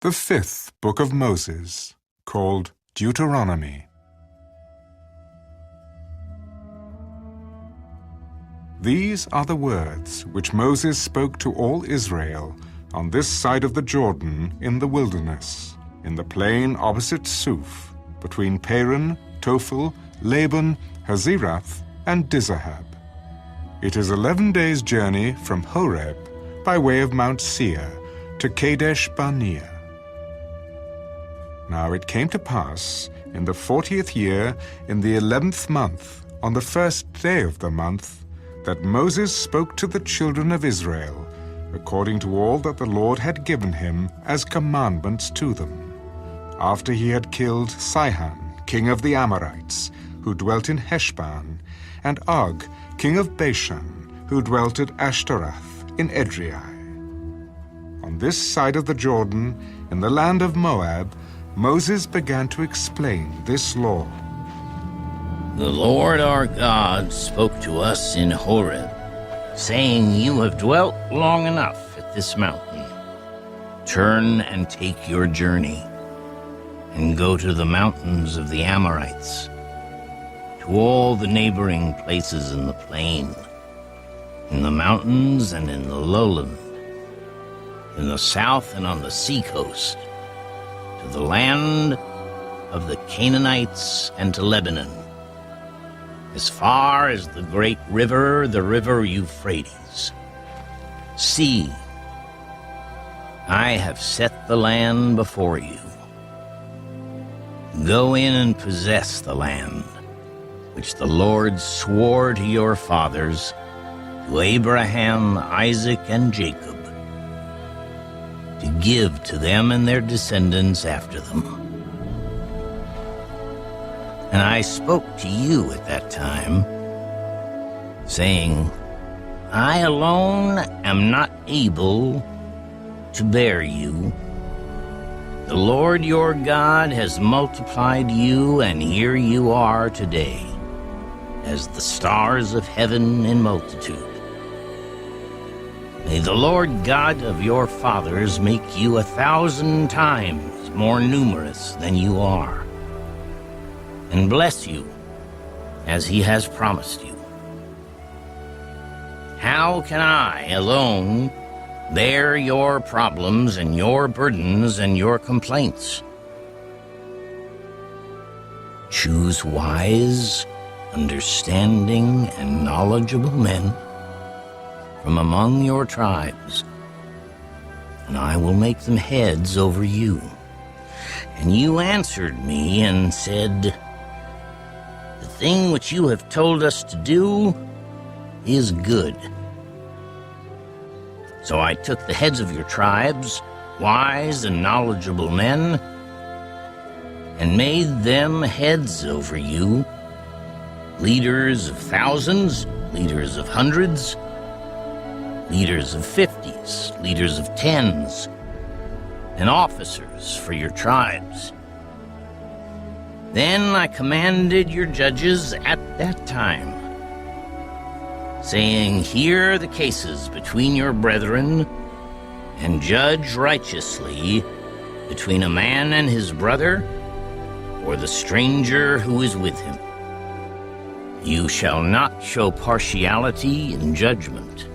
The fifth book of Moses, called Deuteronomy. These are the words which Moses spoke to all Israel on this side of the Jordan in the wilderness, in the plain opposite Suf, between Paran, Tophel, Laban, Hazirath, and Dizahab. It is 11 days' journey from Horeb by way of Mount Seir to Kadesh Barnea. Now it came to pass in the 40th year, in the 11th month, on the first day of the month, that Moses spoke to the children of Israel, according to all that the Lord had given him as commandments to them, after he had killed Sihon, king of the Amorites, who dwelt in Heshbon, and Og, king of Bashan, who dwelt at Ashtaroth in Edrei. On this side of the Jordan, in the land of Moab, Moses began to explain this law. The Lord our God spoke to us in Horeb, saying, "You have dwelt long enough at this mountain. Turn and take your journey, and go to the mountains of the Amorites, to all the neighboring places in the plain, in the mountains and in the lowland, in the south and on the seacoast, to the land of the Canaanites and to Lebanon, as far as the great river, the river Euphrates. See, I have set the land before you. Go in and possess the land, which the Lord swore to your fathers, to Abraham, Isaac, and Jacob, to give to them and their descendants after them. And I spoke to you at that time, saying, I alone am not able to bear you. The Lord your God has multiplied you, and here you are today, as the stars of heaven in multitude. May the Lord God of your fathers make you 1,000 times more numerous than you are, and bless you as he has promised you. How can I alone bear your problems and your burdens and your complaints? Choose wise, understanding, and knowledgeable men from among your tribes, and I will make them heads over you. And you answered me and said, the thing which you have told us to do is good. So I took the heads of your tribes, wise and knowledgeable men, and made them heads over you, leaders of thousands, leaders of hundreds, leaders of 50s, leaders of 10s, and officers for your tribes. Then I commanded your judges at that time, saying, hear the cases between your brethren, and judge righteously between a man and his brother, or the stranger who is with him. You shall not show partiality in judgment.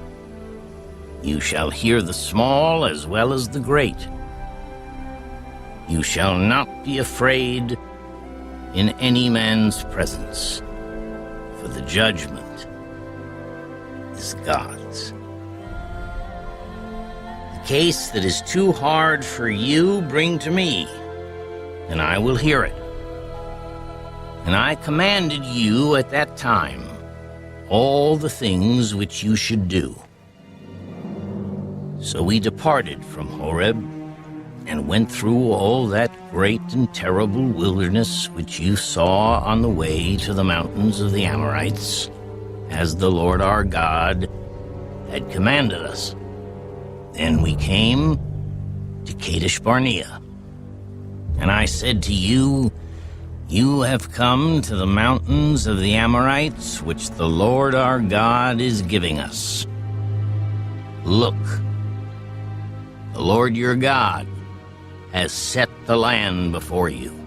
You shall hear the small as well as the great. You shall not be afraid in any man's presence, for the judgment is God's. The case that is too hard for you, bring to me, and I will hear it. And I commanded you at that time all the things which you should do. So we departed from Horeb and went through all that great and terrible wilderness which you saw on the way to the mountains of the Amorites, as the Lord our God had commanded us. Then we came to Kadesh Barnea, and I said to you, you have come to the mountains of the Amorites, which the Lord our God is giving us. Look, the Lord your God has set the land before you.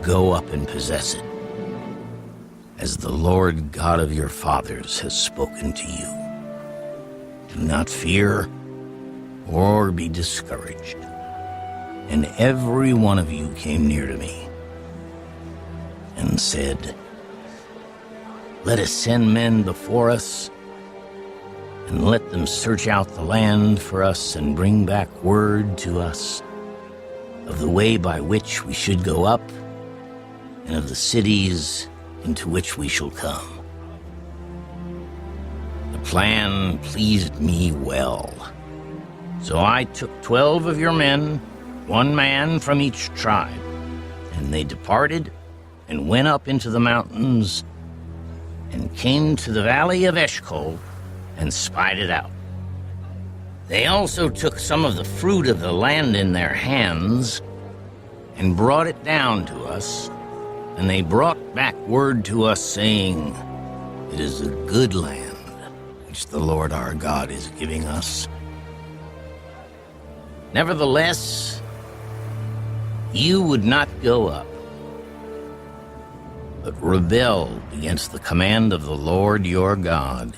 Go up and possess it, as the Lord God of your fathers has spoken to you. Do not fear or be discouraged. And every one of you came near to me and said, let us send men before us, and let them search out the land for us and bring back word to us of the way by which we should go up and of the cities into which we shall come. The plan pleased me well. So I took 12 of your men, 1 man from each tribe, and they departed and went up into the mountains and came to the valley of Eshcol and spied it out. They also took some of the fruit of the land in their hands and brought it down to us, and they brought back word to us, saying, it is a good land which the Lord our God is giving us. Nevertheless, you would not go up, but rebelled against the command of the Lord your God.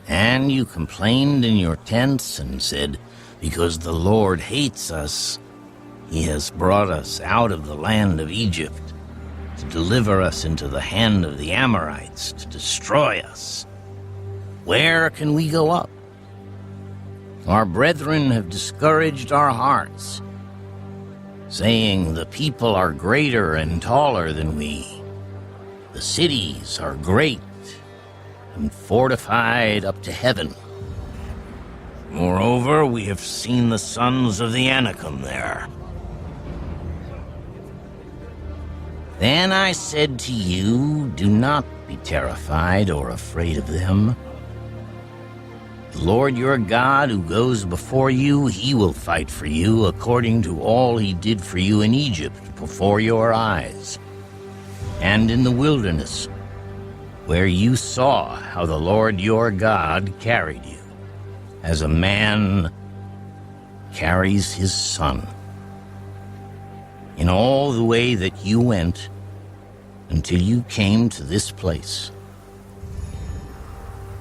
And you complained in your tents and said, because the Lord hates us, he has brought us out of the land of Egypt to deliver us into the hand of the Amorites to destroy us. Where can we go up? Our brethren have discouraged our hearts, saying, the people are greater and taller than we. The cities are great and fortified up to heaven. Moreover, we have seen the sons of the Anakim there. Then I said to you, do not be terrified or afraid of them. The Lord your God who goes before you, he will fight for you according to all he did for you in Egypt before your eyes, and in the wilderness, where you saw how the Lord your God carried you, as a man carries his son, in all the way that you went until you came to this place.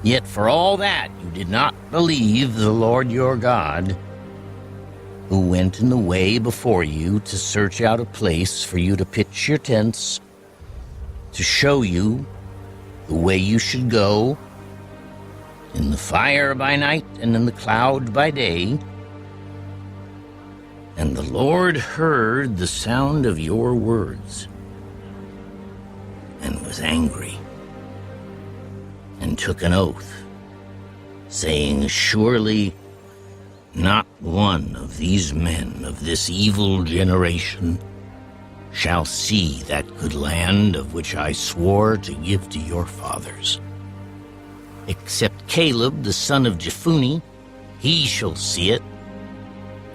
Yet for all that you did not believe the Lord your God, who went in the way before you to search out a place for you to pitch your tents, to show you the way you should go, in the fire by night and in the cloud by day. And the Lord heard the sound of your words and was angry, and took an oath, saying, surely not one of these men of this evil generation shall see that good land of which I swore to give to your fathers. Except Caleb, the son of Jephunneh, he shall see it,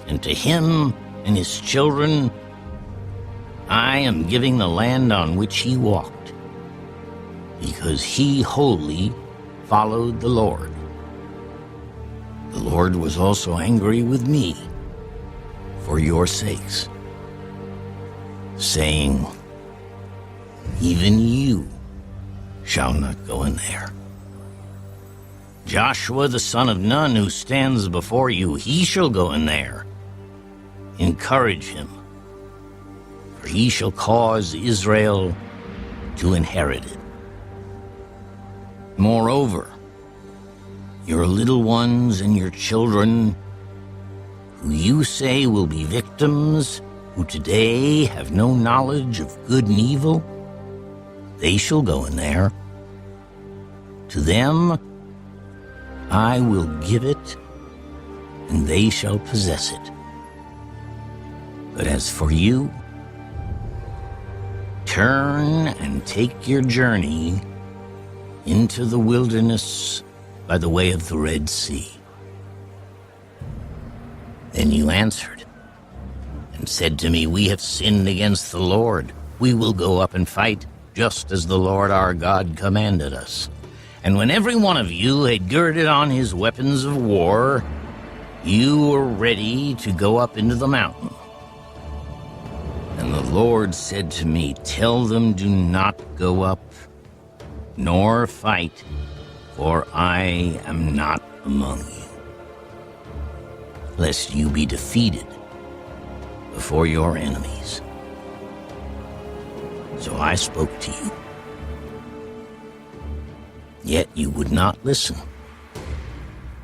and to him and his children I am giving the land on which he walked, because he wholly followed the Lord. The Lord was also angry with me for your sakes, saying, even you shall not go in there. Joshua the son of Nun, who stands before you, he shall go in there. Encourage him, for he shall cause Israel to inherit it. Moreover, your little ones and your children, who you say will be victims, who today have no knowledge of good and evil, they shall go in there. To them I will give it, and they shall possess it. But as for you, turn and take your journey into the wilderness by the way of the Red Sea. Then you answered and said to me, we have sinned against the Lord. We will go up and fight, just as the Lord our God commanded us. And when every one of you had girded on his weapons of war, you were ready to go up into the mountain. And the Lord said to me, tell them, do not go up, nor fight, for I am not among you, lest you be defeated before your enemies. So I spoke to you, yet you would not listen,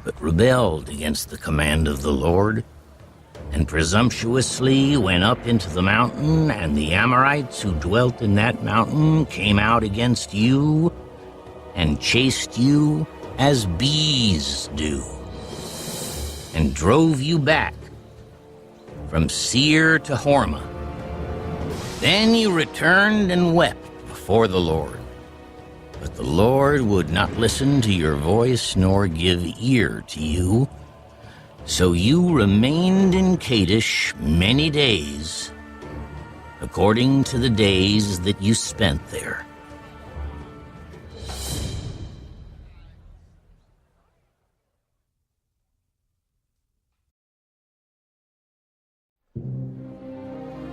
but rebelled against the command of the Lord, and presumptuously went up into the mountain, and the Amorites who dwelt in that mountain came out against you and chased you as bees do, and drove you back from Seir to Hormah. Then you returned and wept before the Lord. But the Lord would not listen to your voice nor give ear to you. So you remained in Kadesh many days, according to the days that you spent there.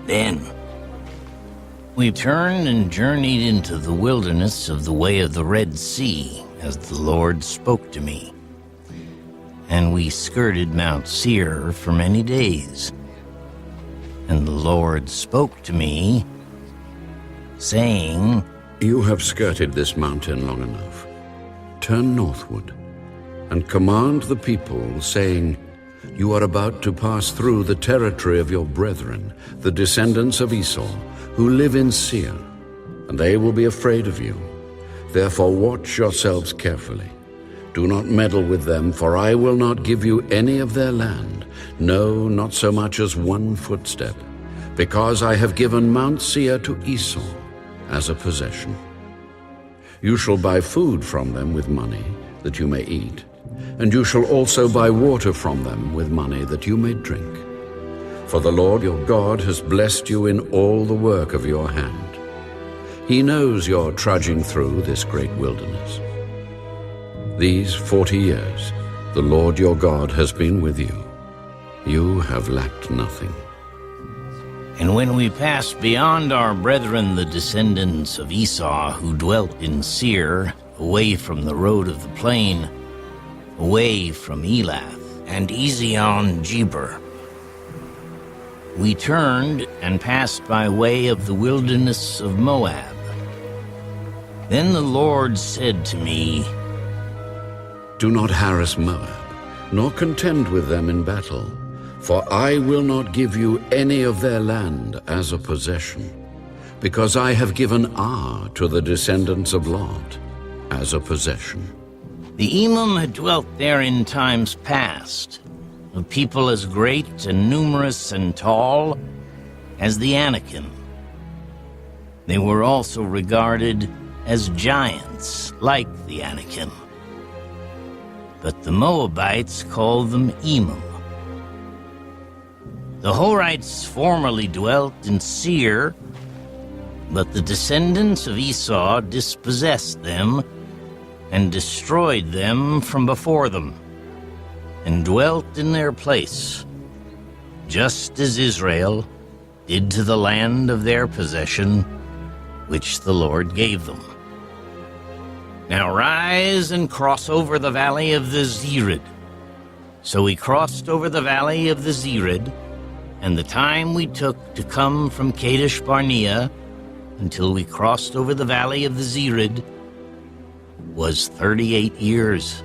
Then we turned and journeyed into the wilderness of the way of the Red Sea, as the Lord spoke to me. And we skirted Mount Seir for many days. And the Lord spoke to me, saying, You have skirted this mountain long enough. Turn northward, and command the people, saying, You are about to pass through the territory of your brethren, the descendants of Esau, who live in Seir, and they will be afraid of you. Therefore watch yourselves carefully. Do not meddle with them, for I will not give you any of their land, no, not so much as one footstep, because I have given Mount Seir to Esau as a possession. You shall buy food from them with money, that you may eat, and you shall also buy water from them with money, that you may drink. For the Lord your God has blessed you in all the work of your hand. He knows you're trudging through this great wilderness. These 40 years, the Lord your God has been with you. You have lacked nothing. And when we passed beyond our brethren, the descendants of Esau, who dwelt in Seir, away from the road of the plain, away from Elath and Ezion-Geber, we turned and passed by way of the wilderness of Moab. Then the Lord said to me, Do not harass Moab, nor contend with them in battle, for I will not give you any of their land as a possession, because I have given Ar to the descendants of Lot as a possession. The Emim had dwelt there in times past, a people as great and numerous and tall as the Anakim. They were also regarded as giants like the Anakim. But the Moabites called them Emim. The Horites formerly dwelt in Seir, but the descendants of Esau dispossessed them and destroyed them from before them, and dwelt in their place, just as Israel did to the land of their possession, which the Lord gave them. Now rise and cross over the valley of the Zered. So we crossed over the valley of the Zered, and the time we took to come from Kadesh Barnea until we crossed over the valley of the Zered was 38 years,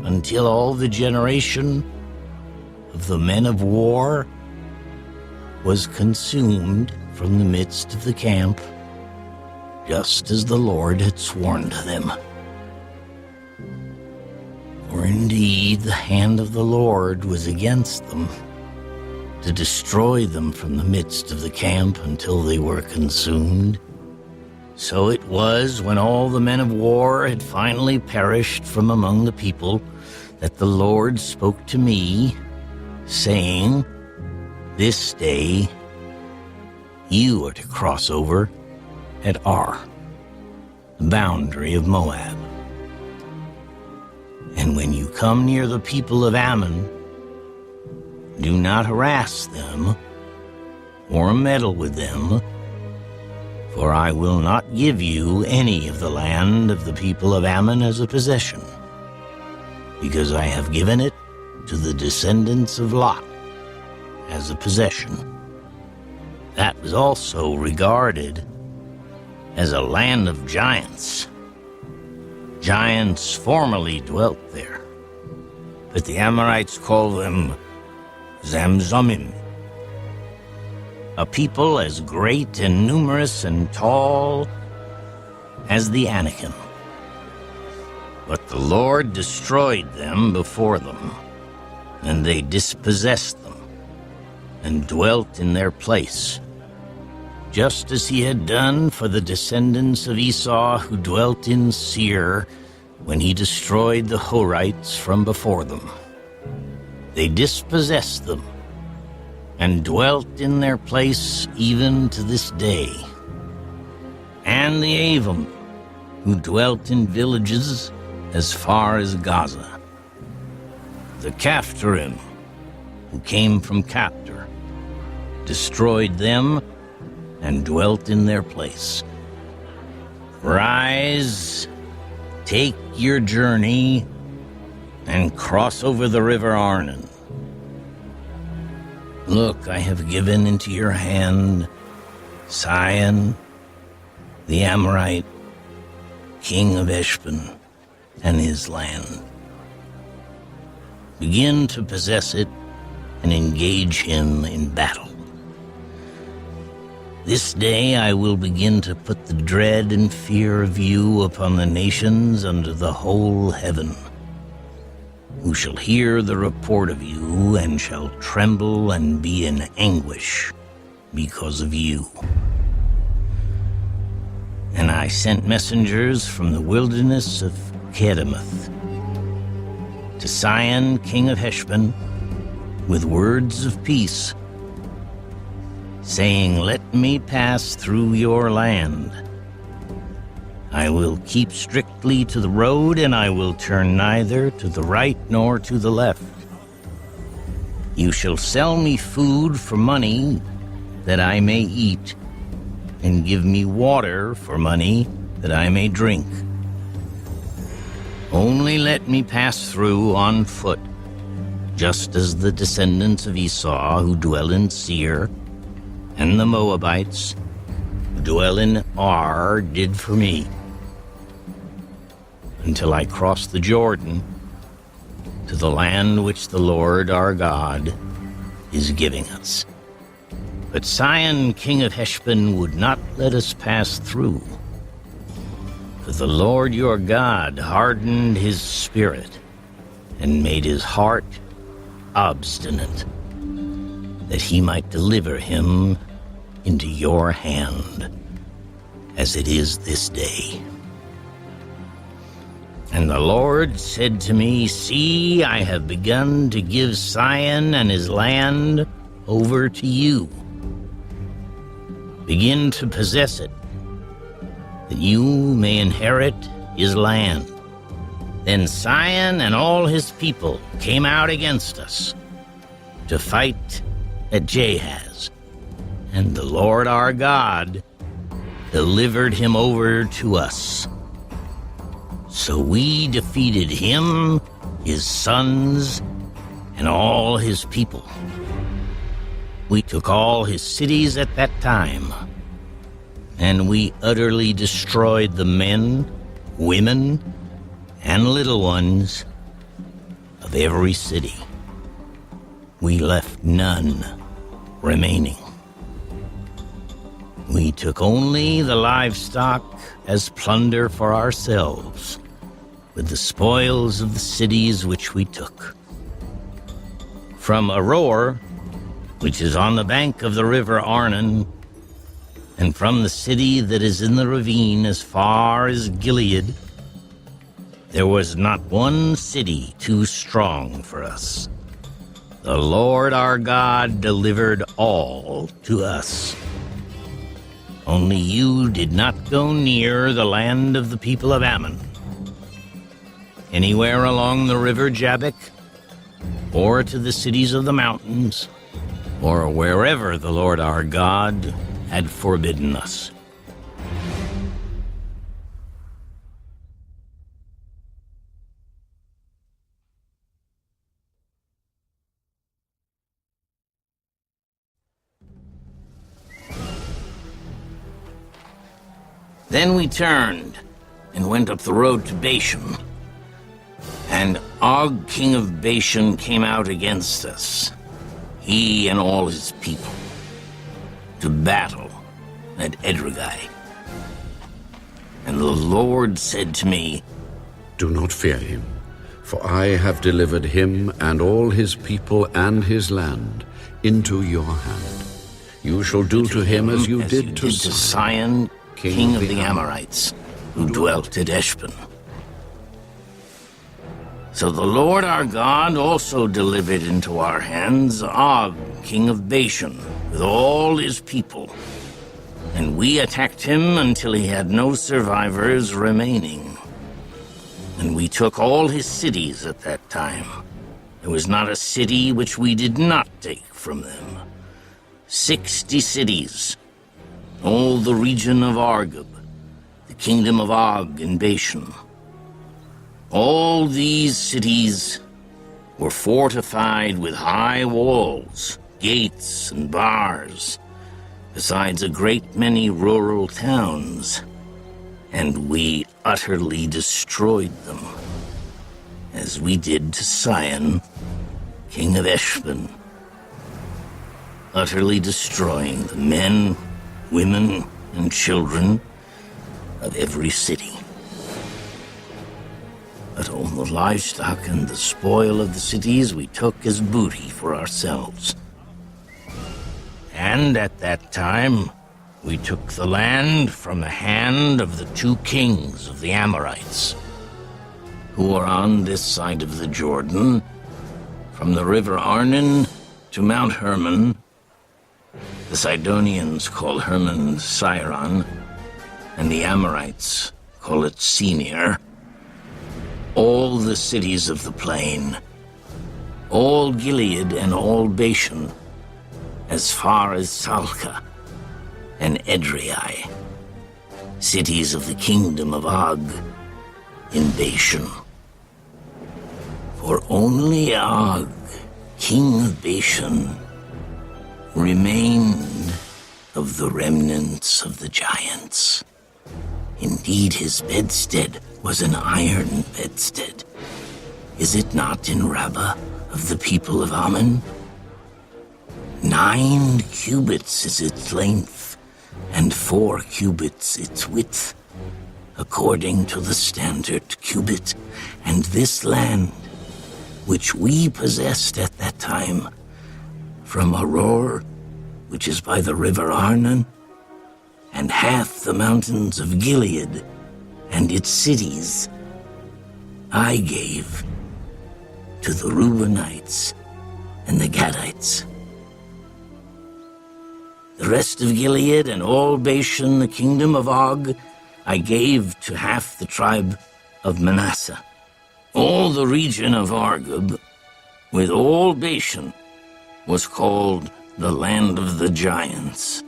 until all the generation of the men of war was consumed from the midst of the camp, just as the Lord had sworn to them. For indeed the hand of the Lord was against them, to destroy them from the midst of the camp until they were consumed. So it was, when all the men of war had finally perished from among the people, that the Lord spoke to me, saying, This day you are to cross over at Ar, the boundary of Moab. And when you come near the people of Ammon, do not harass them or meddle with them, for I will not give you any of the land of the people of Ammon as a possession, because I have given it to the descendants of Lot as a possession. That was also regarded as a land of giants. Giants formerly dwelt there, but the Amorites call them Zamzummim, a people as great and numerous and tall as the Anakim. But the Lord destroyed them before them, and they dispossessed them and dwelt in their place, just as he had done for the descendants of Esau who dwelt in Seir when he destroyed the Horites from before them. They dispossessed them and dwelt in their place even to this day. And the Avim, who dwelt in villages as far as Gaza. The Caphtorim, who came from Captor, destroyed them and dwelt in their place. Rise, take your journey, and cross over the river Arnon. Look, I have given into your hand Sihon, the Amorite, king of Heshbon, and his land. Begin to possess it and engage him in battle. This day I will begin to put the dread and fear of you upon the nations under the whole heaven, who shall hear the report of you and shall tremble and be in anguish because of you. And I sent messengers from the wilderness of Kedemoth to Sihon, king of Heshbon, with words of peace, saying, "Let me pass through your land. I will keep strictly to the road, and I will turn neither to the right nor to the left. You shall sell me food for money that I may eat, and give me water for money that I may drink. Only let me pass through on foot, just as the descendants of Esau who dwell in Seir, and the Moabites who dwell in Ar did for me, until I cross the Jordan to the land which the Lord our God is giving us." But Sihon, king of Heshbon, would not let us pass through, for the Lord your God hardened his spirit and made his heart obstinate, that he might deliver him into your hand, as it is this day. And the Lord said to me, "See, I have begun to give Sihon and his land over to you. Begin to possess it, that you may inherit his land." Then Sihon and all his people came out against us to fight at Jahaz, and the Lord our God delivered him over to us. So we defeated him, his sons, and all his people. We took all his cities at that time, and we utterly destroyed the men, women, and little ones of every city. We left none remaining. We took only the livestock as plunder for ourselves, with the spoils of the cities which we took. From Aroer, which is on the bank of the river Arnon, and from the city that is in the ravine as far as Gilead, there was not one city too strong for us. The Lord our God delivered all to us. Only you did not go near the land of the people of Ammon. anywhere along the river Jabbok, or to the cities of the mountains, or wherever the Lord our God had forbidden us. Then we turned and went up the road to Bashan. And Og, king of Bashan, came out against us, he and all his people, to battle at Edrei. And the Lord said to me, Do not fear him, for I have delivered him and all his people and his land into your hand. You shall do to him as you did to Sihon, king of the Amorites, who dwelt at Eshban. So the Lord our God also delivered into our hands Og, king of Bashan, with all his people. And we attacked him until he had no survivors remaining. And we took all his cities at that time. There was not a city which we did not take from them. 60 cities, all the region of Argob, the kingdom of Og in Bashan. All these cities were fortified with high walls, gates, and bars, besides a great many rural towns, and we utterly destroyed them, as we did to Sihon, king of Eshban, utterly destroying the men, women, and children of every city. But all the livestock and the spoil of the cities we took as booty for ourselves. And at that time, we took the land from the hand of the 2 kings of the Amorites, who were on this side of the Jordan, from the river Arnon to Mount Hermon. The Sidonians call Hermon Siron, and the Amorites call it Senir. All the cities of the plain, all Gilead and all Bashan, as far as Salcah and Edrei, cities of the kingdom of Og in Bashan. For only Og, king of Bashan, remained of the remnants of the giants. Indeed, his bedstead was an iron bedstead. Is it not in Rabbah of the people of Ammon? 9 cubits is its length, and 4 cubits its width, according to the standard cubit. And this land, which we possessed at that time, from Aror, which is by the river Arnon, and half the mountains of Gilead, and its cities, I gave to the Reubenites and the Gadites. The rest of Gilead and all Bashan, the kingdom of Og, I gave to half the tribe of Manasseh. All the region of Argob, with all Bashan, was called the land of the giants.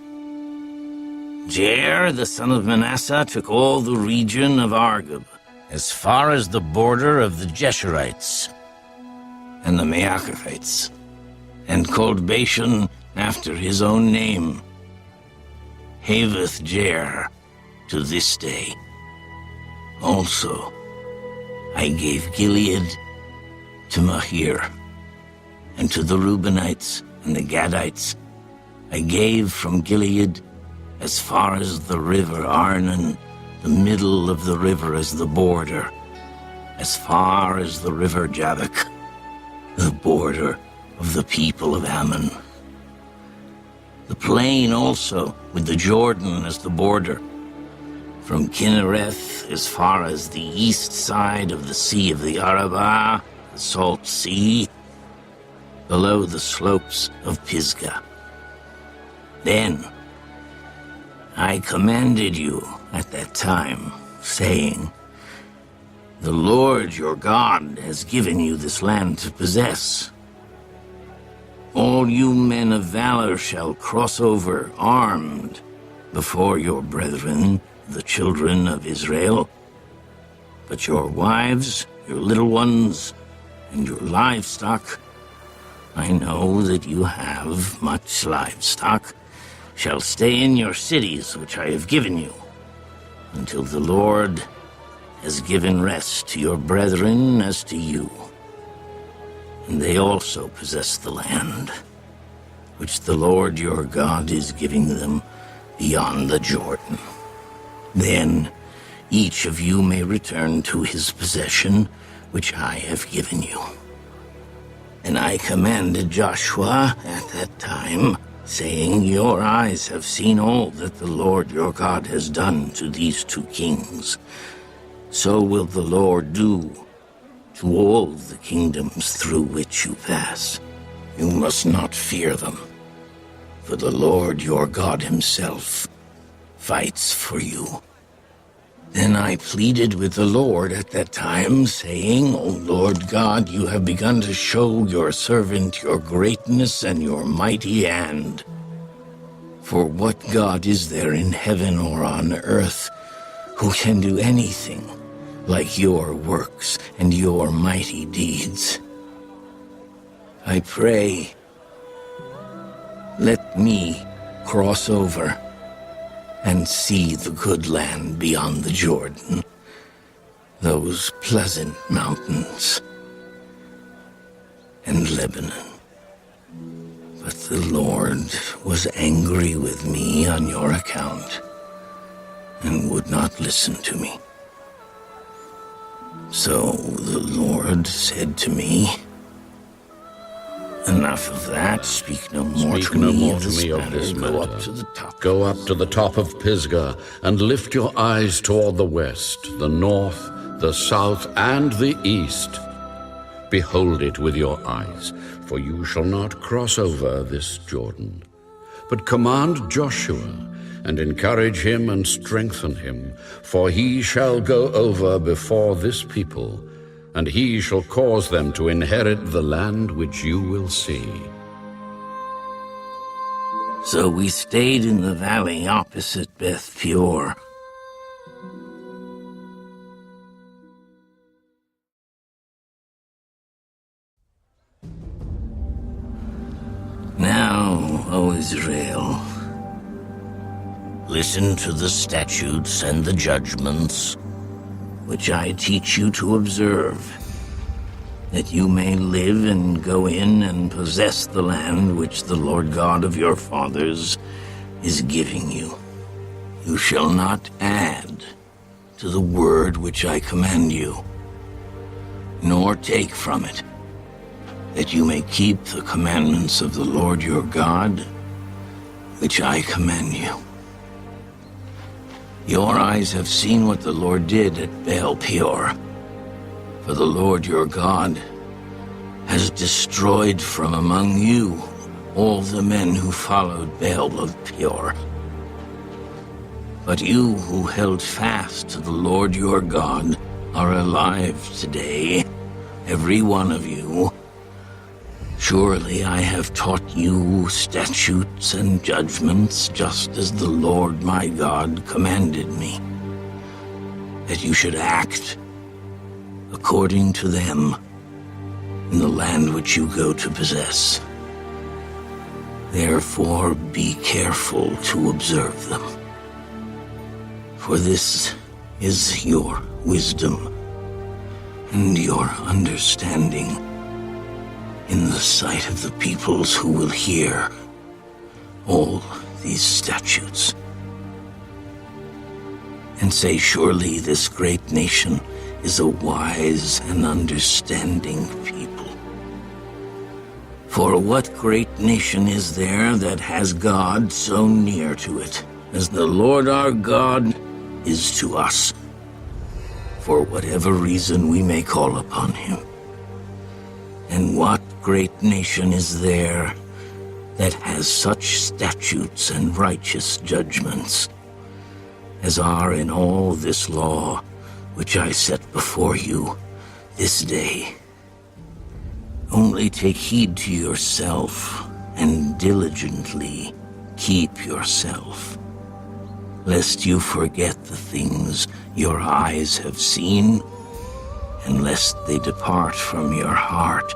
Jair, the son of Manasseh, took all the region of Argob, as far as the border of the Jeshurites and the Maacathites, and called Bashan after his own name, Haveth Jair, to this day. Also, I gave Gilead to Mahir, and to the Reubenites and the Gadites I gave from Gilead as far as the river Arnon, the middle of the river as the border, as far as the river Jabbok, the border of the people of Ammon. The plain also, with the Jordan as the border, from Kinnereth as far as the east side of the Sea of the Arabah, the Salt Sea, below the slopes of Pisgah. Then I commanded you at that time, saying, The Lord your God has given you this land to possess. All you men of valor shall cross over armed before your brethren, the children of Israel. But your wives, your little ones, and your livestock, I know that you have much livestock, shall stay in your cities which I have given you, until the Lord has given rest to your brethren as to you. And they also possess the land, which the Lord your God is giving them beyond the Jordan. Then each of you may return to his possession, which I have given you. And I commanded Joshua at that time, saying, your eyes have seen all that the Lord your God has done to these two kings. So will the Lord do to all the kingdoms through which you pass. You must not fear them, for the Lord your God himself fights for you. Then I pleaded with the Lord at that time, saying, O Lord God, you have begun to show your servant your greatness and your mighty hand. For what God is there in heaven or on earth who can do anything like your works and your mighty deeds? I pray, let me cross over and see the good land beyond the Jordan, those pleasant mountains, and Lebanon. But the Lord was angry with me on your account, and would not listen to me. So the Lord said to me, enough of that. Speak no more to me of this matter. Go up to the top. Go up to the top of Pisgah, and lift your eyes toward the west, the north, the south, and the east. Behold it with your eyes, for you shall not cross over this Jordan. But command Joshua, and encourage him and strengthen him, for he shall go over before this people, and he shall cause them to inherit the land which you will see. So we stayed in the valley opposite Beth Peor. Now, O Israel, listen to the statutes and the judgments which I teach you to observe, that you may live and go in and possess the land which the Lord God of your fathers is giving you. You shall not add to the word which I command you, nor take from it, that you may keep the commandments of the Lord your God, which I command you. Your eyes have seen what the Lord did at Baal Peor, for the Lord your God has destroyed from among you all the men who followed Baal of Peor. But you who held fast to the Lord your God are alive today, every one of you. Surely I have taught you statutes and judgments, just as the Lord my God commanded me, that you should act according to them in the land which you go to possess. Therefore be careful to observe them, for this is your wisdom and your understanding in the sight of the peoples who will hear all these statutes, and say, surely this great nation is a wise and understanding people. For what great nation is there that has God so near to it, as the Lord our God is to us, for whatever reason we may call upon him? And what great nation is there that has such statutes and righteous judgments as are in all this law which I set before you this day. Only take heed to yourself and diligently keep yourself, lest you forget the things your eyes have seen, and lest they depart from your heart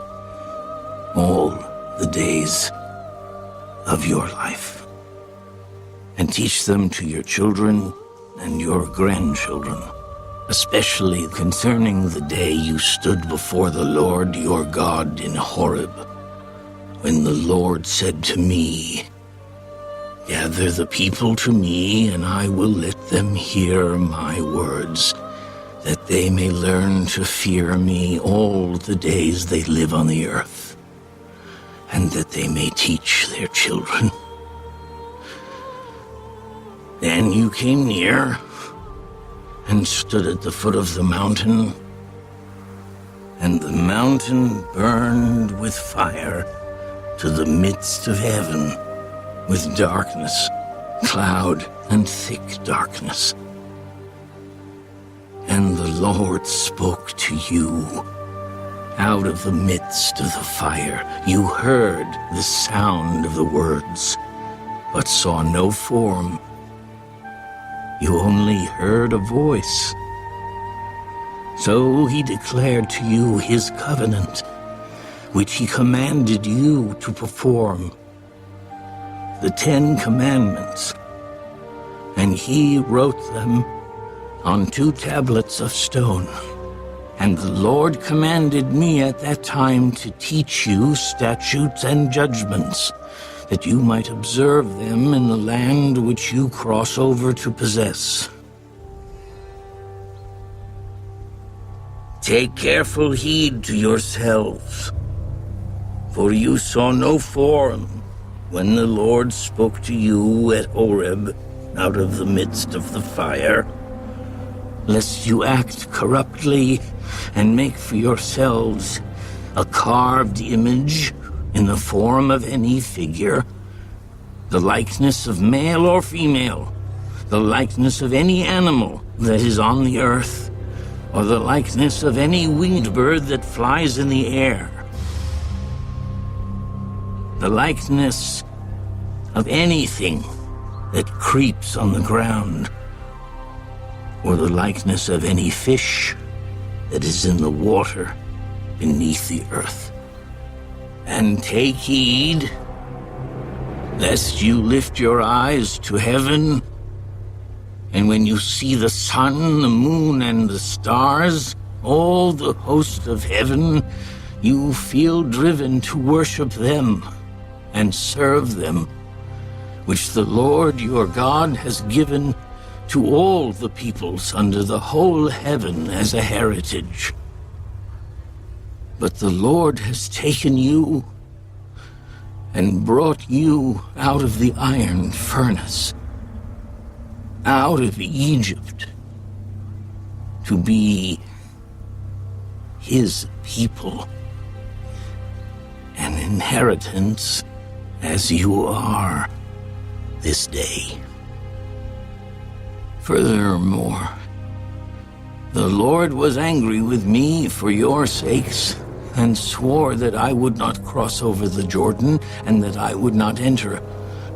all the days of your life. And teach them to your children and your grandchildren, especially concerning the day you stood before the Lord your God in Horeb, when the Lord said to me, "Gather the people to me, and I will let them hear my words, that they may learn to fear me all the days they live on the earth, and that they may teach their children." Then you came near and stood at the foot of the mountain, and the mountain burned with fire to the midst of heaven, with darkness, cloud, and thick darkness. And the Lord spoke to you out of the midst of the fire. You heard the sound of the words, but saw no form. You only heard a voice. So he declared to you his covenant, which he commanded you to perform, the 10 Commandments, and he wrote them on 2 tablets of stone. And the Lord commanded me at that time to teach you statutes and judgments, that you might observe them in the land which you cross over to possess. Take careful heed to yourselves, for you saw no form when the Lord spoke to you at Horeb out of the midst of the fire, lest you act corruptly and make for yourselves a carved image in the form of any figure, the likeness of male or female, the likeness of any animal that is on the earth, or the likeness of any winged bird that flies in the air, the likeness of anything that creeps on the ground, or the likeness of any fish that is in the water beneath the earth. And take heed, lest you lift your eyes to heaven, and when you see the sun, the moon, and the stars, all the host of heaven, you feel driven to worship them and serve them, which the Lord your God has given to all the peoples under the whole heaven as a heritage. But the Lord has taken you and brought you out of the iron furnace, out of Egypt, to be his people, an inheritance as you are this day. Furthermore, the Lord was angry with me for your sakes, and swore that I would not cross over the Jordan, and that I would not enter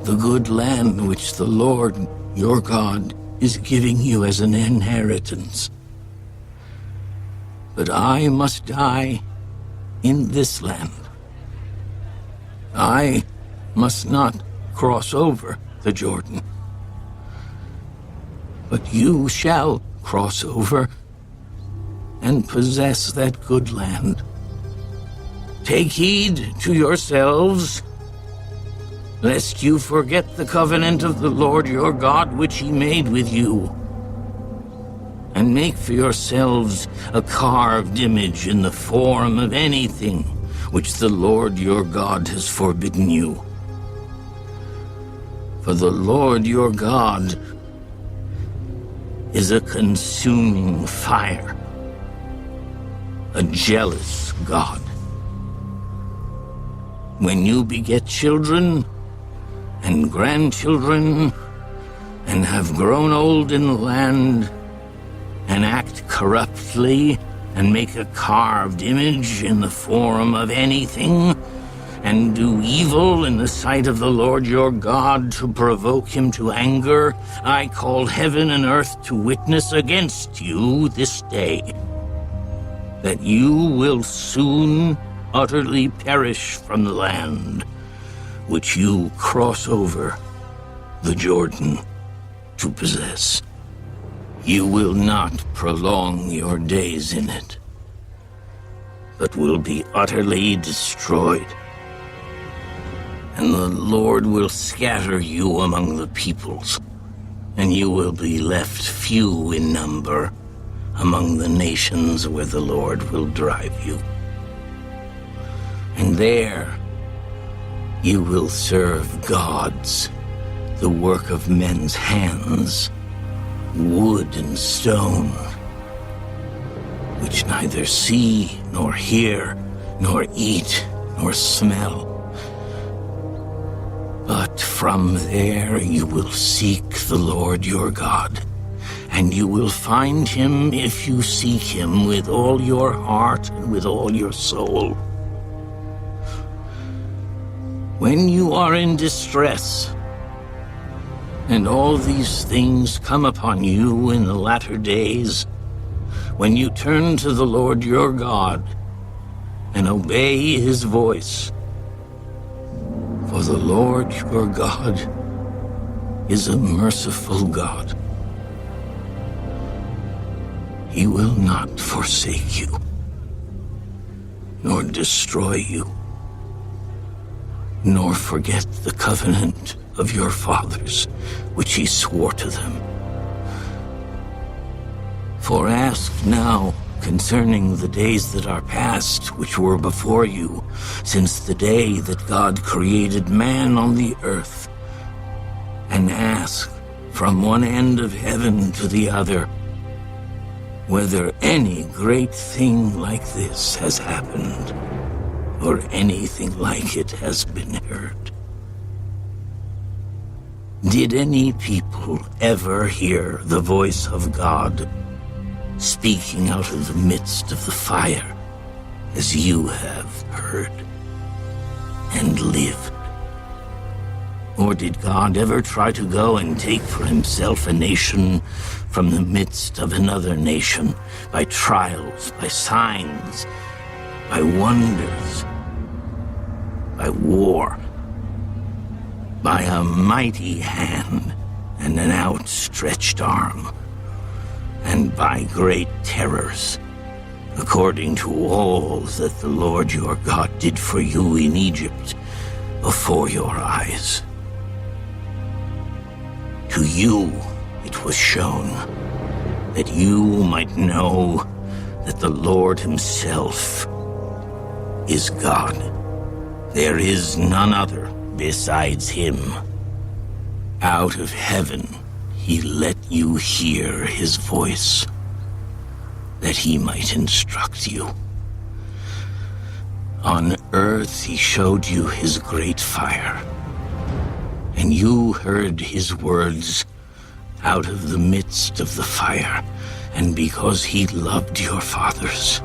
the good land which the Lord your God is giving you as an inheritance. But I must die in this land. I must not cross over the Jordan. But you shall cross over and possess that good land. Take heed to yourselves, lest you forget the covenant of the Lord your God which he made with you, and make for yourselves a carved image in the form of anything which the Lord your God has forbidden you. For the Lord your God is a consuming fire, a jealous God. When you beget children and grandchildren and have grown old in the land, and act corruptly, and make a carved image in the form of anything, and do evil in the sight of the Lord your God to provoke him to anger, I call heaven and earth to witness against you this day, that you will soon utterly perish from the land which you cross over the Jordan to possess. You will not prolong your days in it, but will be utterly destroyed. And the Lord will scatter you among the peoples, and you will be left few in number among the nations where the Lord will drive you. And there you will serve gods, the work of men's hands, wood and stone, which neither see, nor hear, nor eat, nor smell. But from there you will seek the Lord your God, and you will find him if you seek him with all your heart and with all your soul. When you are in distress, and all these things come upon you in the latter days, when you turn to the Lord your God and obey his voice, for the Lord your God is a merciful God. He will not forsake you, nor destroy you, nor forget the covenant of your fathers, which he swore to them. For ask now concerning the days that are past, which were before you, since the day that God created man on the earth, and ask from one end of heaven to the other, whether any great thing like this has happened, or anything like it has been heard. Did any people ever hear the voice of God speaking out of the midst of the fire, as you have heard and lived? Or did God ever try to go and take for himself a nation from the midst of another nation, by trials, by signs, by wonders, by war, by a mighty hand and an outstretched arm, and by great terrors, according to all that the Lord your God did for you in Egypt before your eyes? To you it was shown, that you might know that the Lord himself is God. There is none other besides him. Out of heaven he let you hear his voice, that he might instruct you. On earth he showed you his great fire, and you heard his words out of the midst of the fire, and because he loved your fathers,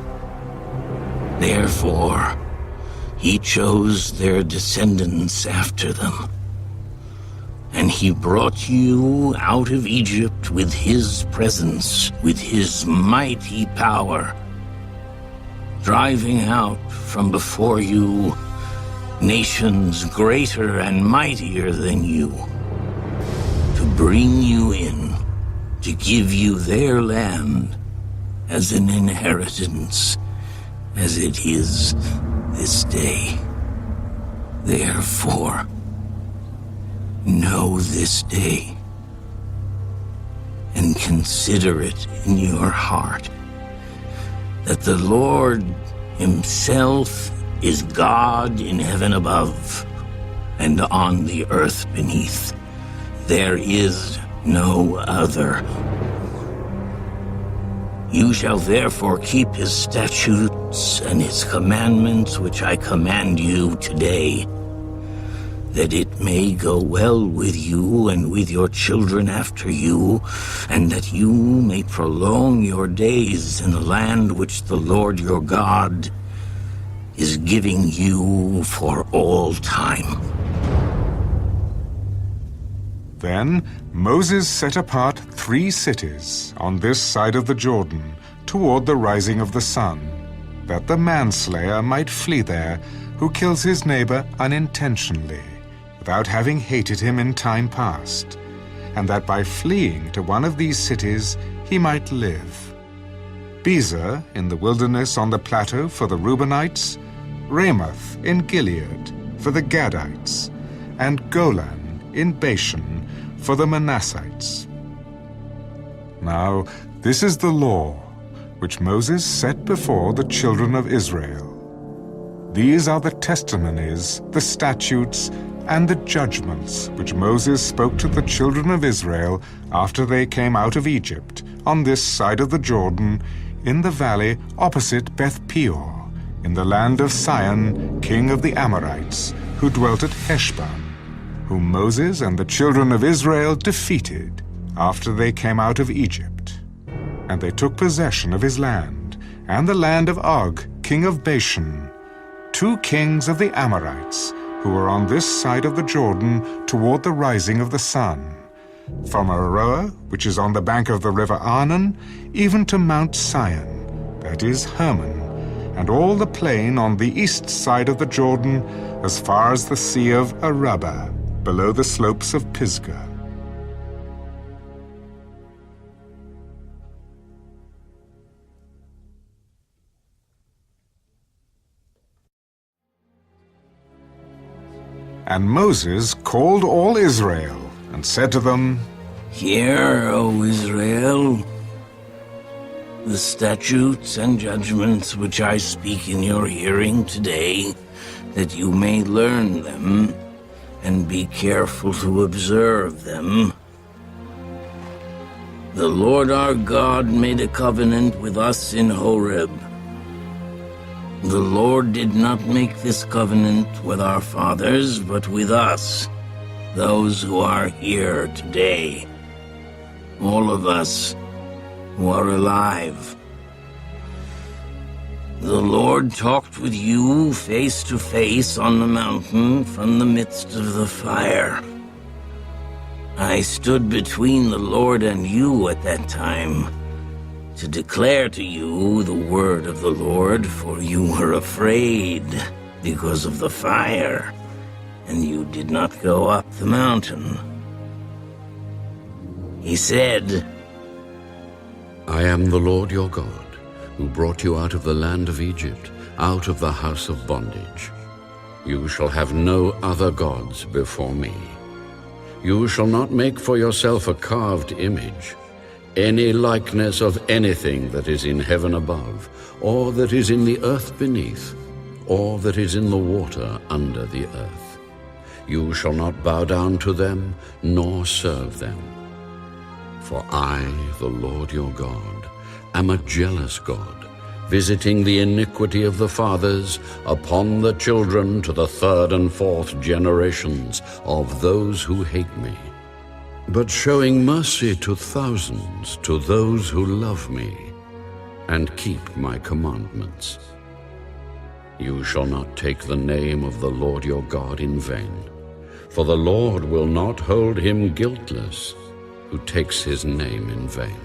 therefore he chose their descendants after them. And he brought you out of Egypt with his presence, with his mighty power, driving out from before you nations greater and mightier than you, to bring you in, to give you their land as an inheritance, as it is this day. Therefore, know this day, and consider it in your heart, that the Lord himself is God in heaven above, and on the earth beneath. There is no other. You shall therefore keep his statutes and his commandments, which I command you today. that it may go well with you and with your children after you, and that you may prolong your days in the land which the Lord your God is giving you for all time." Then Moses set apart 3 cities on this side of the Jordan toward the rising of the sun, that the manslayer might flee there who kills his neighbor unintentionally, without having hated him in time past, and that by fleeing to one of these cities he might live. Bezer in the wilderness on the plateau for the Reubenites, Ramoth in Gilead for the Gadites, and Golan in Bashan for the Manassites. Now this is the law which Moses set before the children of Israel. These are the testimonies, the statutes, and the judgments which Moses spoke to the children of Israel after they came out of Egypt, on this side of the Jordan, in the valley opposite Beth Peor, in the land of Sihon, king of the Amorites, who dwelt at Heshbon, whom Moses and the children of Israel defeated after they came out of Egypt. And they took possession of his land, and the land of Og, king of Bashan, 2 kings of the Amorites, who were on this side of the Jordan toward the rising of the sun, from Aroer, which is on the bank of the river Arnon, even to Mount Sion, that is Hermon, and all the plain on the east side of the Jordan, as far as the sea of Arabah, below the slopes of Pisgah. And Moses called all Israel and said to them, "Hear, O Israel, the statutes and judgments which I speak in your hearing today, that you may learn them and be careful to observe them. The Lord our God made a covenant with us in Horeb. The Lord did not make this covenant with our fathers, but with us, those who are here today, all of us who are alive. The Lord talked with you face to face on the mountain from the midst of the fire. I stood between the Lord and you at that time, to declare to you the word of the Lord, for you were afraid because of the fire, and you did not go up the mountain." He said, I am the Lord your God, who brought you out of the land of Egypt, out of the house of bondage. You shall have no other gods before me. You shall not make for yourself a carved image, any likeness of anything that is in heaven above, or that is in the earth beneath, or that is in the water under the earth. You shall not bow down to them, nor serve them. For I, the Lord your God, am a jealous God, visiting the iniquity of the fathers upon the children to the 3rd and 4th generations of those who hate me, but showing mercy to thousands, to those who love me and keep my commandments. You shall not take the name of the Lord your God in vain, for the Lord will not hold him guiltless who takes his name in vain.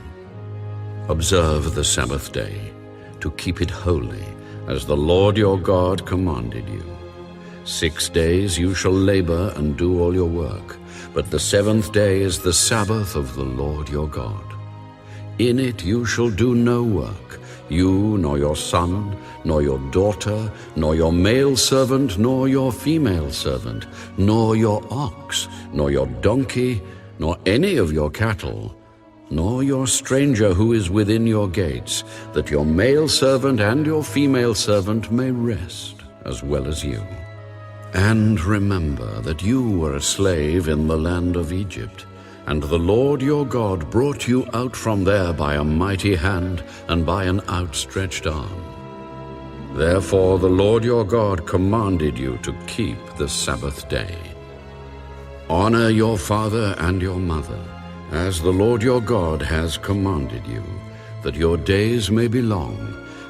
Observe the Sabbath day, to keep it holy, as the Lord your God commanded you. 6 days you shall labor and do all your work, but the 7th day is the Sabbath of the Lord your God. In it you shall do no work, you, nor your son, nor your daughter, nor your male servant, nor your female servant, nor your ox, nor your donkey, nor any of your cattle, nor your stranger who is within your gates, that your male servant and your female servant may rest as well as you. And remember that you were a slave in the land of Egypt, and the Lord your God brought you out from there by a mighty hand and by an outstretched arm. Therefore the Lord your God commanded you to keep the Sabbath day. Honor your father and your mother, as the Lord your God has commanded you, that your days may be long,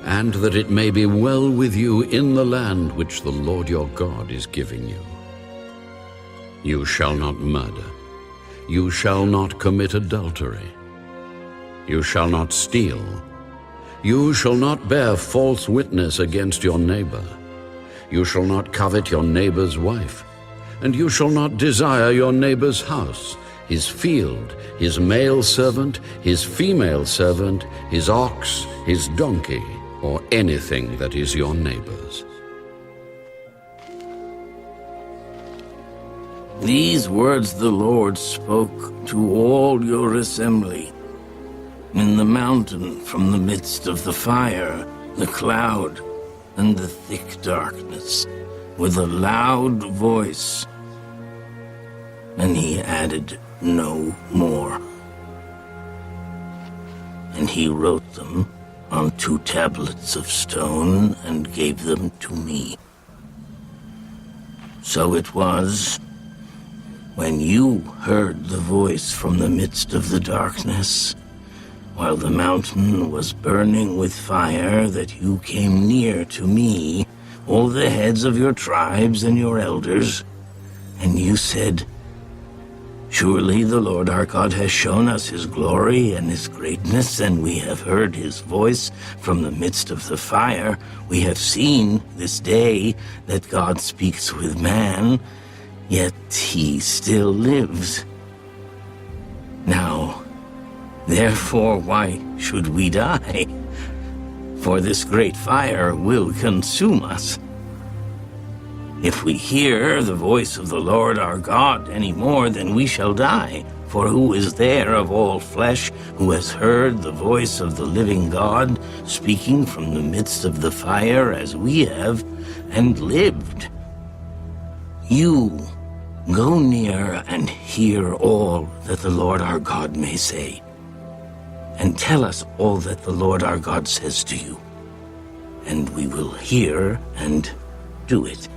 and that it may be well with you in the land which the Lord your God is giving you. You shall not murder. You shall not commit adultery. You shall not steal. You shall not bear false witness against your neighbor. You shall not covet your neighbor's wife. And you shall not desire your neighbor's house, his field, his male servant, his female servant, his ox, his donkey, or anything that is your neighbor's. These words the Lord spoke to all your assembly in the mountain from the midst of the fire, the cloud, and the thick darkness, with a loud voice. And he added no more. And he wrote them on 2 tablets of stone and gave them to me. So it was, when you heard the voice from the midst of the darkness, while the mountain was burning with fire, that you came near to me, all the heads of your tribes and your elders, and you said, "Surely the Lord our God has shown us his glory and his greatness, and we have heard his voice from the midst of the fire. We have seen this day that God speaks with man, yet he still lives. Now, therefore, why should we die? For this great fire will consume us. If we hear the voice of the Lord our God any more, then we shall die. For who is there of all flesh who has heard the voice of the living God speaking from the midst of the fire as we have, and lived? You go near and hear all that the Lord our God may say, and tell us all that the Lord our God says to you, and we will hear and do it."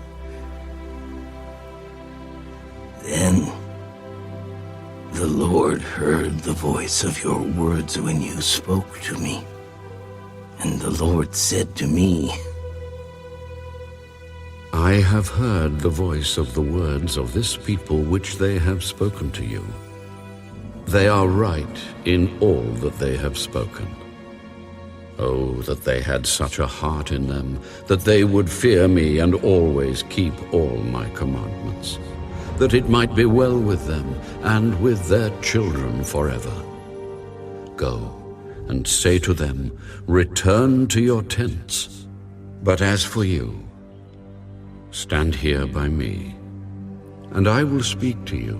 Then the Lord heard the voice of your words when you spoke to me, and the Lord said to me, I have heard the voice of the words of this people which they have spoken to you. They are right in all that they have spoken. Oh, that they had such a heart in them, that they would fear me and always keep all my commandments, that it might be well with them and with their children forever. Go and say to them, return to your tents. But as for you, stand here by me, and I will speak to you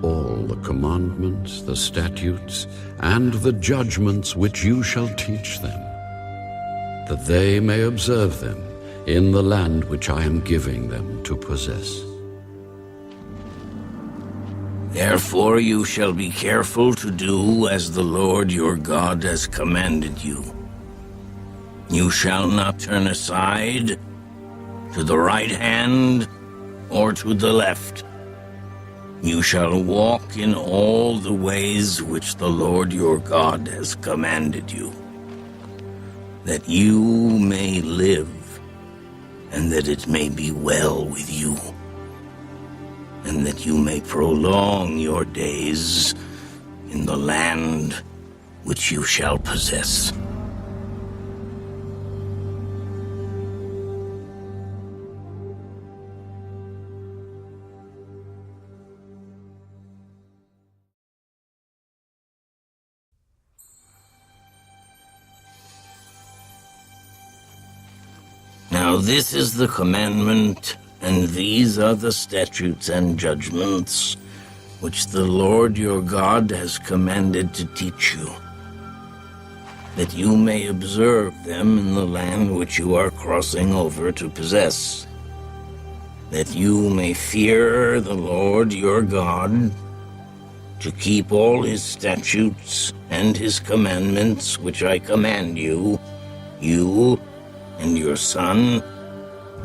all the commandments, the statutes, and the judgments which you shall teach them, that they may observe them in the land which I am giving them to possess. Therefore you shall be careful to do as the Lord your God has commanded you. You shall not turn aside to the right hand or to the left. You shall walk in all the ways which the Lord your God has commanded you, that you may live, and that it may be well with you, and that you may prolong your days in the land which you shall possess. Now this is the commandment, and these are the statutes and judgments which the Lord your God has commanded to teach you, that you may observe them in the land which you are crossing over to possess, that you may fear the Lord your God, to keep all his statutes and his commandments which I command you, you and your son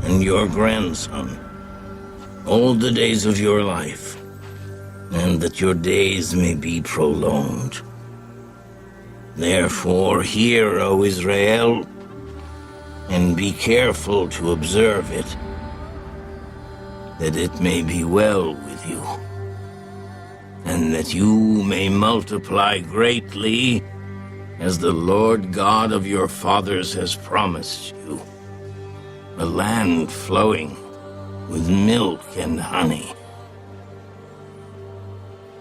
and your grandson, all the days of your life, and that your days may be prolonged. Therefore, hear, O Israel, and be careful to observe it, that it may be well with you, and that you may multiply greatly, as the Lord God of your fathers has promised you, a land flowing with milk and honey.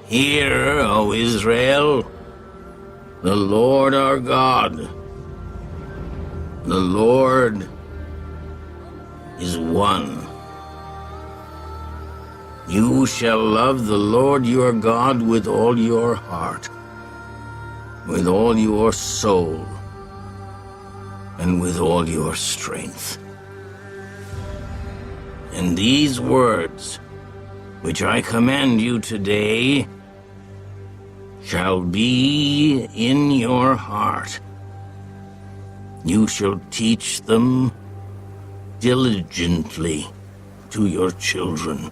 Hear, O Israel, the Lord our God, the Lord is one. You shall love the Lord your God with all your heart, with all your soul, and with all your strength. And these words, which I command you today, shall be in your heart. You shall teach them diligently to your children,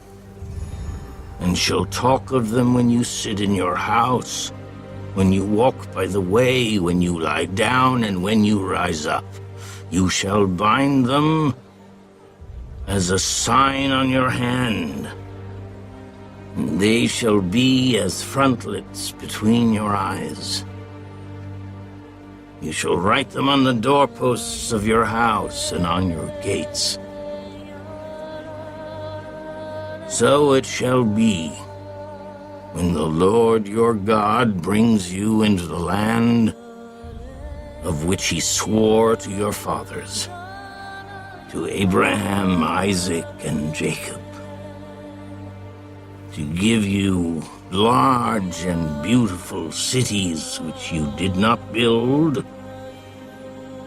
and shall talk of them when you sit in your house, when you walk by the way, when you lie down, and when you rise up. You shall bind them as a sign on your hand. They shall be as frontlets between your eyes. You shall write them on the doorposts of your house and on your gates. So it shall be, when the Lord your God brings you into the land of which he swore to your fathers, to Abraham, Isaac, and Jacob, to give you large and beautiful cities which you did not build,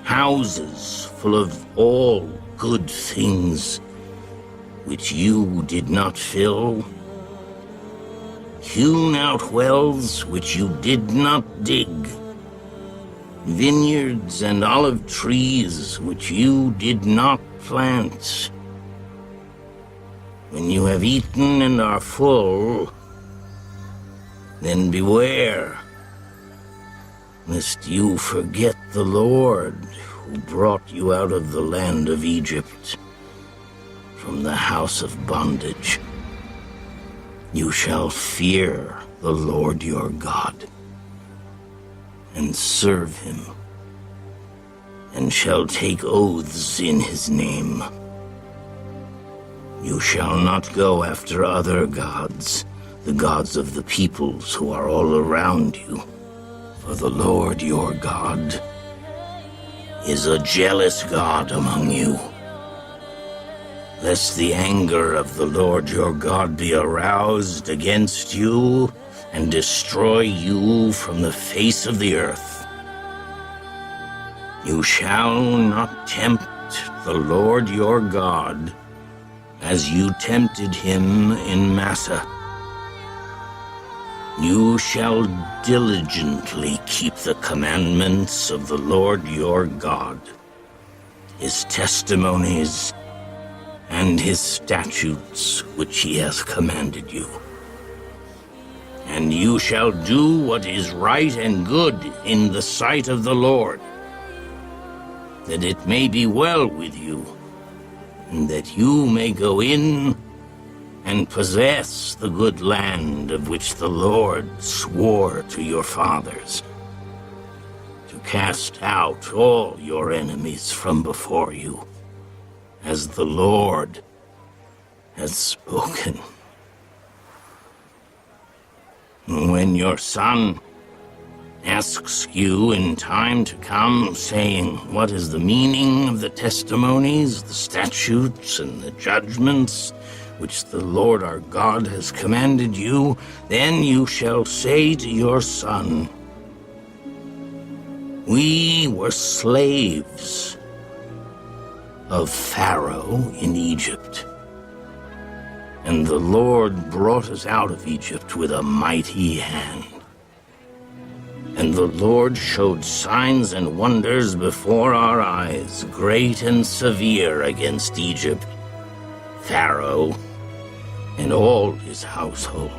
houses full of all good things which you did not fill, hewn out wells which you did not dig, vineyards and olive trees which you did not plant. When you have eaten and are full, then beware, lest you forget the Lord who brought you out of the land of Egypt, from the house of bondage. You shall fear the Lord your God, and serve him, and shall take oaths in his name. You shall not go after other gods, the gods of the peoples who are all around you, for the Lord your God is a jealous God among you. Lest the anger of the Lord your God be aroused against you and destroy you from the face of the earth. You shall not tempt the Lord your God as you tempted him in Massa. You shall diligently keep the commandments of the Lord your God, his testimonies, and his statutes which he has commanded you. And you shall do what is right and good in the sight of the Lord, that it may be well with you, and that you may go in and possess the good land of which the Lord swore to your fathers, to cast out all your enemies from before you, as the Lord has spoken. When your son asks you in time to come, saying, "What is the meaning of the testimonies, the statutes, and the judgments which the Lord our God has commanded you?" then you shall say to your son, "We were slaves of Pharaoh in Egypt, and the Lord brought us out of Egypt with a mighty hand. And the Lord showed signs and wonders before our eyes, great and severe, against Egypt, Pharaoh, and all his household.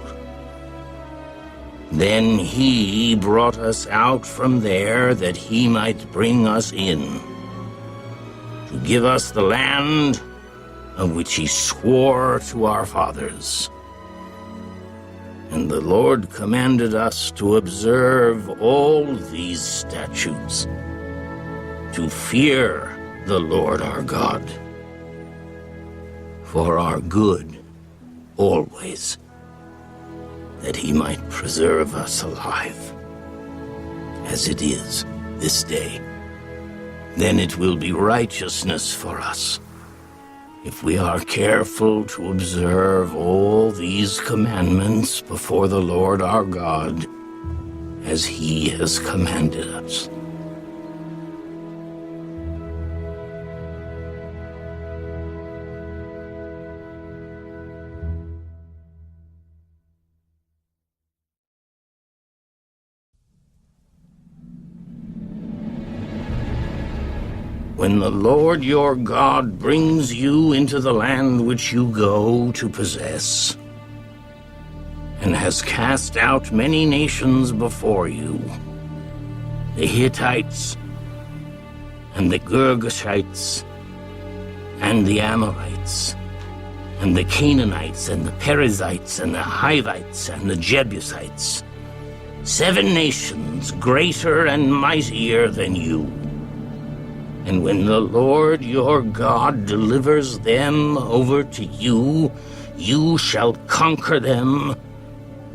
Then he brought us out from there that he might bring us in, to give us the land of which he swore to our fathers. And the Lord commanded us to observe all these statutes, to fear the Lord our God, for our good always, that he might preserve us alive, as it is this day. Then it will be righteousness for us, if we are careful to observe all these commandments before the Lord our God, as he has commanded us. When the Lord your God brings you into the land which you go to possess, and has cast out many nations before you, the Hittites, and the Girgashites, and the Amorites, and the Canaanites, and the Perizzites, and the Hivites, and the Jebusites, 7 nations greater and mightier than you. And when the Lord your God delivers them over to you, you shall conquer them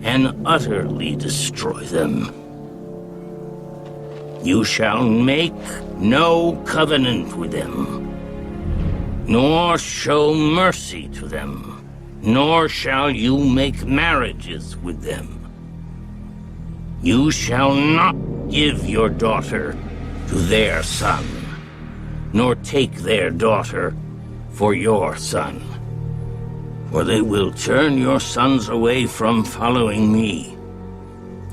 and utterly destroy them. You shall make no covenant with them, nor show mercy to them, nor shall you make marriages with them. You shall not give your daughter to their son, nor take their daughter for your son. For they will turn your sons away from following me,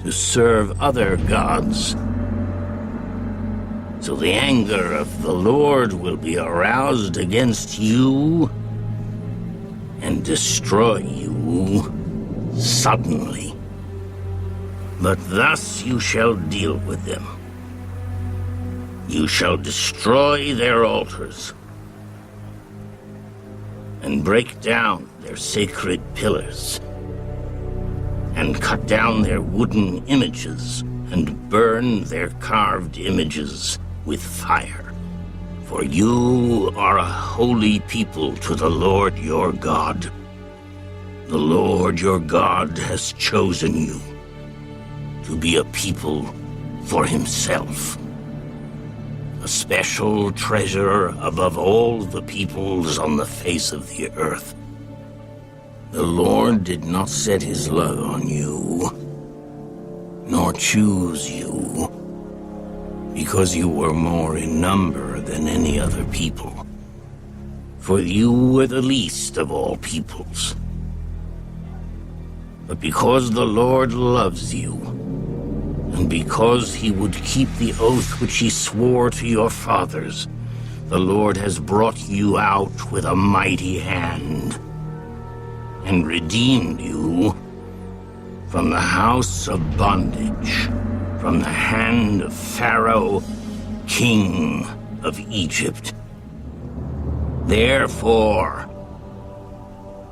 to serve other gods. So the anger of the Lord will be aroused against you, and destroy you suddenly. But thus you shall deal with them. You shall destroy their altars, and break down their sacred pillars, and cut down their wooden images, and burn their carved images with fire. For you are a holy people to the Lord your God. The Lord your God has chosen you to be a people for himself, a special treasure above all the peoples on the face of the earth. The Lord did not set his love on you, nor choose you, because you were more in number than any other people. For you were the least of all peoples. But because the Lord loves you, and because he would keep the oath which he swore to your fathers, the Lord has brought you out with a mighty hand, and redeemed you from the house of bondage, from the hand of Pharaoh, king of Egypt. Therefore,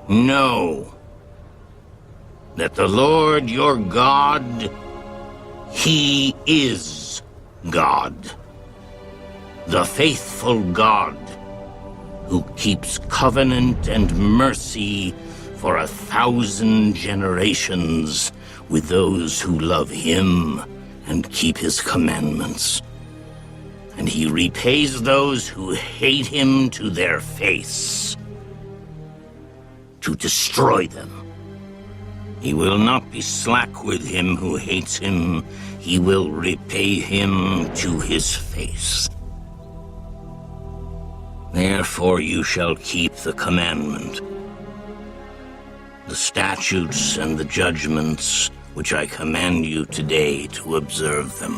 know that the Lord your God, he is God, the faithful God, who keeps covenant and mercy for 1,000 generations with those who love him and keep his commandments. And he repays those who hate him to their face, to destroy them. He will not be slack with him who hates him. He will repay him to his face. Therefore you shall keep the commandment, the statutes and the judgments which I command you today to observe them.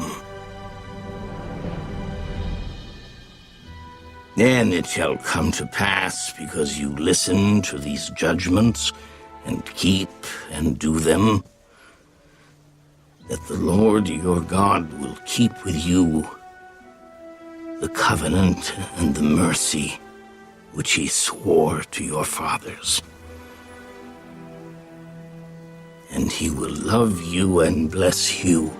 Then it shall come to pass, because you listen to these judgments and keep and do them, that the Lord your God will keep with you the covenant and the mercy which he swore to your fathers. And he will love you and bless you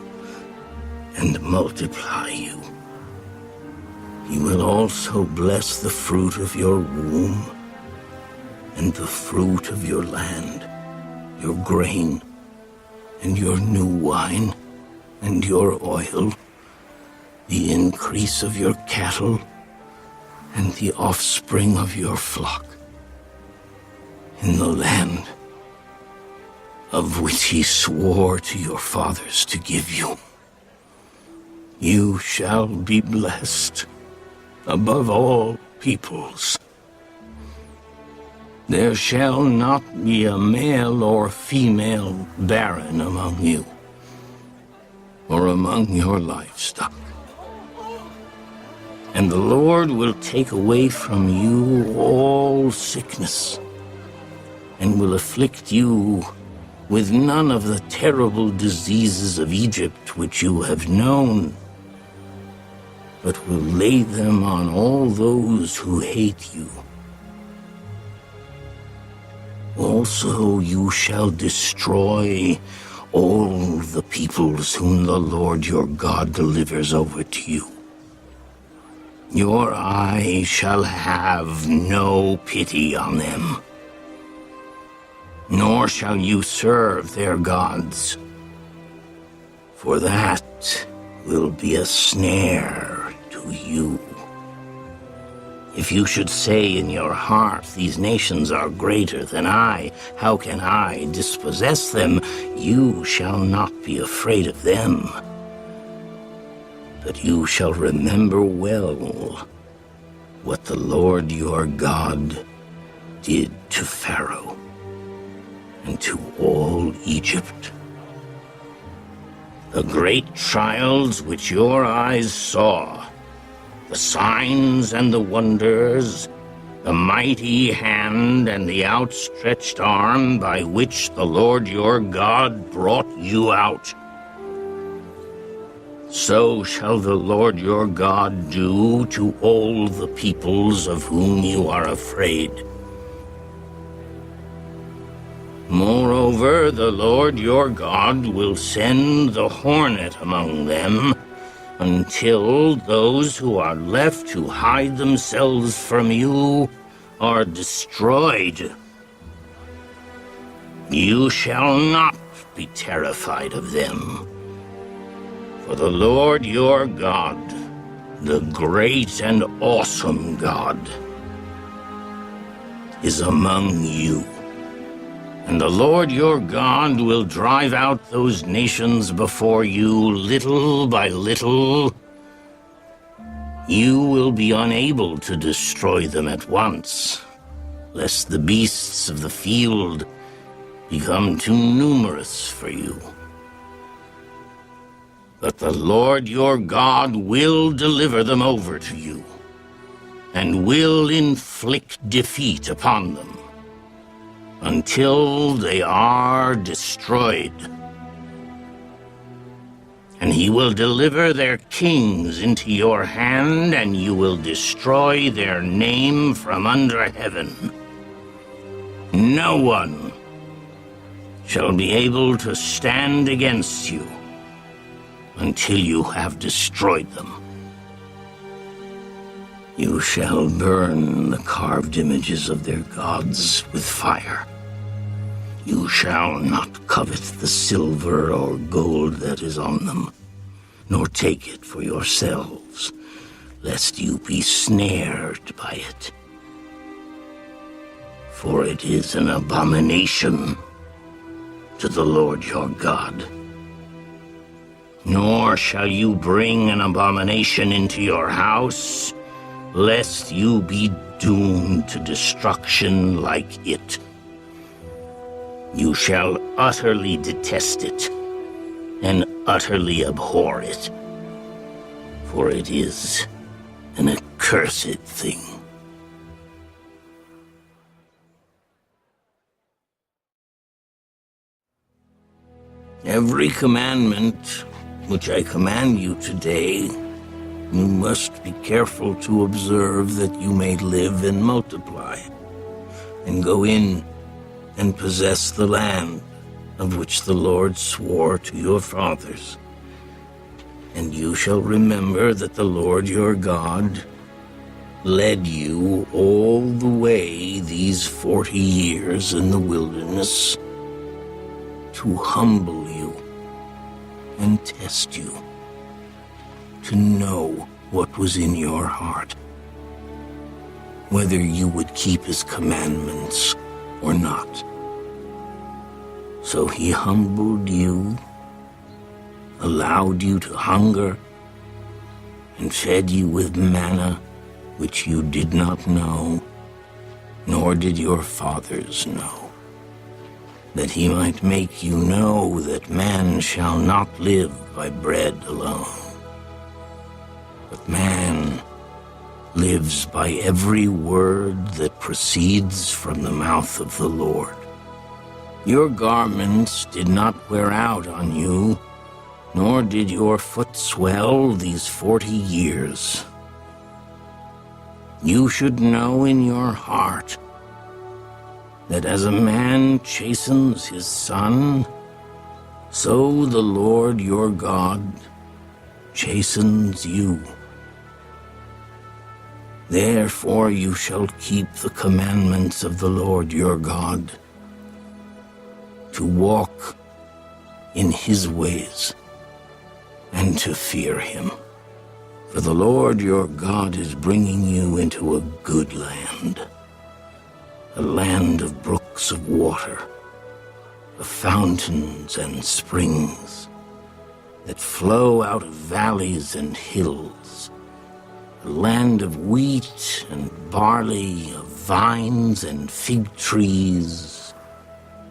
and multiply you. He will also bless the fruit of your womb and the fruit of your land, your grain, and your new wine, and your oil, the increase of your cattle, and the offspring of your flock, in the land of which he swore to your fathers to give you. You shall be blessed above all peoples. There shall not be a male or female barren among you, or among your livestock. And the Lord will take away from you all sickness, and will afflict you with none of the terrible diseases of Egypt which you have known, but will lay them on all those who hate you. Also you shall destroy all the peoples whom the Lord your God delivers over to you. Your eye shall have no pity on them, nor shall you serve their gods, for that will be a snare to you. If you should say in your heart, these nations are greater than I, how can I dispossess them? You shall not be afraid of them, but you shall remember well what the Lord your God did to Pharaoh and to all Egypt. The great trials which your eyes saw, the signs and the wonders, the mighty hand and the outstretched arm by which the Lord your God brought you out. So shall the Lord your God do to all the peoples of whom you are afraid. Moreover, the Lord your God will send the hornet among them, until those who are left to hide themselves from you are destroyed. You shall not be terrified of them, for the Lord your God, the great and awesome God, is among you. And the Lord your God will drive out those nations before you little by little. You will be unable to destroy them at once, lest the beasts of the field become too numerous for you. But the Lord your God will deliver them over to you, and will inflict defeat upon them, until they are destroyed. And he will deliver their kings into your hand, and you will destroy their name from under heaven. No one shall be able to stand against you until you have destroyed them. You shall burn the carved images of their gods with fire. You shall not covet the silver or gold that is on them, nor take it for yourselves, lest you be snared by it. For it is an abomination to the Lord your God. Nor shall you bring an abomination into your house, lest you be doomed to destruction like it. You shall utterly detest it, and utterly abhor it, for it is an accursed thing. Every commandment which I command you today, you must be careful to observe, that you may live and multiply, and go in and possess the land of which the Lord swore to your fathers. And you shall remember that the Lord your God led you all the way these 40 years in the wilderness to humble you and test you, to know what was in your heart, whether you would keep his commandments or not. So he humbled you, allowed you to hunger, and fed you with manna which you did not know, nor did your fathers know, that he might make you know that man shall not live by bread alone, but man lives by every word that proceeds from the mouth of the Lord. Your garments did not wear out on you, nor did your foot swell these 40 years. You should know in your heart that as a man chastens his son, so the Lord your God chastens you. Therefore you shall keep the commandments of the Lord your God, to walk in his ways and to fear him. For the Lord your God is bringing you into a good land, a land of brooks of water, of fountains and springs that flow out of valleys and hills, a land of wheat and barley, of vines and fig trees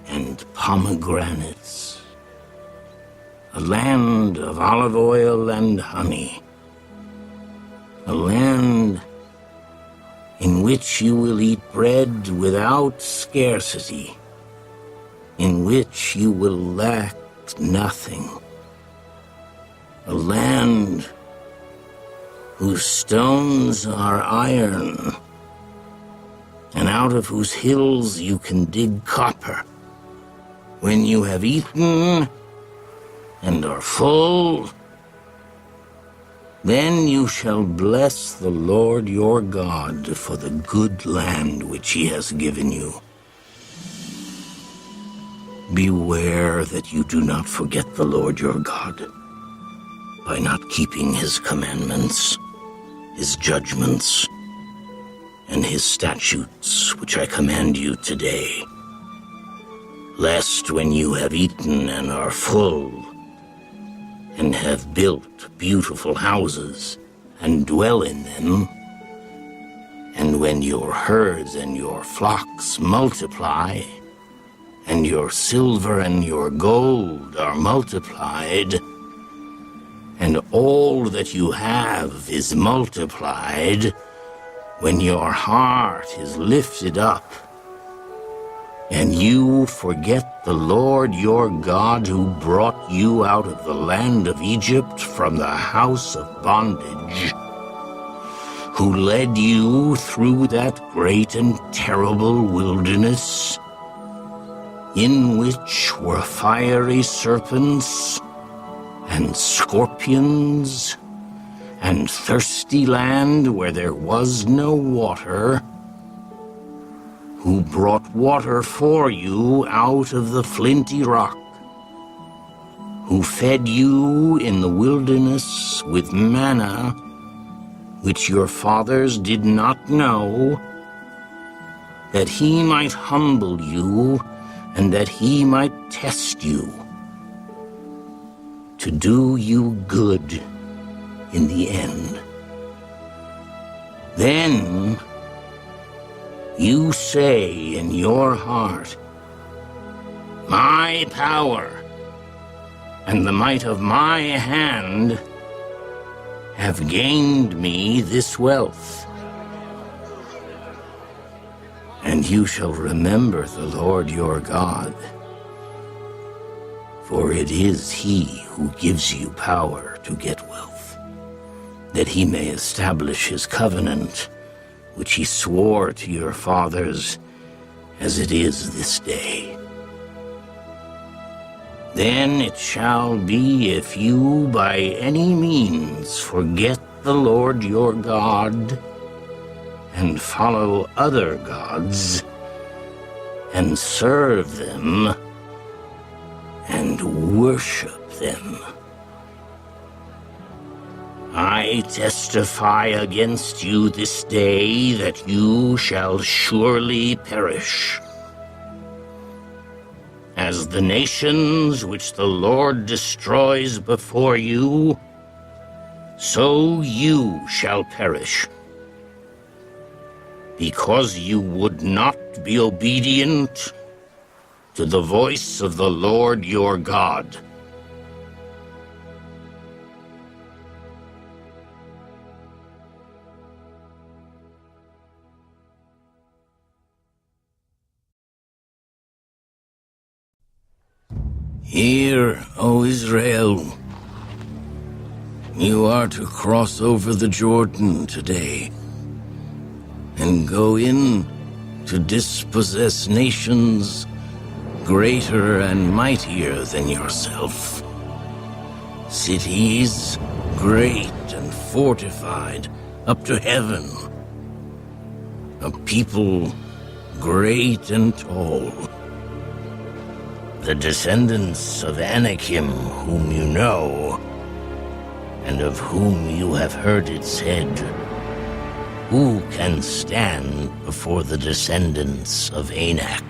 and pomegranates, a land of olive oil and honey, a land in which you will eat bread without scarcity, in which you will lack nothing, a land whose stones are iron, and out of whose hills you can dig copper. When you have eaten and are full, then you shall bless the Lord your God for the good land which he has given you. Beware that you do not forget the Lord your God by not keeping his commandments, his judgments, and his statutes which I command you today, lest when you have eaten and are full, and have built beautiful houses, and dwell in them, and when your herds and your flocks multiply, and your silver and your gold are multiplied, and all that you have is multiplied, when your heart is lifted up, and you forget the Lord your God, who brought you out of the land of Egypt from the house of bondage, who led you through that great and terrible wilderness, in which were fiery serpents and scorpions, and thirsty land where there was no water, who brought water for you out of the flinty rock, who fed you in the wilderness with manna, which your fathers did not know, that he might humble you, and that he might test you, to do you good in the end. Then you say in your heart, my power and the might of my hand have gained me this wealth. And you shall remember the Lord your God, For it is he who gives you power to get wealth, that he may establish his covenant, which he swore to your fathers, as it is this day. Then it shall be, if you by any means forget the Lord your God, and follow other gods, and serve them, and worship them, I testify against you this day that you shall surely perish. As the nations which the Lord destroys before you, so you shall perish, because you would not be obedient to the voice of the Lord your God. Hear, O Israel, you are to cross over the Jordan today, and go in to dispossess nations greater and mightier than yourself, cities great and fortified up to heaven, a people great and tall. The descendants of Anakim, whom you know, and of whom you have heard it said, who can stand before the descendants of Anak?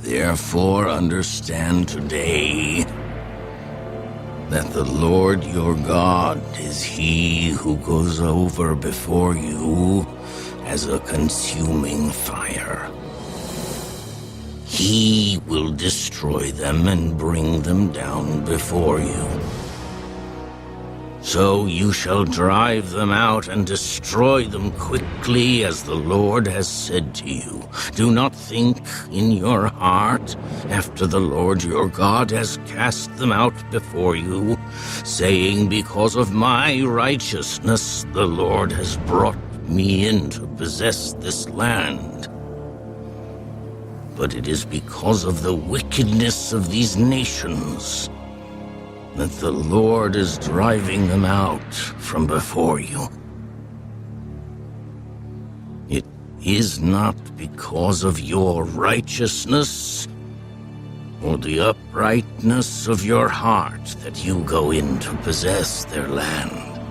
Therefore understand today that the Lord your God is he who goes over before you as a consuming fire. He will destroy them and bring them down before you. So you shall drive them out and destroy them quickly, as the Lord has said to you. Do not think in your heart, after the Lord your God has cast them out before you, saying, because of my righteousness the Lord has brought me in to possess this land. But it is because of the wickedness of these nations that the Lord is driving them out from before you. It is not because of your righteousness or the uprightness of your heart that you go in to possess their land,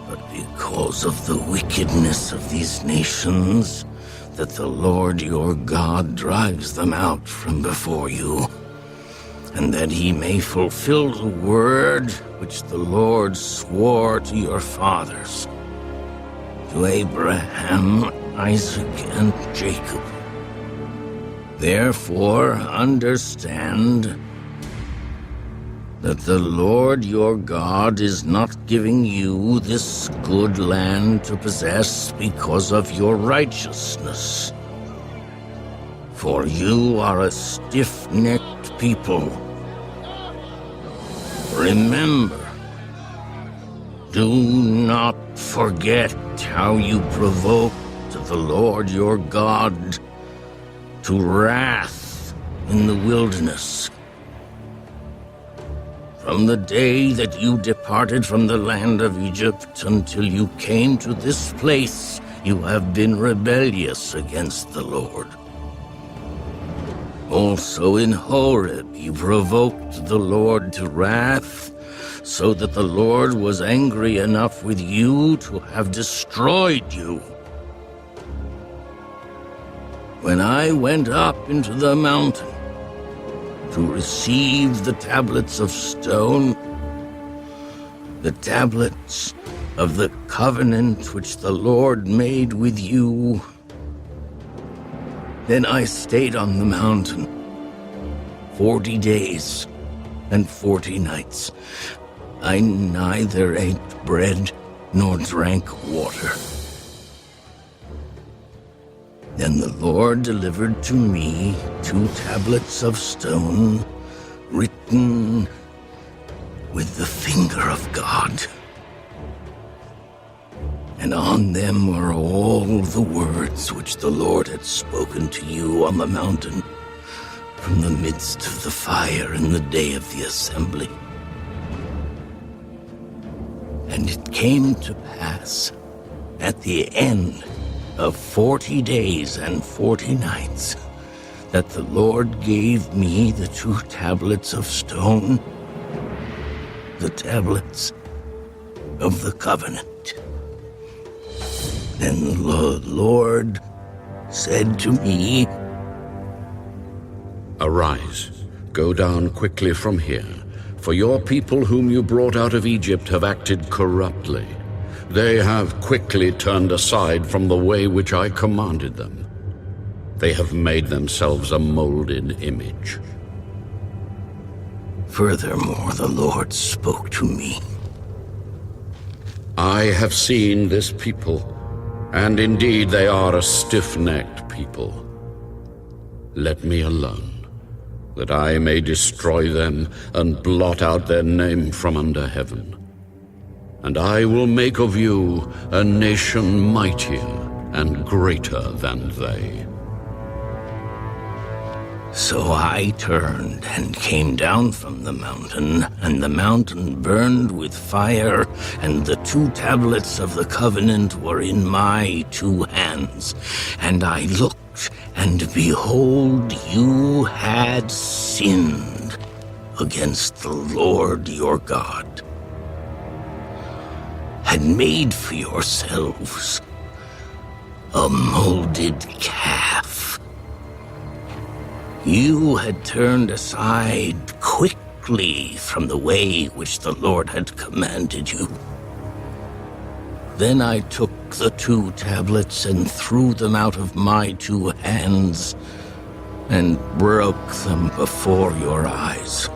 but because of the wickedness of these nations that the Lord your God drives them out from before you, and that he may fulfill the word which the Lord swore to your fathers, to Abraham, Isaac, and Jacob. Therefore understand that the Lord your God is not giving you this good land to possess because of your righteousness. For you are a stiff-necked people. Remember, do not forget how you provoked the Lord your God to wrath in the wilderness. From the day that you departed from the land of Egypt until you came to this place, you have been rebellious against the Lord. Also in Horeb you provoked the Lord to wrath, so that the Lord was angry enough with you to have destroyed you. When I went up into the mountain to receive the tablets of stone, the tablets of the covenant which the Lord made with you, then I stayed on the mountain 40 days and 40 nights. I neither ate bread nor drank water. Then the Lord delivered to me 2 tablets of stone, written with the finger of God. And on them were all the words which the Lord had spoken to you on the mountain from the midst of the fire in the day of the assembly. And it came to pass at the end of 40 days and 40 nights that the Lord gave me the 2 tablets of stone, the tablets of the covenant. Then the Lord said to me, Arise, go down quickly from here, for your people whom you brought out of Egypt have acted corruptly. They have quickly turned aside from the way which I commanded them. They have made themselves a molded image. Furthermore, the Lord spoke to me. I have seen this people, and indeed they are a stiff-necked people. Let me alone, that I may destroy them and blot out their name from under heaven. And I will make of you a nation mightier and greater than they. So I turned and came down from the mountain, and the mountain burned with fire, and the 2 tablets of the covenant were in my 2 hands. And I looked, and behold, you had sinned against the Lord your God, had made for yourselves a molded calf. You had turned aside quickly from the way which the Lord had commanded you. Then I took the 2 tablets and threw them out of my 2 hands and broke them before your eyes.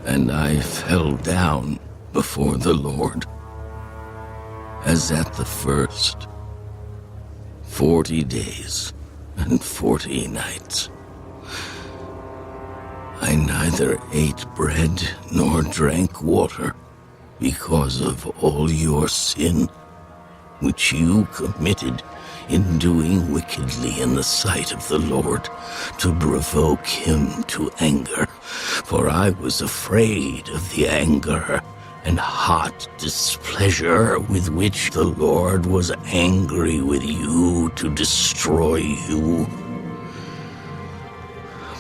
And I fell down before the Lord, as at the first 40 days and 40 nights. I neither ate bread nor drank water because of all your sin, which you committed in doing wickedly in the sight of the Lord, to provoke him to anger. For I was afraid of the anger and hot displeasure with which the Lord was angry with you to destroy you.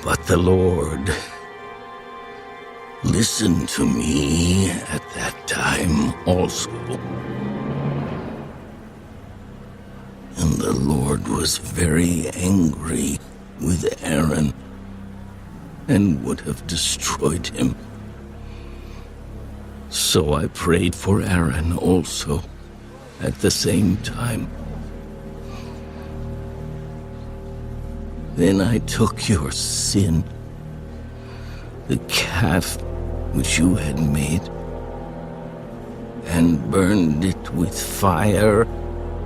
But the Lord listened to me at that time also. And the Lord was very angry with Aaron and would have destroyed him. So I prayed for Aaron also at the same time. Then I took your sin, the calf which you had made, and burned it with fire,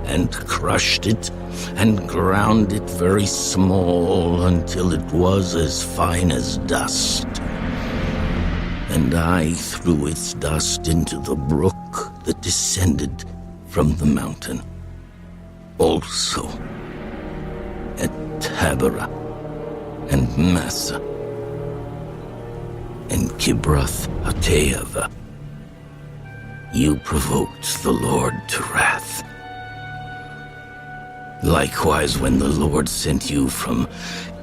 and crushed it, and ground it very small until it was as fine as dust. And I threw its dust into the brook that descended from the mountain. Also at Taberah and Massa and Kibroth Hattaavah, you provoked the Lord to wrath. Likewise, when the Lord sent you from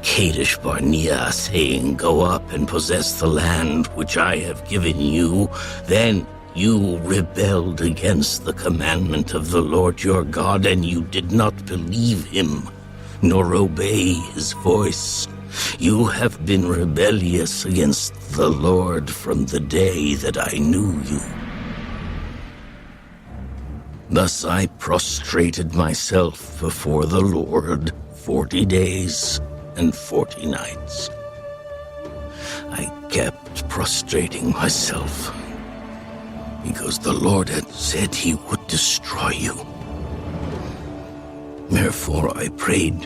Kadesh Barnea, saying, "Go up and possess the land which I have given you," then you rebelled against the commandment of the Lord your God, and you did not believe him, nor obey his voice. You have been rebellious against the Lord from the day that I knew you. Thus I prostrated myself before the Lord 40 days and 40 nights. I kept prostrating myself because the Lord had said he would destroy you. Therefore I prayed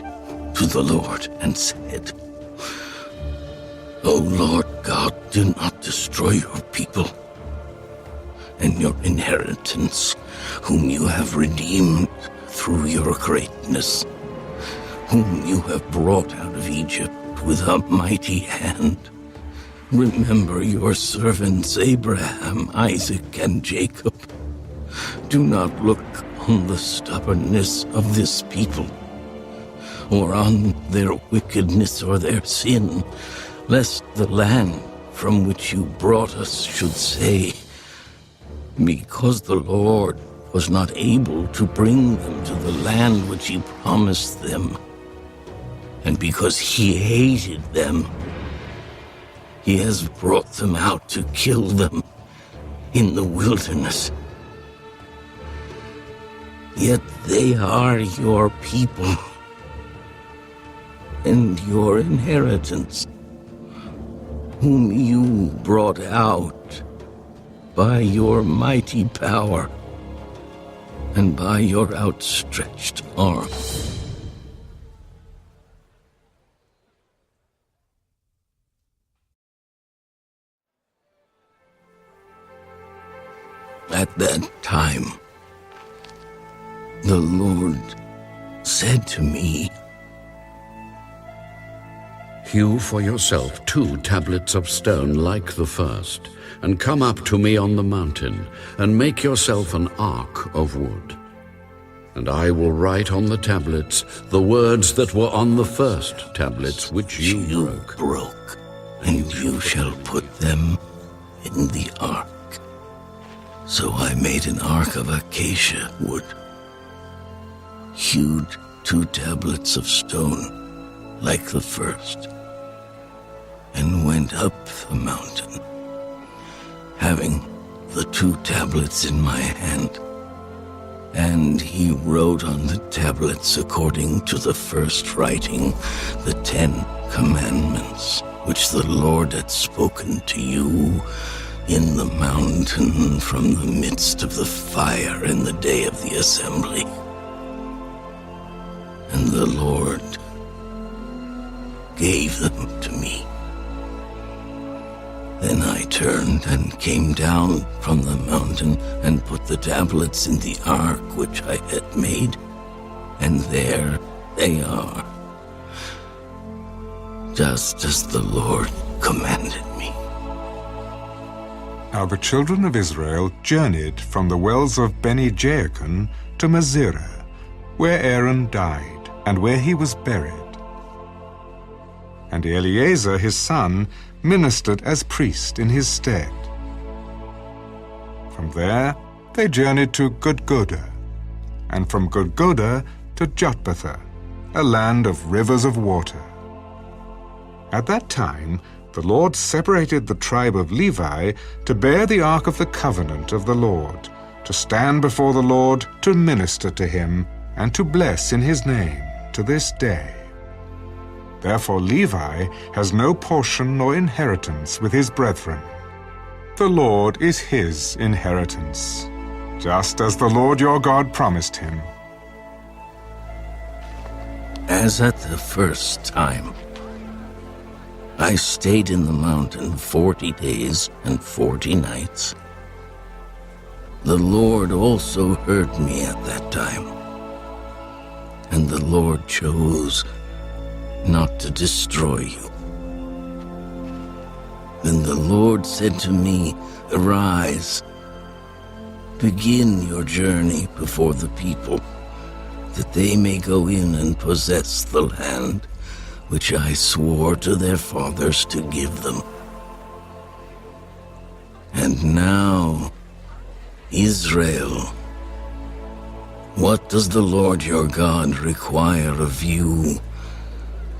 to the Lord and said, O Lord God, do not destroy your people and your inheritance, whom you have redeemed through your greatness, whom you have brought out of Egypt with a mighty hand. Remember your servants Abraham, Isaac, and Jacob. Do not look on the stubbornness of this people, or on their wickedness or their sin, lest the land from which you brought us should say, because the Lord was not able to bring them to the land which he promised them, and because he hated them, he has brought them out to kill them in the wilderness. Yet they are your people and your inheritance, whom you brought out by your mighty power and by your outstretched arm. At that time, the Lord said to me, Hew for yourself 2 tablets of stone like the first, and come up to me on the mountain, and make yourself an ark of wood. And I will write on the tablets the words that were on the first tablets which you broke, and you shall put them in the ark. So I made an ark of acacia wood, hewed 2 tablets of stone like the first, and went up the mountain, having the 2 tablets in my hand. And he wrote on the tablets, according to the first writing, the 10 commandments, which the Lord had spoken to you in the mountain from the midst of the fire in the day of the assembly. And the Lord gave them to me. Then I turned and came down from the mountain and put the tablets in the ark which I had made, and there they are, just as the Lord commanded me. Now the children of Israel journeyed from the wells of Beni-Jaakon to Masirah, where Aaron died, and where he was buried. And Eleazar his son ministered as priest in his stead. From there they journeyed to Gudgodah, and from Gudgodah to Jotbatha, a land of rivers of water. At that time the Lord separated the tribe of Levi to bear the ark of the covenant of the Lord, to stand before the Lord to minister to him, and to bless in his name to this day. Therefore Levi has no portion nor inheritance with his brethren. The Lord is his inheritance, just as the Lord your God promised him. As at the first time, I stayed in the mountain 40 days and 40 nights. The Lord also heard me at that time, and the Lord chose not to destroy you. Then the Lord said to me, Arise, begin your journey before the people, that they may go in and possess the land which I swore to their fathers to give them. And now, Israel, what does the Lord your God require of you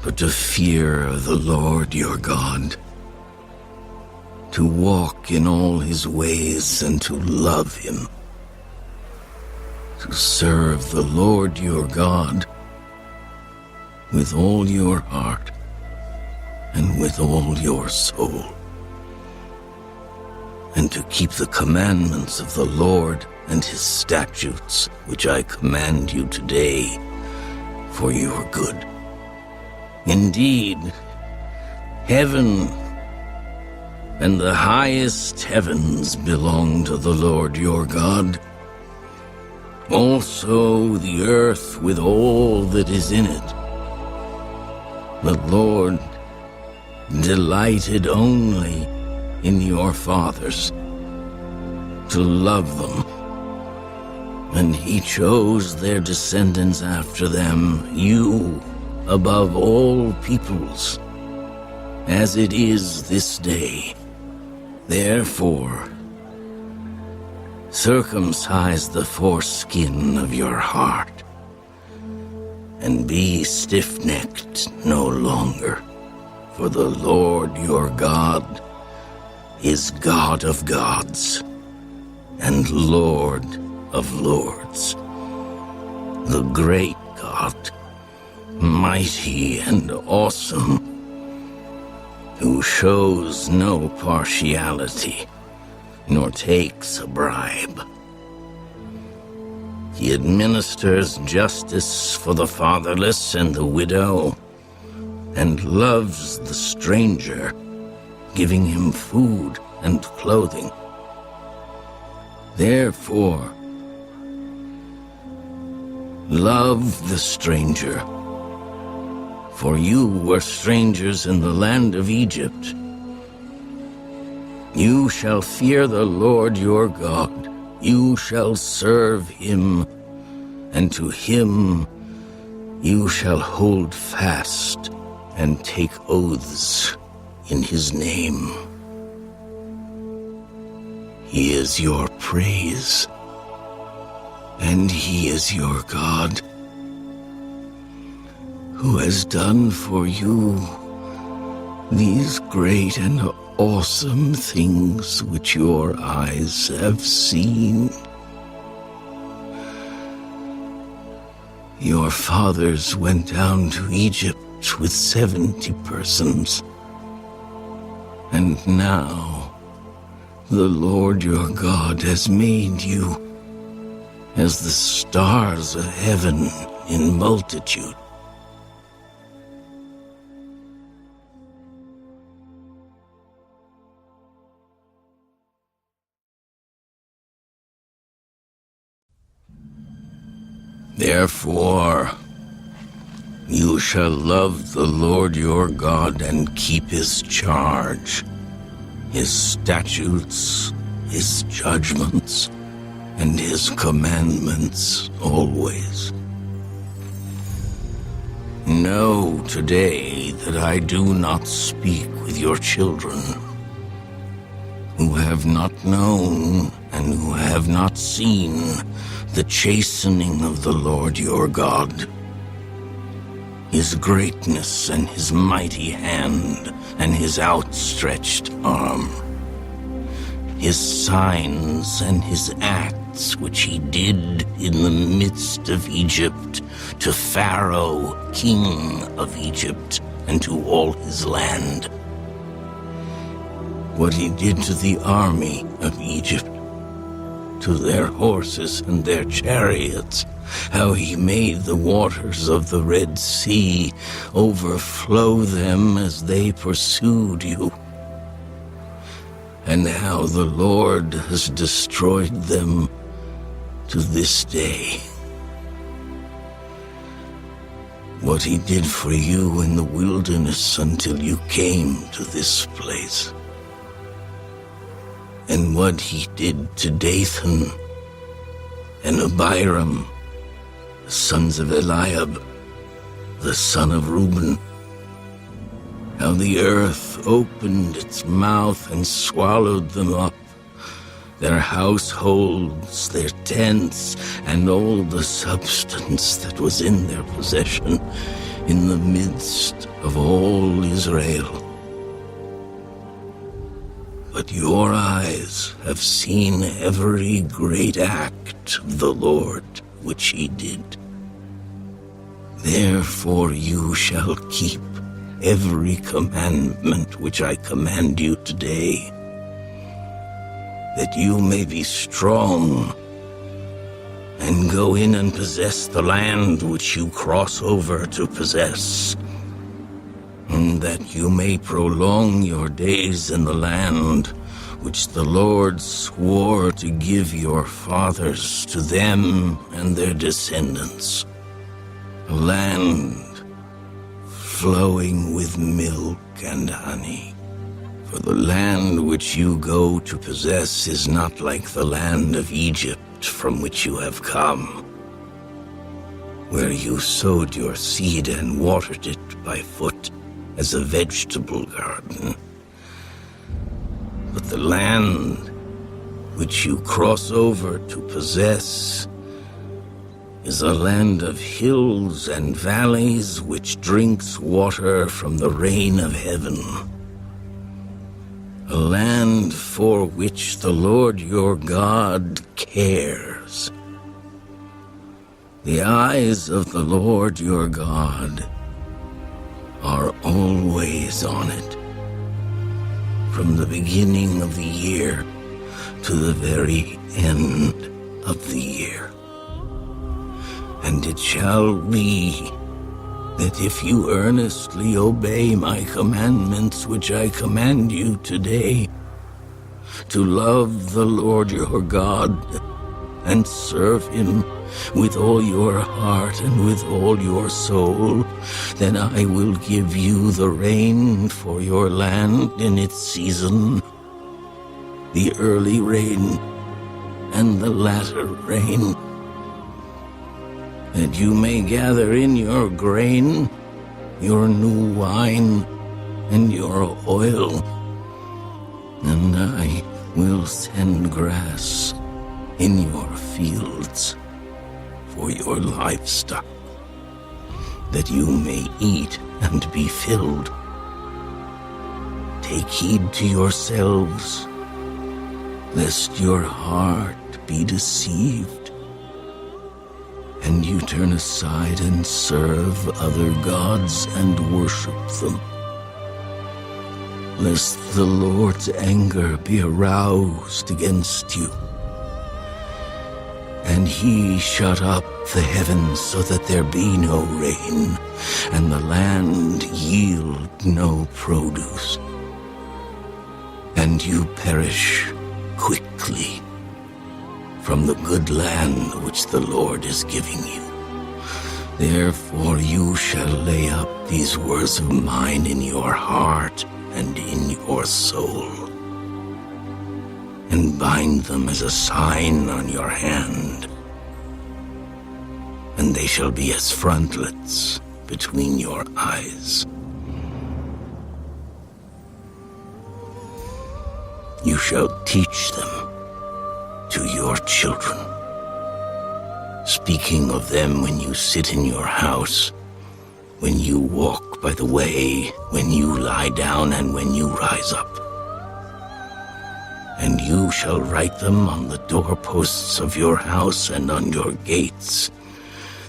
but to fear the Lord your God, to walk in all his ways and to love him, to serve the Lord your God with all your heart and with all your soul, and to keep the commandments of the Lord and his statutes, which I command you today, for your good. Indeed, heaven and the highest heavens belong to the Lord your God. Also the earth with all that is in it. The Lord delighted only in your fathers, to love them, and he chose their descendants after them, you above all peoples, as it is this day. Therefore, circumcise the foreskin of your heart, and be stiff-necked no longer, for the Lord your God is God of gods and Lord of lords, the great God, mighty and awesome, who shows no partiality nor takes a bribe. He administers justice for the fatherless and the widow, and loves the stranger, giving him food and clothing. Therefore, love the stranger, for you were strangers in the land of Egypt. You shall fear the Lord your God. You shall serve him, and to him you shall hold fast and take oaths in his name. He is your praise, and he is your God, who has done for you these great and awesome things which your eyes have seen. Your fathers went down to Egypt with 70 persons, and now the Lord your God has made you as the stars of heaven in multitude. Therefore, you shall love the Lord your God and keep his charge, his statutes, his judgments, and his commandments always. Know today that I do not speak with your children, who have not known and who have not seen the chastening of the Lord your God, his greatness and his mighty hand and his outstretched arm, his signs and his acts which he did in the midst of Egypt, to Pharaoh, king of Egypt, and to all his land. What he did to the army of Egypt, to their horses and their chariots, how he made the waters of the Red Sea overflow them as they pursued you, and how the Lord has destroyed them to this day. What he did for you in the wilderness until you came to this place, and what he did to Dathan and Abiram, the sons of Eliab, the son of Reuben, how the earth opened its mouth and swallowed them up, their households, their tents, and all the substance that was in their possession, in the midst of all Israel. But your eyes have seen every great act of the Lord which he did. Therefore you shall keep every commandment which I command you today, that you may be strong and go in and possess the land which you cross over to possess, and that you may prolong your days in the land which the Lord swore to give your fathers to them and their descendants, a land flowing with milk and honey. For the land which you go to possess is not like the land of Egypt from which you have come, where you sowed your seed and watered it by foot as a vegetable garden. But the land which you cross over to possess is a land of hills and valleys which drinks water from the rain of heaven, a land for which the Lord your God cares. The eyes of the Lord your God are always on it, from the beginning of the year to the very end of the year. And it shall be that if you earnestly obey my commandments which I command you today, to love the Lord your God and serve him with all your heart and with all your soul, then I will give you the rain for your land in its season, the early rain and the latter rain, that you may gather in your grain, your new wine, and your oil, and I will send grass in your fields for your livestock, that you may eat and be filled. Take heed to yourselves, lest your heart be deceived, and you turn aside and serve other gods and worship them, lest the Lord's anger be aroused against you, and he shut up the heavens so that there be no rain, and the land yield no produce, and you perish quickly from the good land which the Lord is giving you. Therefore you shall lay up these words of mine in your heart and in your soul, and bind them as a sign on your hand, and they shall be as frontlets between your eyes. You shall teach them to your children, speaking of them when you sit in your house, when you walk by the way, when you lie down, and when you rise up. And you shall write them on the doorposts of your house and on your gates,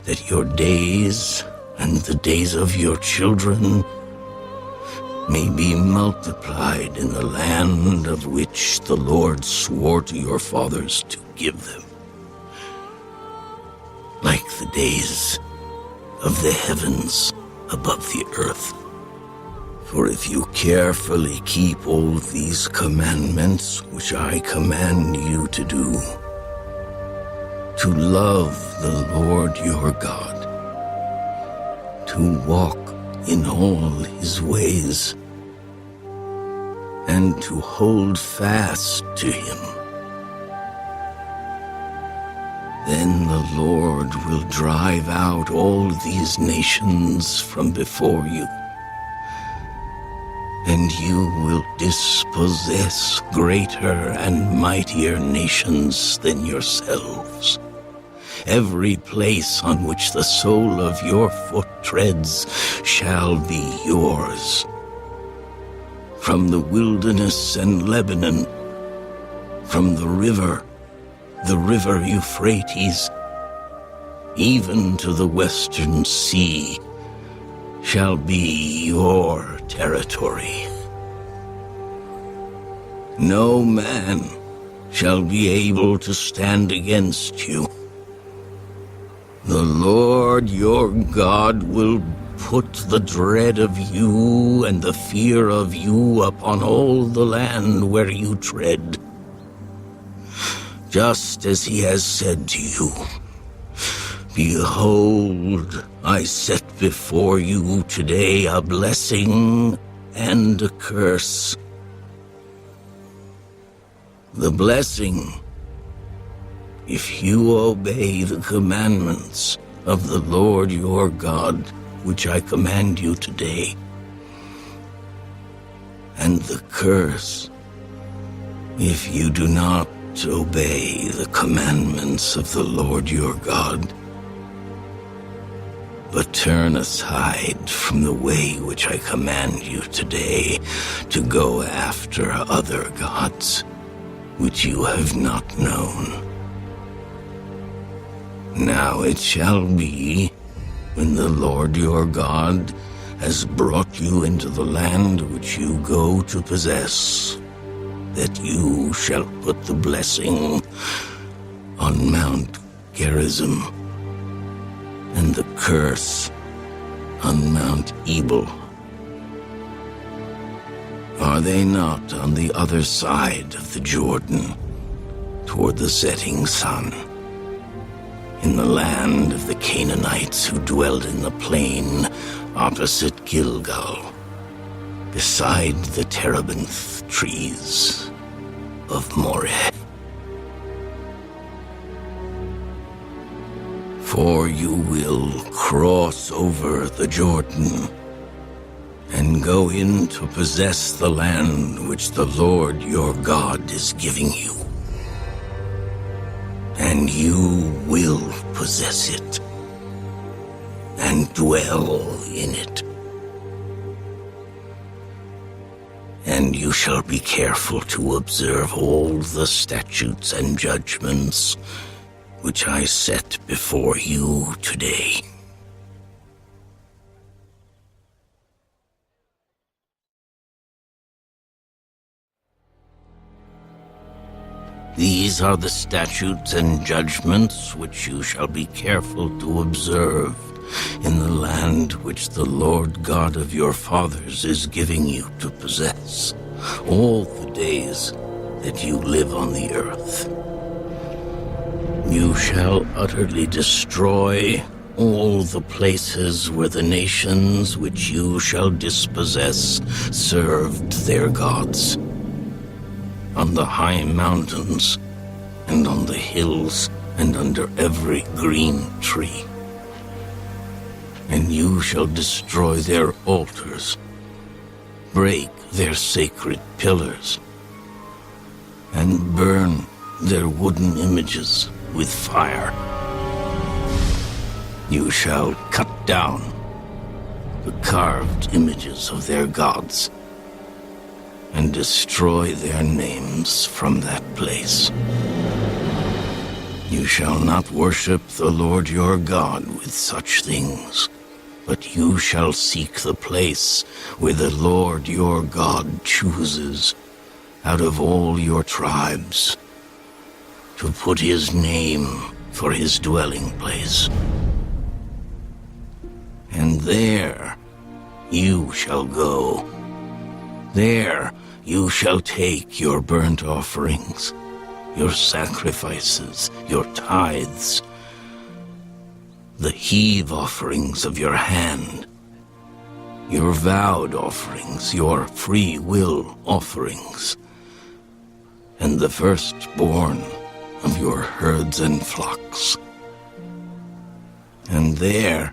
that your days and the days of your children may be multiplied in the land of which the Lord swore to your fathers to give them, like the days of the heavens above the earth. For if you carefully keep all these commandments which I command you to do, to love the Lord your God, to walk in all his ways, and to hold fast to him, then the Lord will drive out all these nations from before you, and you will dispossess greater and mightier nations than yourselves. Every place on which the sole of your foot treads shall be yours. From the wilderness and Lebanon, from the river Euphrates, even to the western sea, shall be your territory. No man shall be able to stand against you, The Lord your God will put the dread of you and the fear of you upon all the land where you tread, just as he has said to you. Behold, I set before you today a blessing and a curse. The blessing, if you obey the commandments of the Lord your God, which I command you today. And the curse, if you do not obey the commandments of the Lord your God, but turn aside from the way which I command you today to go after other gods, which you have not known. Now it shall be, when the Lord your God has brought you into the land which you go to possess, that you shall put the blessing on Mount Gerizim, and the curse on Mount Ebal. Are they not on the other side of the Jordan, toward the setting sun, in the land of the Canaanites who dwelled in the plain opposite Gilgal, beside the terebinth trees of Moreh? For you will cross over the Jordan and go in to possess the land which the Lord your God is giving you. And you will possess it and dwell in it. And you shall be careful to observe all the statutes and judgments which I set before you today. These are the statutes and judgments which you shall be careful to observe in the land which the Lord God of your fathers is giving you to possess all the days that you live on the earth. You shall utterly destroy all the places where the nations which you shall dispossess served their gods, on the high mountains, and on the hills, and under every green tree. And you shall destroy their altars, break their sacred pillars, and burn their wooden images with fire. You shall cut down the carved images of their gods and destroy their names from that place. You shall not worship the Lord your God with such things, but you shall seek the place where the Lord your God chooses out of all your tribes to put his name for his dwelling place. And there you shall go. There you shall take your burnt offerings, your sacrifices, your tithes, the heave offerings of your hand, your vowed offerings, your free will offerings, and the firstborn of your herds and flocks. And there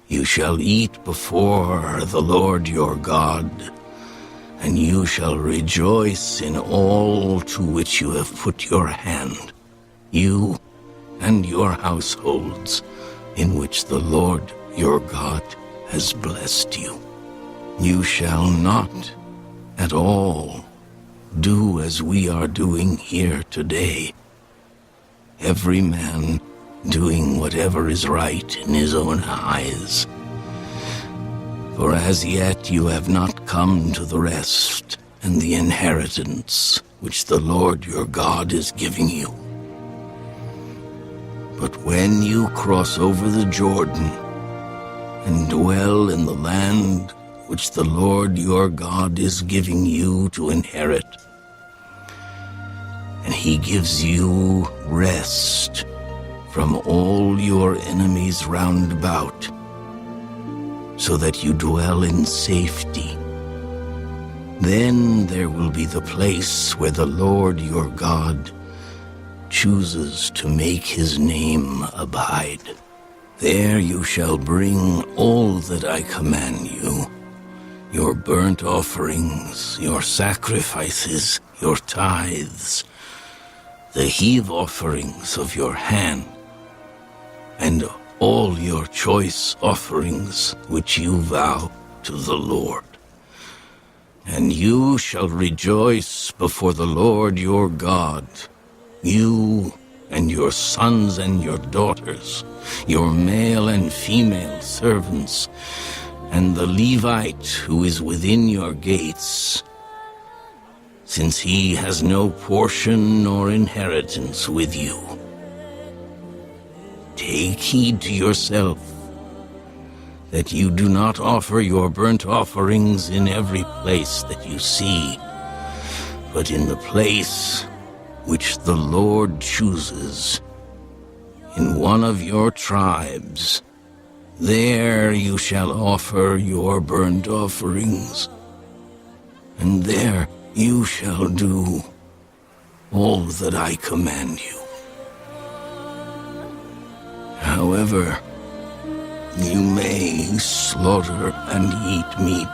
you shall eat before the Lord your God, and you shall rejoice in all to which you have put your hand, you and your households, in which the Lord your God has blessed you. You shall not at all do as we are doing here today, every man doing whatever is right in his own eyes. For as yet you have not come to the rest and the inheritance which the Lord your God is giving you. But when you cross over the Jordan and dwell in the land which the Lord your God is giving you to inherit, and he gives you rest from all your enemies round about, so that you dwell in safety, then there will be the place where the Lord your God chooses to make his name abide. There you shall bring all that I command you, your burnt offerings, your sacrifices, your tithes, the heave offerings of your hand, and all your choice offerings which you vow to the Lord. And you shall rejoice before the Lord your God, you and your sons and your daughters, your male and female servants, and the Levite who is within your gates, since he has no portion nor inheritance with you. Take heed to yourself that you do not offer your burnt offerings in every place that you see, but in the place which the Lord chooses, in one of your tribes. There you shall offer your burnt offerings, and there you shall do all that I command you. However, you may slaughter and eat meat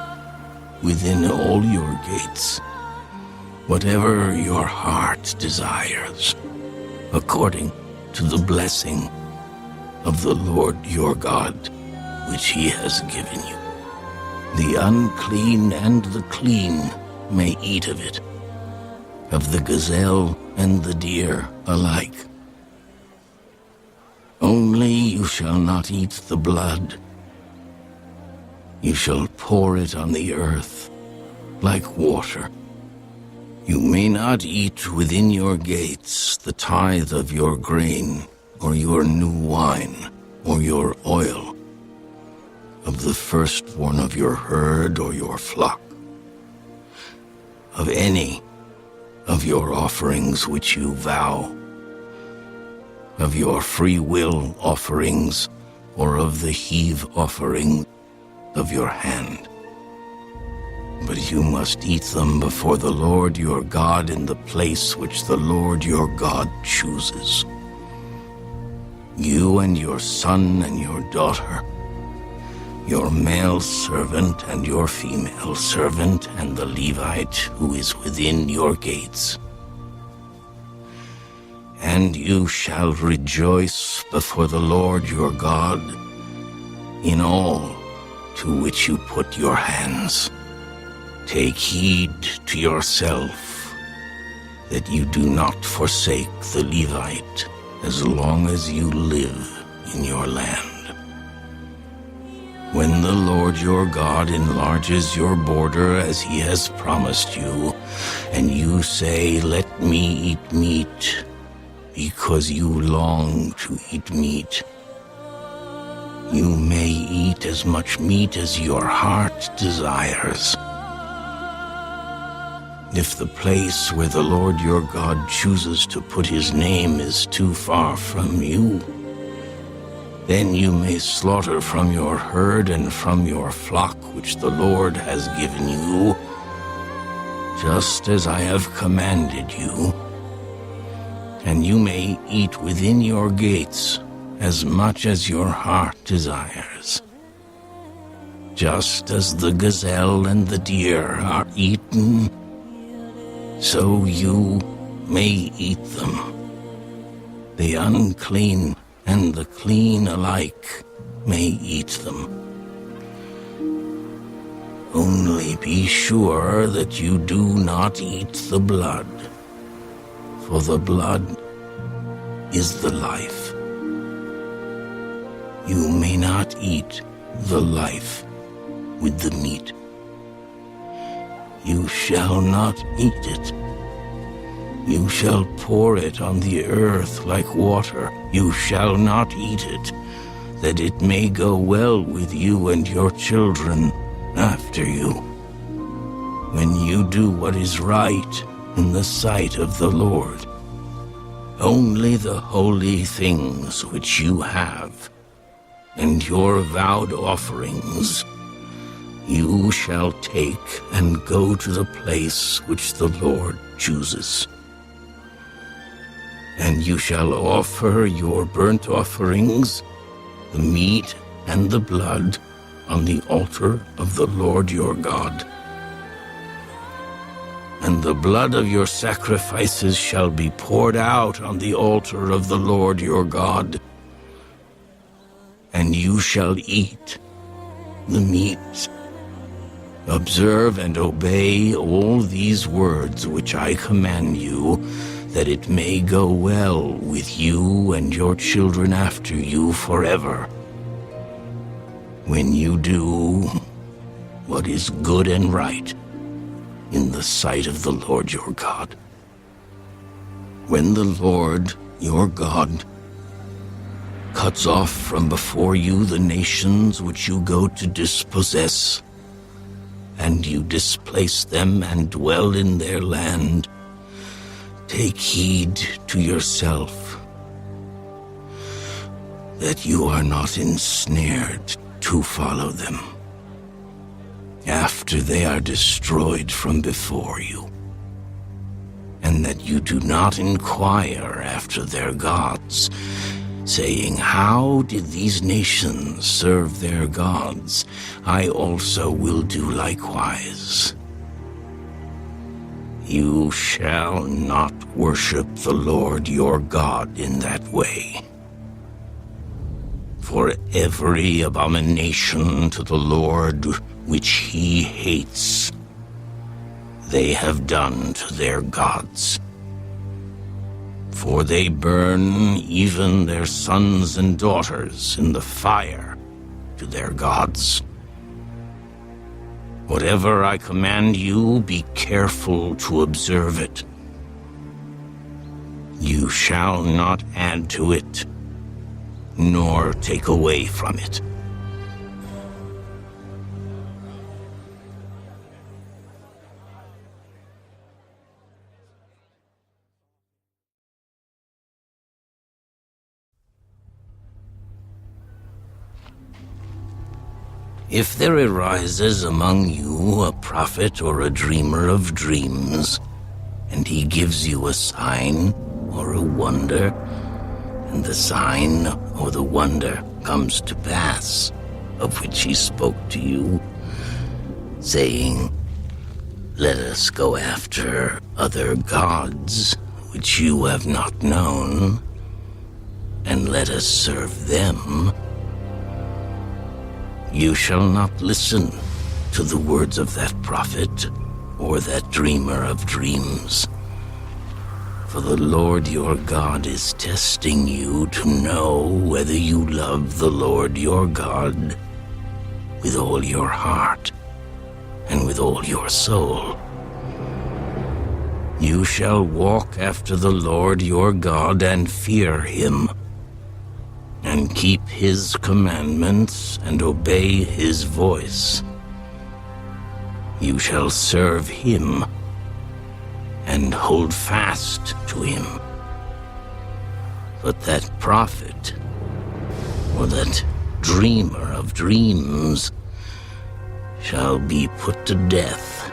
within all your gates, whatever your heart desires, according to the blessing of the Lord your God, which he has given you. The unclean and the clean may eat of it, of the gazelle and the deer alike. Only you shall not eat the blood. You shall pour it on the earth like water. You may not eat within your gates the tithe of your grain, or your new wine, or your oil, of the firstborn of your herd or your flock, of any of your offerings which you vow, of your free will offerings, or of the heave offering of your hand. But you must eat them before the Lord your God in the place which the Lord your God chooses. You and your son and your daughter, your male servant and your female servant, and the Levite who is within your gates. And you shall rejoice before the Lord your God in all to which you put your hands. Take heed to yourself that you do not forsake the Levite as long as you live in your land. When the Lord your God enlarges your border as he has promised you, and you say, "Let me eat meat," because you long to eat meat, you may eat as much meat as your heart desires. If the place where the Lord your God chooses to put his name is too far from you, then you may slaughter from your herd and from your flock which the Lord has given you, just as I have commanded you. And you may eat within your gates as much as your heart desires. Just as the gazelle and the deer are eaten, so you may eat them. The unclean and the clean alike may eat them. Only be sure that you do not eat the blood, for the blood is the life. You may not eat the life with the meat. You shall not eat it, You shall pour it on the earth like water. You shall not eat it, that it may go well with you and your children after you, when you do what is right in the sight of the Lord. Only the holy things which you have, and your vowed offerings, you shall take and go to the place which the Lord chooses. And you shall offer your burnt offerings, the meat and the blood, on the altar of the Lord your God. And the blood of your sacrifices shall be poured out on the altar of the Lord your God. And you shall eat the meat. Observe and obey all these words which I command you, that it may go well with you and your children after you forever, when you do what is good and right in the sight of the Lord your God. When the Lord your God cuts off from before you the nations which you go to dispossess, and you displace them and dwell in their land, take heed to yourself that you are not ensnared to follow them after they are destroyed from before you, and that you do not inquire after their gods, saying, how did these nations serve their gods? I also will do likewise. You shall not worship the Lord your God in that way. For every abomination to the Lord which he hates, they have done to their gods. For they burn even their sons and daughters in the fire to their gods. Whatever I command you, be careful to observe it. You shall not add to it, nor take away from it. If there arises among you a prophet or a dreamer of dreams, and he gives you a sign or a wonder, and the sign or the wonder comes to pass, of which he spoke to you, saying, let us go after other gods which you have not known, and let us serve them, you shall not listen to the words of that prophet or that dreamer of dreams. For the Lord your God is testing you to know whether you love the Lord your God with all your heart and with all your soul. You shall walk after the Lord your God and fear him, and keep his commandments and obey his voice. You shall serve him and hold fast to him. But that prophet or that dreamer of dreams shall be put to death,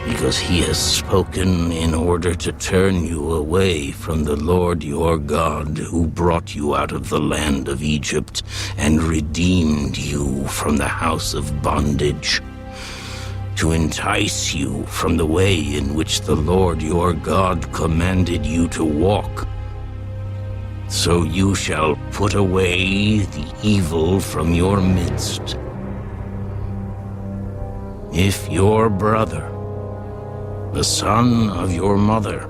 because he has spoken in order to turn you away from the Lord your God, who brought you out of the land of Egypt and redeemed you from the house of bondage, to entice you from the way in which the Lord your God commanded you to walk. So you shall put away the evil from your midst. If your brother, the son of your mother,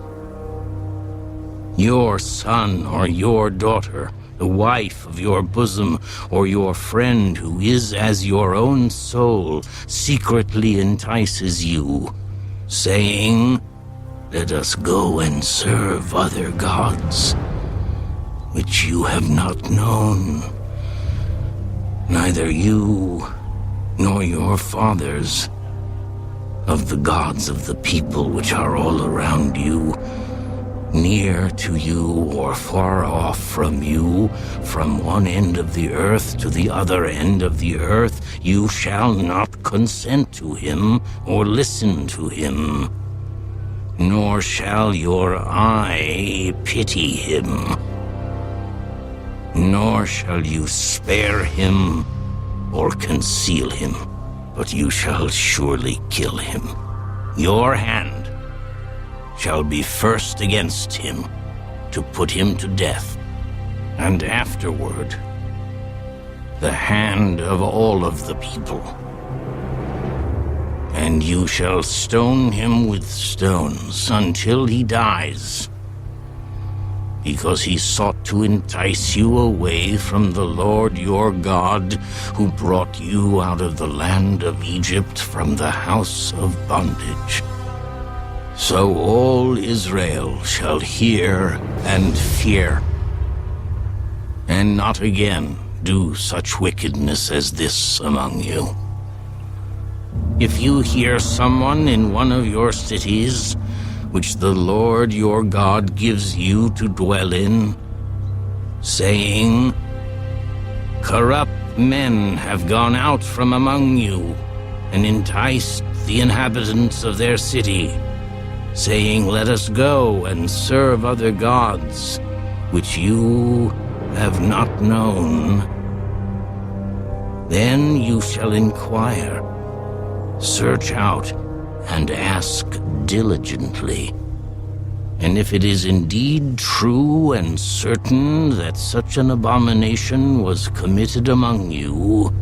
your son or your daughter, the wife of your bosom, or your friend who is as your own soul, secretly entices you, saying, Let us go and serve other gods, which you have not known, neither you nor your fathers, of the gods of the people which are all around you, near to you or far off from you, from one end of the earth to the other end of the earth. You shall not consent to him or listen to him, nor shall your eye pity him, nor shall you spare him or conceal him, but you shall surely kill him. Your hand shall be first against him, to put him to death, and afterward the hand of all of the people. And you shall stone him with stones until he dies, because he sought to entice you away from the Lord your God, who brought you out of the land of Egypt from the house of bondage. So all Israel shall hear and fear, and not again do such wickedness as this among you. If you hear someone in one of your cities, which the Lord your God gives you to dwell in, saying, "Corrupt men have gone out from among you and enticed the inhabitants of their city," saying, "Let us go and serve other gods, which you have not known," then you shall inquire, search out, and ask diligently. And if it is indeed true and certain that such an abomination was committed among you,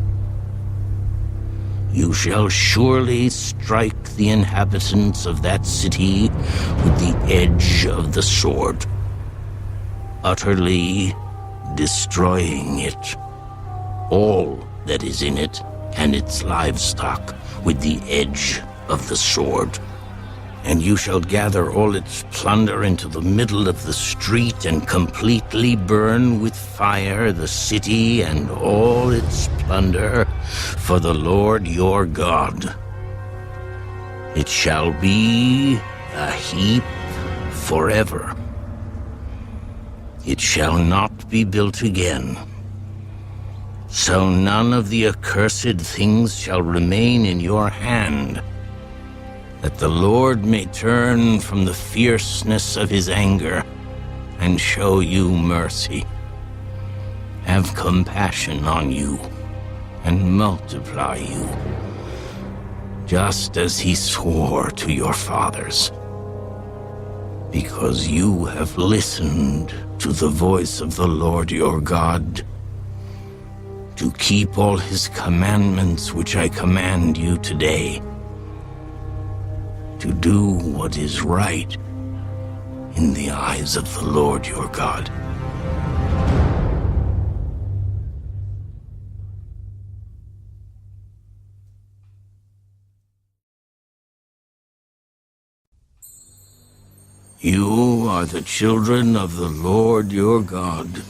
you shall surely strike the inhabitants of that city with the edge of the sword, utterly destroying it, all that is in it and its livestock, with the edge of the sword. And you shall gather all its plunder into the middle of the street and completely burn with fire the city and all its plunder for the Lord your God. It shall be a heap forever. It shall not be built again. So none of the accursed things shall remain in your hand, that the Lord may turn from the fierceness of his anger and show you mercy, have compassion on you, and multiply you, just as he swore to your fathers, because you have listened to the voice of the Lord your God, to keep all his commandments which I command you today, to do what is right in the eyes of the Lord your God. You are the children of the Lord your God.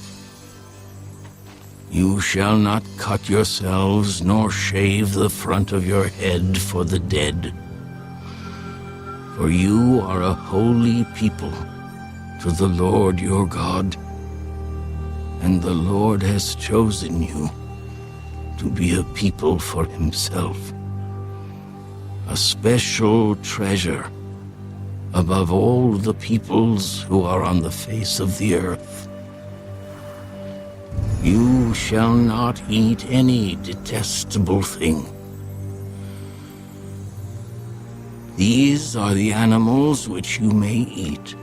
You shall not cut yourselves, nor shave the front of your head for the dead. For you are a holy people to the Lord your God, and the Lord has chosen you to be a people for himself, a special treasure above all the peoples who are on the face of the earth. You shall not eat any detestable thing. These are the animals which you may eat: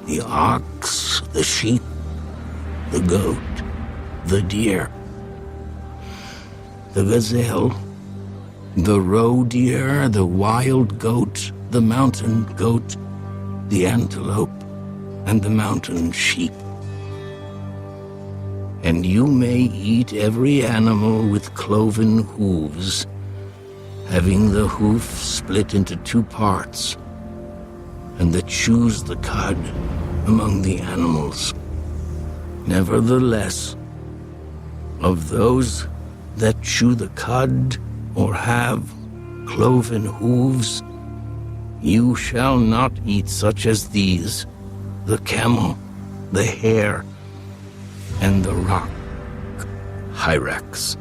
the ox, the sheep, the goat, the deer, the gazelle, the roe deer, the wild goat, the mountain goat, the antelope, and the mountain sheep. And you may eat every animal with cloven hooves, having the hoof split into two parts, and that chews the cud among the animals. Nevertheless, of those that chew the cud or have cloven hooves, you shall not eat such as these: the camel, the hare, and the rock hyrax.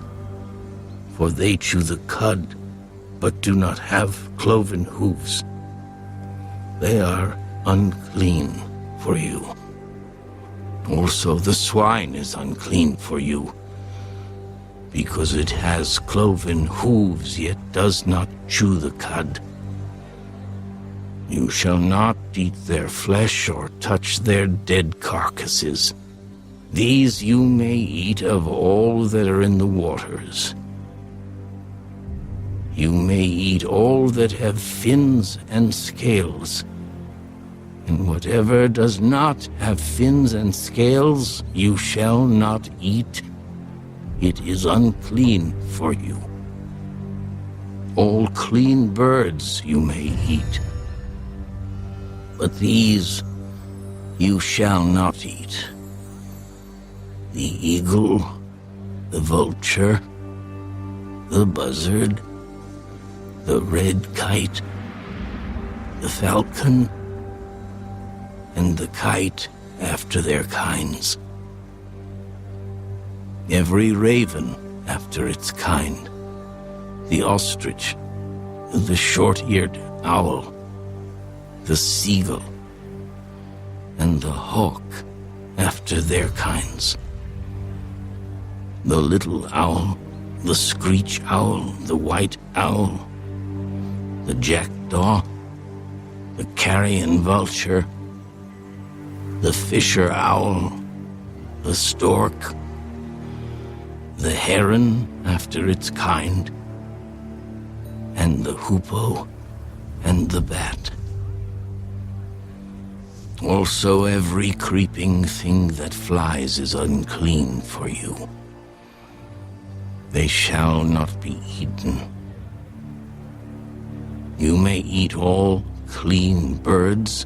For they chew the cud, but do not have cloven hooves. They are unclean for you. Also the swine is unclean for you, because it has cloven hooves, yet does not chew the cud. You shall not eat their flesh or touch their dead carcasses. These you may eat of all that are in the waters. You may eat all that have fins and scales, and whatever does not have fins and scales you shall not eat. It is unclean for you. All clean birds you may eat, but these you shall not eat: the eagle, the vulture, the buzzard, the red kite, the falcon, and the kite after their kinds. Every raven after its kind, the ostrich, the short-eared owl, the seagull, and the hawk after their kinds. The little owl, the screech owl, the white owl, the jackdaw, the carrion vulture, the fisher owl, the stork, the heron after its kind, and the hoopoe and the bat. Also every creeping thing that flies is unclean for you. They shall not be eaten. You may eat all clean birds.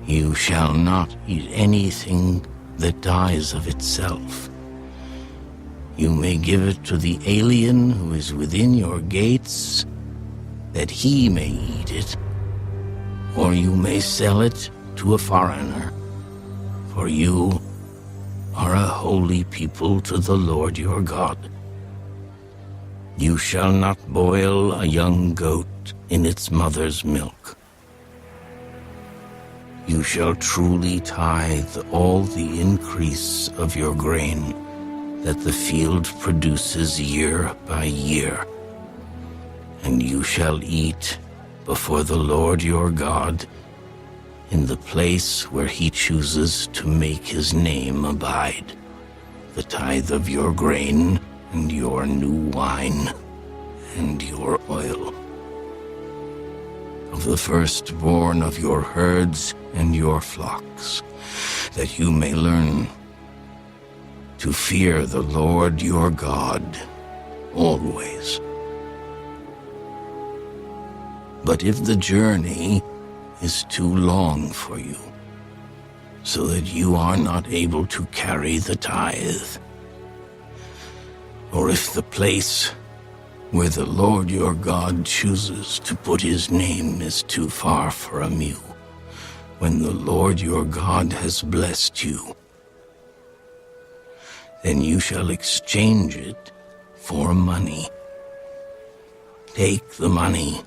You shall not eat anything that dies of itself. You may give it to the alien who is within your gates, that he may eat it, or you may sell it to a foreigner, for you are a holy people to the Lord your God. You shall not boil a young goat in its mother's milk. You shall truly tithe all the increase of your grain that the field produces year by year, and you shall eat before the Lord your God in the place where he chooses to make his name abide, the tithe of your grain and your new wine and your oil, of the firstborn of your herds and your flocks, that you may learn to fear the Lord your God always. But if the journey is too long for you, so that you are not able to carry the tithe, or if the place where the Lord your God chooses to put his name is too far from you, when the Lord your God has blessed you, then you shall exchange it for money. Take the money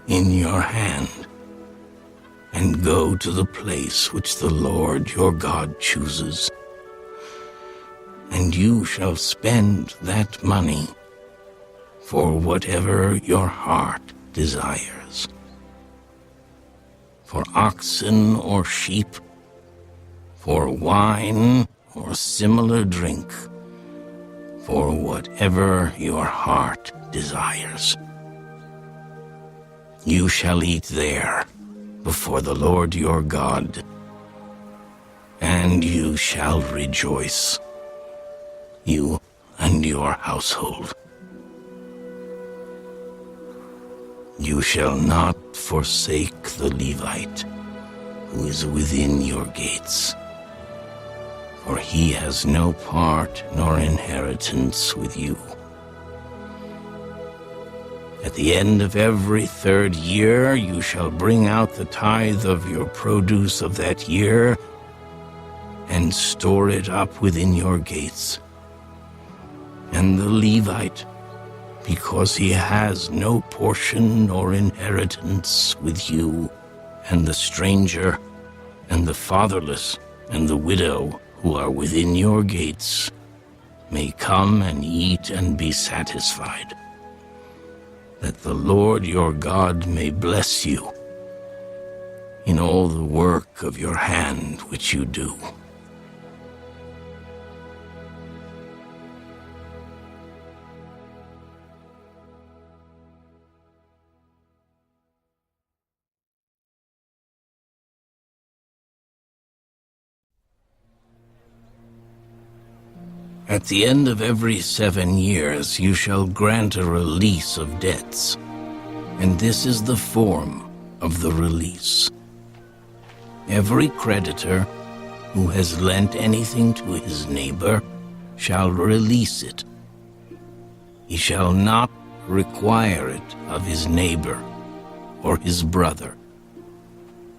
in your hand and go to the place which the Lord your God chooses, and you shall spend that money for whatever your heart desires, for oxen or sheep, for wine or similar drink, for whatever your heart desires. You shall eat there before the Lord your God, and you shall rejoice, you and your household. You shall not forsake the Levite who is within your gates, for he has no part nor inheritance with you. At the end of every 3rd year you shall bring out the tithe of your produce of that year and store it up within your gates. And the Levite, because he has no portion nor inheritance with you, and the stranger, and the fatherless, and the widow who are within your gates, may come and eat and be satisfied, that the Lord your God may bless you in all the work of your hand which you do. At the end of every 7 years you shall grant a release of debts, and this is the form of the release. Every creditor who has lent anything to his neighbor shall release it. He shall not require it of his neighbor or his brother,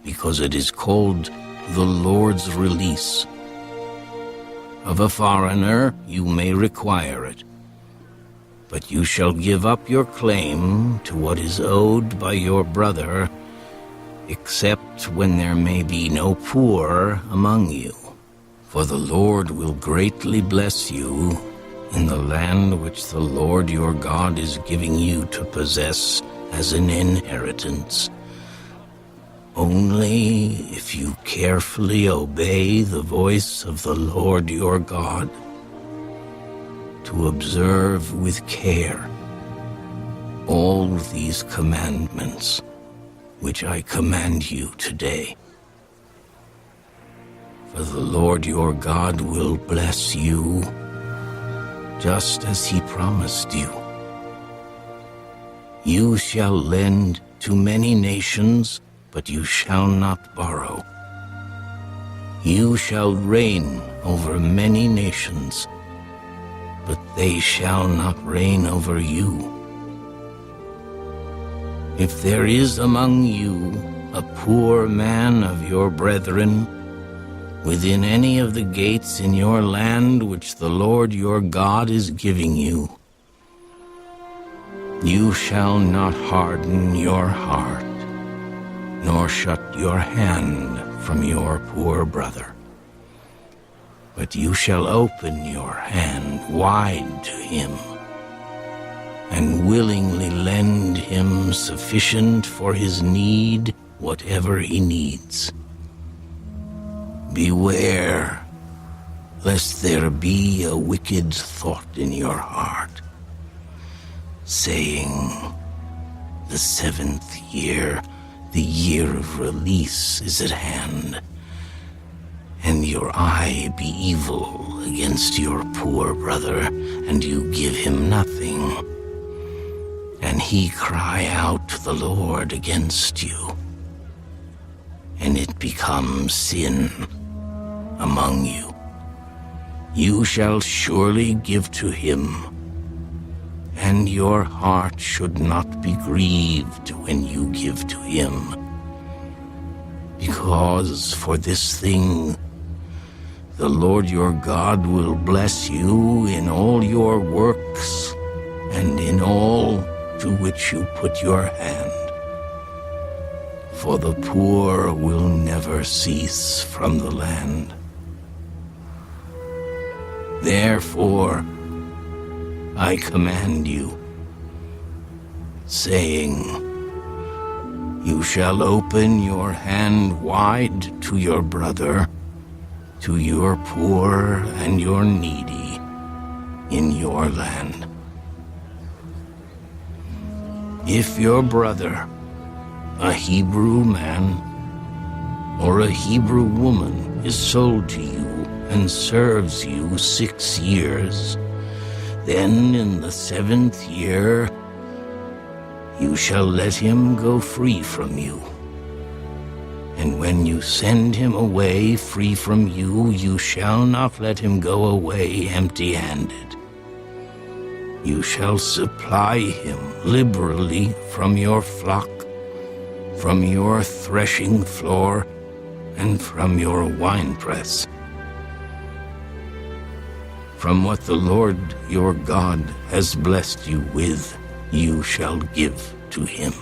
because it is called the Lord's release. Of a foreigner you may require it, but you shall give up your claim to what is owed by your brother, except when there may be no poor among you. For the Lord will greatly bless you in the land which the Lord your God is giving you to possess as an inheritance, only if you carefully obey the voice of the Lord your God, to observe with care all these commandments which I command you today. For the Lord your God will bless you just as he promised you. You shall lend to many nations, but you shall not borrow. You shall reign over many nations, but they shall not reign over you. If there is among you a poor man of your brethren, within any of the gates in your land which the Lord your God is giving you, you shall not harden your heart, nor shut your hand from your poor brother, but you shall open your hand wide to him, and willingly lend him sufficient for his need, whatever he needs. Beware, lest there be a wicked thought in your heart, saying, the 7th year, the year of release, is at hand, and your eye be evil against your poor brother, and you give him nothing, and he cry out to the Lord against you, and it becomes sin among you. You shall surely give to him, and your heart should not be grieved when you give to him, because for this thing the Lord your God will bless you in all your works and in all to which you put your hand. For the poor will never cease from the land. Therefore, I command you, saying, you shall open your hand wide to your brother, to your poor and your needy in your land. If your brother, a Hebrew man or a Hebrew woman, is sold to you and serves you 6 years, then in the 7th year you shall let him go free from you. And when you send him away free from you, you shall not let him go away empty-handed. You shall supply him liberally from your flock, from your threshing floor, and from your winepress. From what the Lord your God has blessed you with, you shall give to him.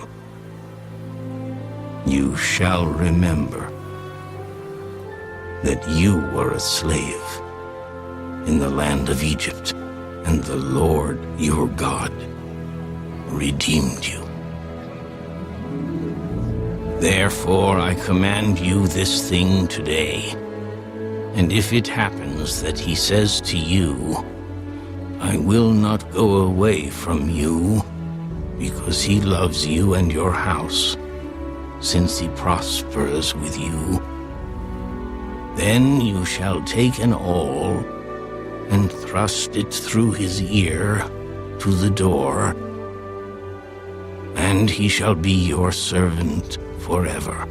You shall remember that you were a slave in the land of Egypt, and the Lord your God redeemed you. Therefore I command you this thing today, and if it happens that he says to you, I will not go away from you, because he loves you and your house, since he prospers with you, then you shall take an awl and thrust it through his ear to the door, and he shall be your servant forever.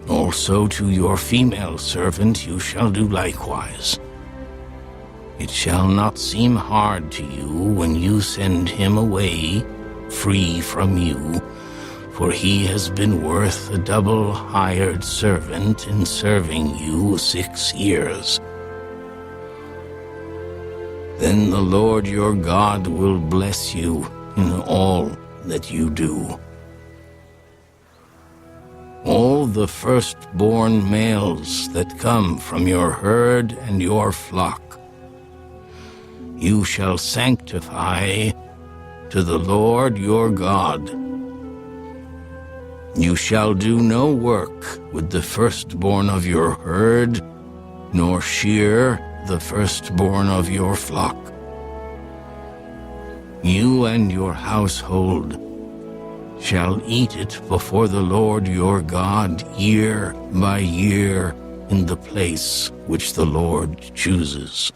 Also to your female servant you shall do likewise. It shall not seem hard to you when you send him away free from you, for he has been worth a double hired servant in serving you 6 years. Then the Lord your God will bless you in all that you do. All the firstborn males that come from your herd and your flock, you shall sanctify to the Lord your God. You shall do no work with the firstborn of your herd, nor shear the firstborn of your flock. You and your household shall eat it before the Lord your God year by year in the place which the Lord chooses.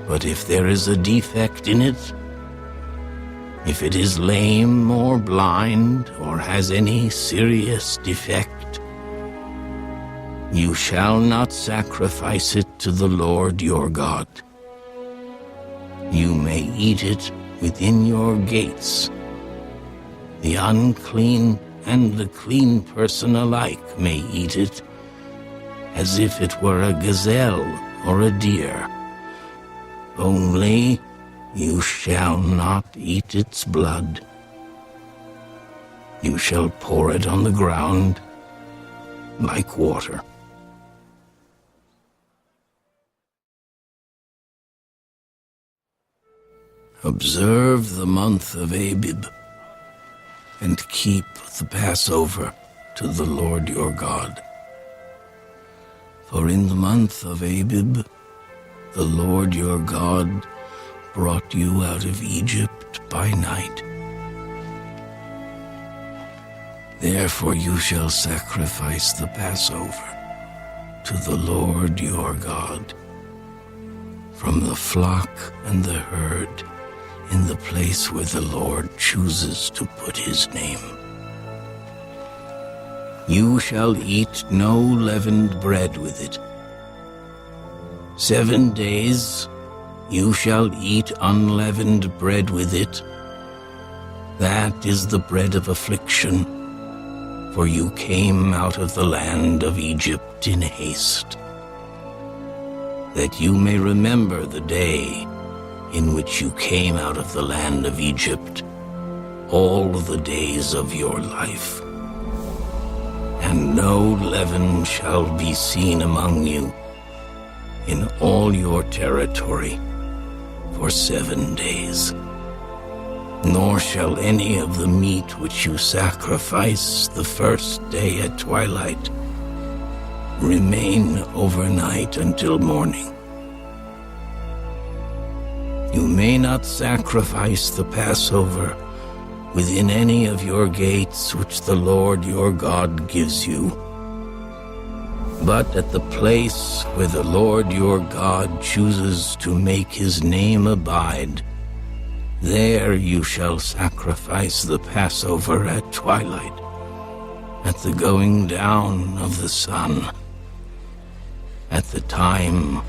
But if there is a defect in it, if it is lame or blind or has any serious defect, you shall not sacrifice it to the Lord your God. You may eat it within your gates. The unclean and the clean person alike may eat it, as if it were a gazelle or a deer. Only you shall not eat its blood. You shall pour it on the ground like water. Observe the month of Abib, and keep the Passover to the Lord your God. For in the month of Abib, the Lord your God brought you out of Egypt by night. Therefore you shall sacrifice the Passover to the Lord your God from the flock and the herd in the place where the Lord chooses to put his name. You shall eat no leavened bread with it. 7 days you shall eat unleavened bread with it. That is the bread of affliction, for you came out of the land of Egypt in haste, that you may remember the day in which you came out of the land of Egypt, all the days of your life. And no leaven shall be seen among you in all your territory for 7 days. Nor shall any of the meat which you sacrifice the first day at twilight remain overnight until morning. You may not sacrifice the Passover within any of your gates which the Lord your God gives you, but at the place where the Lord your God chooses to make his name abide, There you shall sacrifice the Passover at twilight, at the going down of the sun, at the time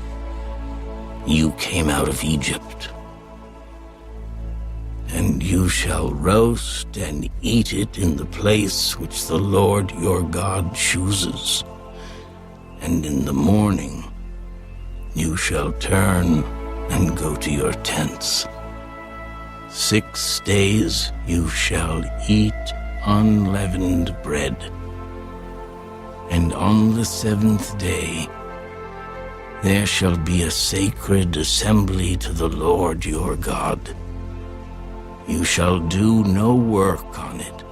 you came out of Egypt. And you shall roast and eat it in the place which the Lord your God chooses. And in the morning you shall turn and go to your tents. 6 days you shall eat unleavened bread. And on the 7th day there shall be a sacred assembly to the Lord your God. You shall do no work on it.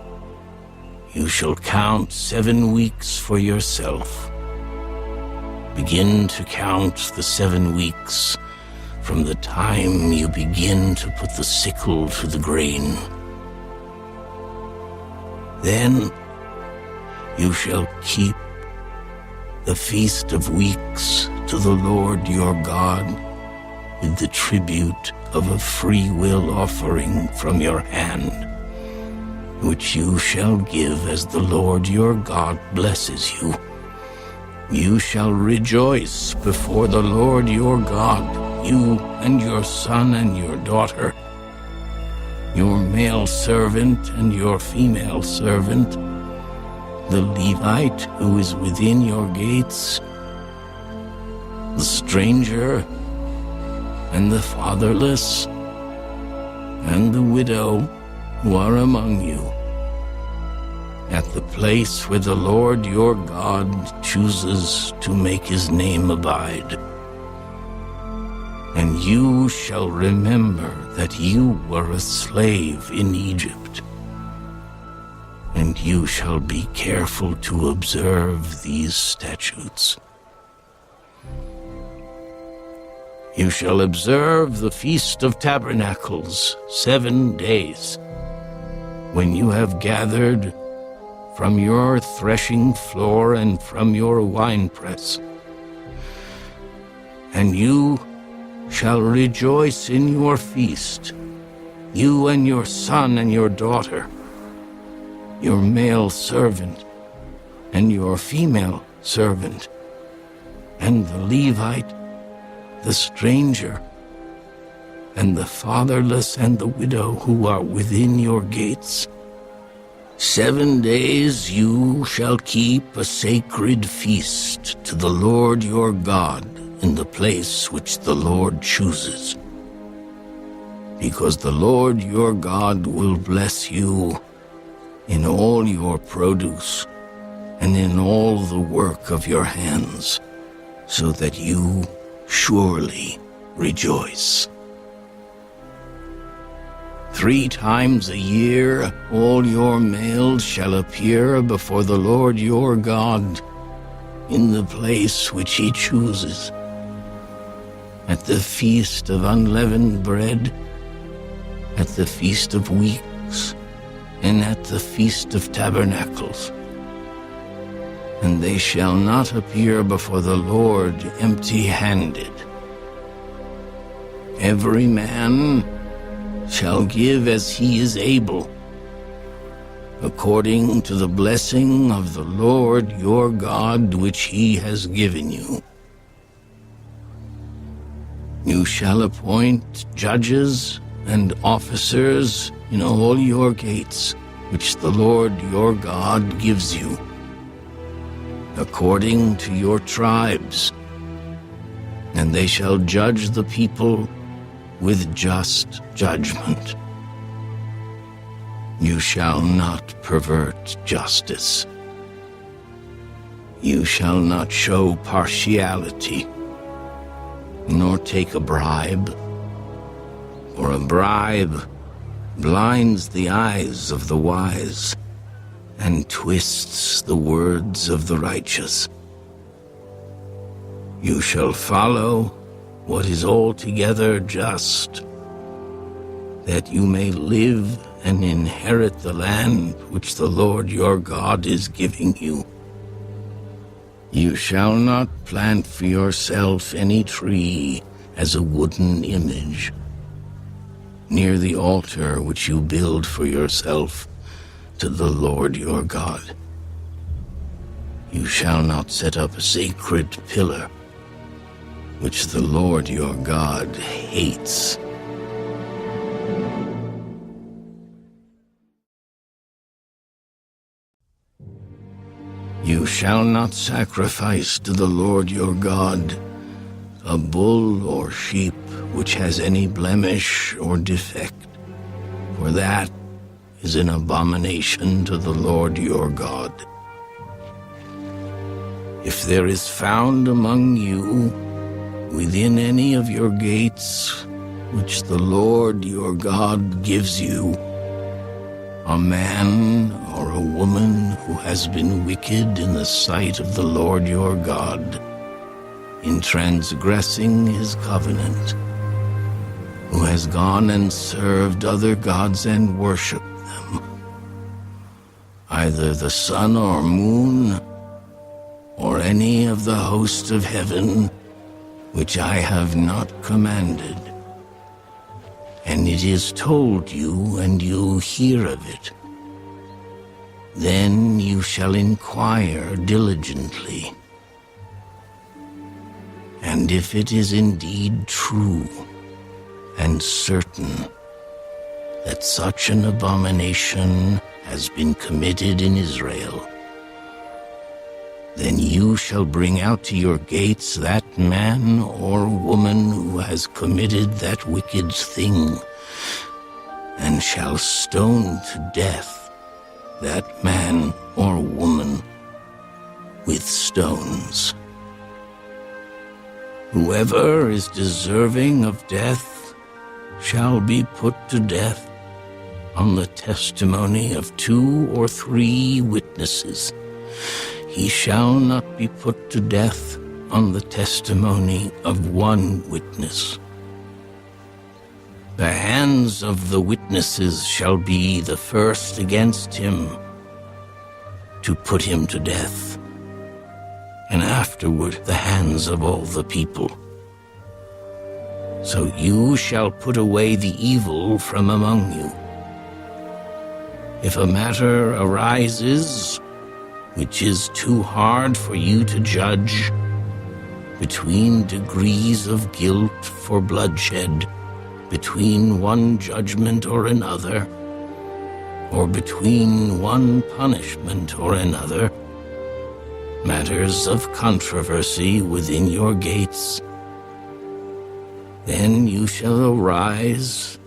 You shall count 7 weeks for yourself. Begin to count the 7 weeks from the time you begin to put the sickle to the grain. Then you shall keep the Feast of Weeks to the Lord your God with the tribute of a free will offering from your hand, which you shall give as the Lord your God blesses you. You shall rejoice before the Lord your God, you and your son and your daughter, your male servant and your female servant, the Levite who is within your gates, the stranger and the fatherless, and the widow who are among you, at the place where the Lord your God chooses to make his name abide. And you shall remember that you were a slave in Egypt, and you shall be careful to observe these statutes. You shall observe the Feast of Tabernacles 7 days, when you have gathered from your threshing floor and from your winepress. And you shall rejoice in your feast, you and your son and your daughter, your male servant and your female servant, and the Levite, the stranger, and the fatherless and the widow who are within your gates. 7 days you shall keep a sacred feast to the Lord your God in the place which the Lord chooses, because the Lord your God will bless you in all your produce and in all the work of your hands, so that you surely rejoice. 3 times a year all your males shall appear before the Lord your God in the place which he chooses, at the Feast of Unleavened Bread, at the Feast of Weeks, and at the Feast of Tabernacles. And they shall not appear before the Lord empty-handed. Every man shall give as he is able, according to the blessing of the Lord your God which he has given you. You shall appoint judges and officers in all your gates, which the Lord your God gives you, according to your tribes, and they shall judge the people with just judgment. You shall not pervert justice. You shall not show partiality, nor take a bribe, for a bribe blinds the eyes of the wise and twists the words of the righteous. You shall follow what is altogether just, that you may live and inherit the land which the Lord your God is giving you. You shall not plant for yourself any tree as a wooden image, near the altar which you build for yourself to the Lord your God. You shall not set up a sacred pillar, which the Lord your God hates. You shall not sacrifice to the Lord your God a bull or sheep which has any blemish or defect, for that is an abomination to the Lord your God. If there is found among you, within any of your gates, which the Lord your God gives you, a man or a woman who has been wicked in the sight of the Lord your God, in transgressing his covenant, who has gone and served other gods and worshipped them, either the sun or moon, or any of the host of heaven, which I have not commanded, and it is told you, and you hear of it, then you shall inquire diligently. And if it is indeed true and certain that such an abomination has been committed in Israel, then you shall bring out to your gates that man or woman who has committed that wicked thing, and shall stone to death that man or woman with stones. Whoever is deserving of death shall be put to death on the testimony of 2 or 3 witnesses. He shall not be put to death on the testimony of 1 witness. The hands of the witnesses shall be the first against him to put him to death, and afterward the hands of all the people. So you shall put away the evil from among you. If a matter arises which is too hard for you to judge, between degrees of guilt for bloodshed, between one judgment or another, or between one punishment or another, matters of controversy within your gates, then you shall arise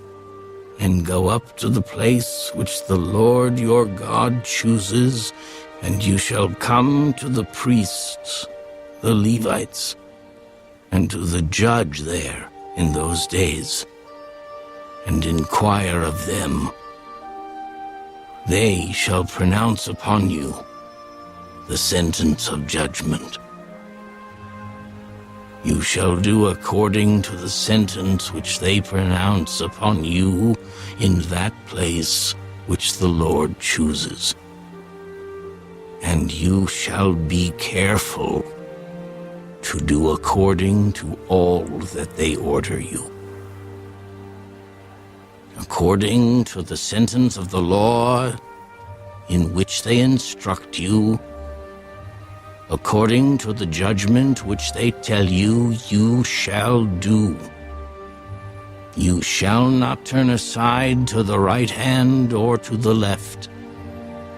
and go up to the place which the Lord your God chooses, and you shall come to the priests, the Levites, and to the judge there in those days, and inquire of them. They shall pronounce upon you the sentence of judgment. You shall do according to the sentence which they pronounce upon you in that place which the Lord chooses. And you shall be careful to do according to all that they order you. According to the sentence of the law in which they instruct you, according to the judgment which they tell you, you shall do. You shall not turn aside to the right hand or to the left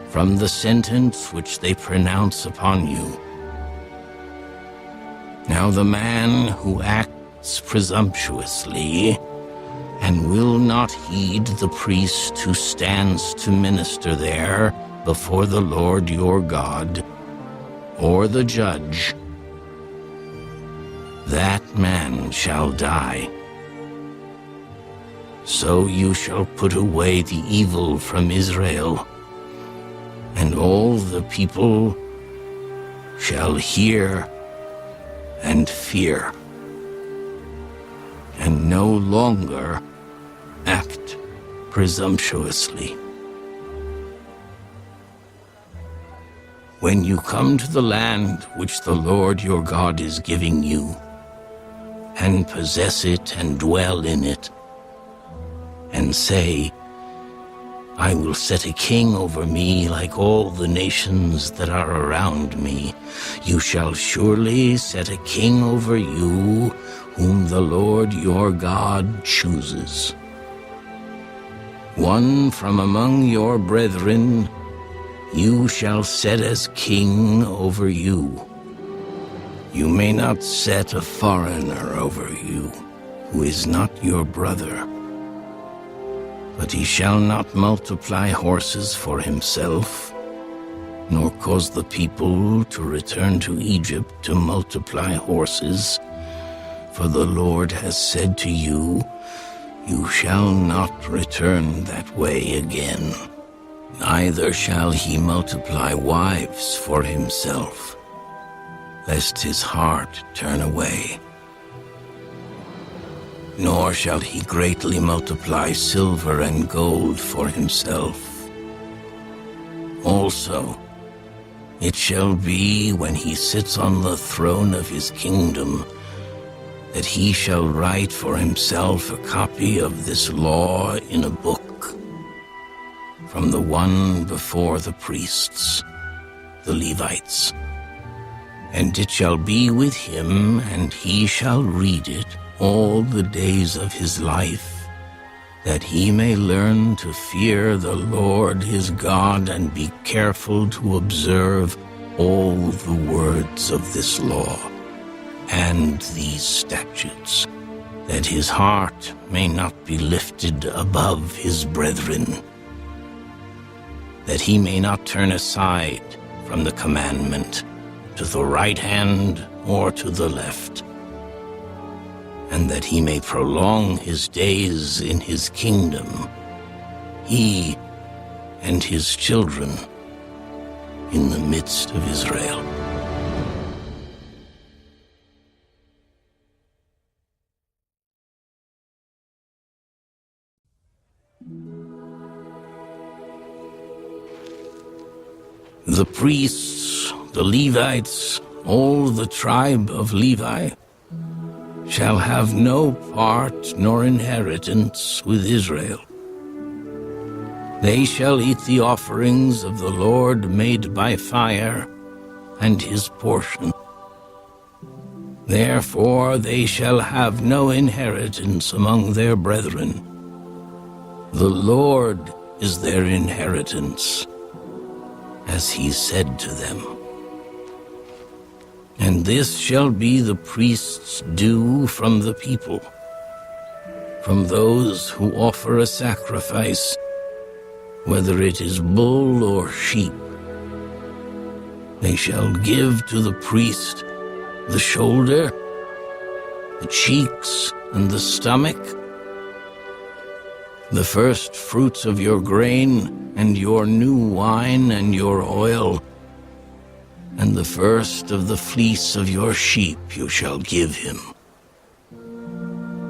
from the sentence which they pronounce upon you. Now the man who acts presumptuously and will not heed the priest who stands to minister there before the Lord your God, or the judge, that man shall die. So you shall put away the evil from Israel, and all the people shall hear and fear, and no longer act presumptuously. When you come to the land which the Lord your God is giving you, and possess it and dwell in it, and say, I will set a king over me like all the nations that are around me. You shall surely set a king over you, whom the Lord your God chooses. One from among your brethren you shall set as king over you. You may not set a foreigner over you, who is not your brother. But he shall not multiply horses for himself, nor cause the people to return to Egypt to multiply horses. For the Lord has said to you, you shall not return that way again. Neither shall he multiply wives for himself, lest his heart turn away. Nor shall he greatly multiply silver and gold for himself. Also, it shall be when he sits on the throne of his kingdom, that he shall write for himself a copy of this law in a book, from the one before the priests, the Levites. And it shall be with him, and he shall read it all the days of his life, that he may learn to fear the Lord his God and be careful to observe all the words of this law and these statutes, that his heart may not be lifted above his brethren, that he may not turn aside from the commandment to the right hand or to the left, and that he may prolong his days in his kingdom, he and his children in the midst of Israel. The priests, the Levites, all the tribe of Levi, shall have no part nor inheritance with Israel. They shall eat the offerings of the Lord made by fire, and his portion. Therefore they shall have no inheritance among their brethren. The Lord is their inheritance, as he said to them. And this shall be the priest's due from the people, from those who offer a sacrifice, whether it is bull or sheep. They shall give to the priest the shoulder, the cheeks, and the stomach, the first fruits of your grain, and your new wine, and your oil, and the first of the fleece of your sheep you shall give him.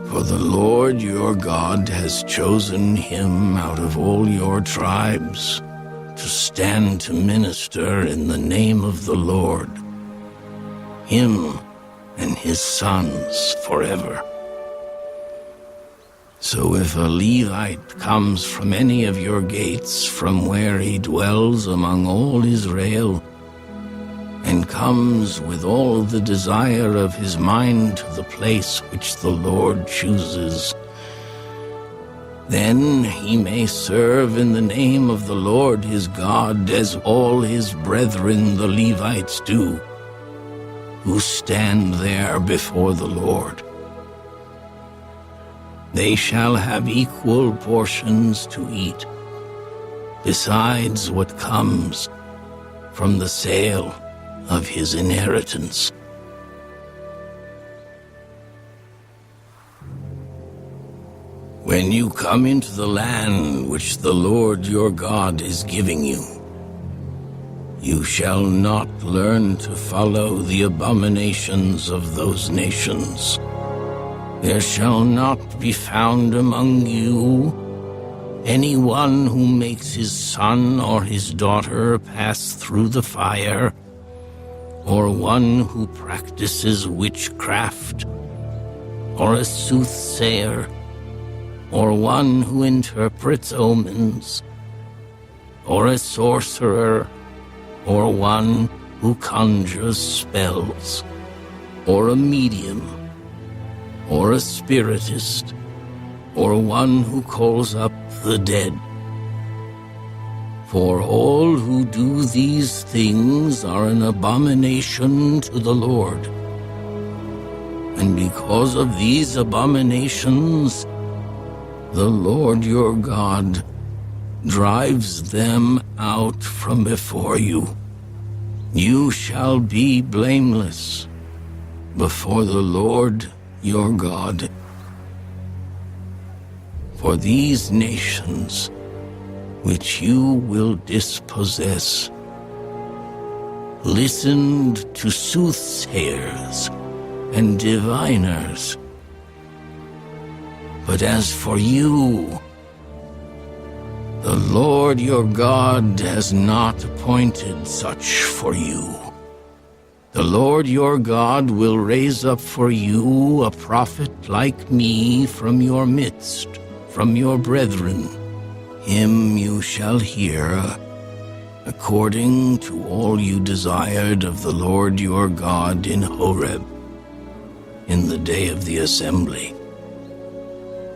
For the Lord your God has chosen him out of all your tribes to stand to minister in the name of the Lord, him and his sons forever. So if a Levite comes from any of your gates, from where he dwells among all Israel, and comes with all the desire of his mind to the place which the Lord chooses, then he may serve in the name of the Lord his God, as all his brethren the Levites do, who stand there before the Lord. They shall have equal portions to eat, besides what comes from the sale of his inheritance. When you come into the land which the Lord your God is giving you, you shall not learn to follow the abominations of those nations. There shall not be found among you anyone who makes his son or his daughter pass through the fire, or one who practices witchcraft, or a soothsayer, or one who interprets omens, or a sorcerer, or one who conjures spells, or a medium, or a spiritist, or one who calls up the dead. For all who do these things are an abomination to the Lord. And because of these abominations, the Lord your God drives them out from before you. You shall be blameless before the Lord your God. For these nations which you will dispossess listened to soothsayers and diviners. But as for you, the Lord your God has not appointed such for you. The Lord your God will raise up for you a prophet like me from your midst, from your brethren. Him you shall hear, according to all you desired of the Lord your God in Horeb, in the day of the assembly,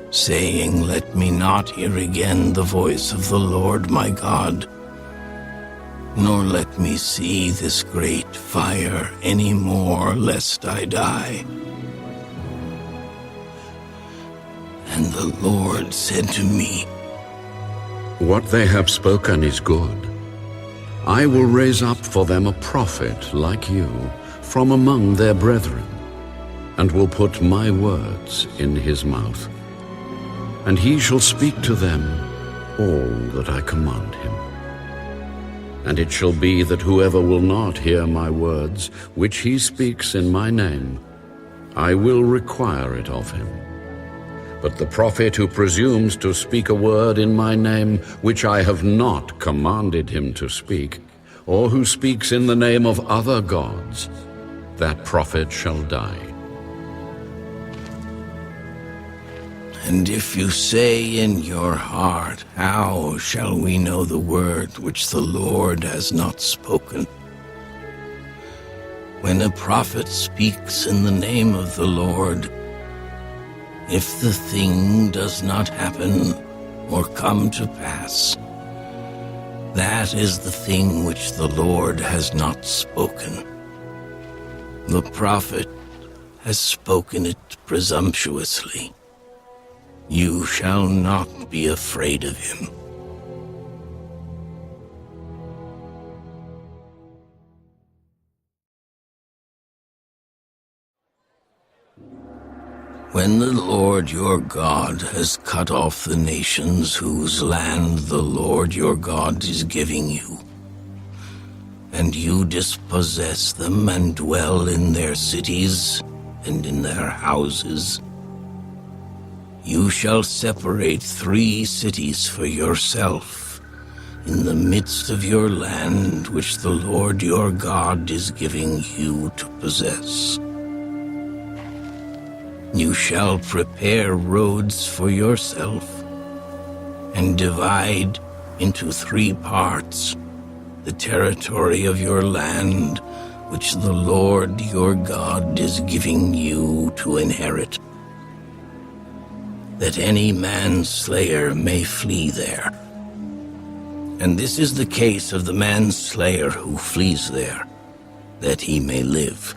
saying, Let me not hear again the voice of the Lord my God, nor let me see this great fire any more, lest I die. And the Lord said to me, What they have spoken is good. I will raise up for them a prophet like you from among their brethren, and will put my words in his mouth. And he shall speak to them all that I command him. And it shall be that whoever will not hear my words, which he speaks in my name, I will require it of him. But the prophet who presumes to speak a word in my name, which I have not commanded him to speak, or who speaks in the name of other gods, that prophet shall die. And if you say in your heart, How shall we know the word which the Lord has not spoken? When a prophet speaks in the name of the Lord, if the thing does not happen or come to pass, that is the thing which the Lord has not spoken. The prophet has spoken it presumptuously. You shall not be afraid of him. When the Lord your God has cut off the nations whose land the Lord your God is giving you, and you dispossess them and dwell in their cities and in their houses, you shall separate 3 cities for yourself in the midst of your land which the Lord your God is giving you to possess. You shall prepare roads for yourself and divide into 3 parts the territory of your land which the Lord your God is giving you to inherit, that any manslayer may flee there. And this is the case of the manslayer who flees there, that he may live.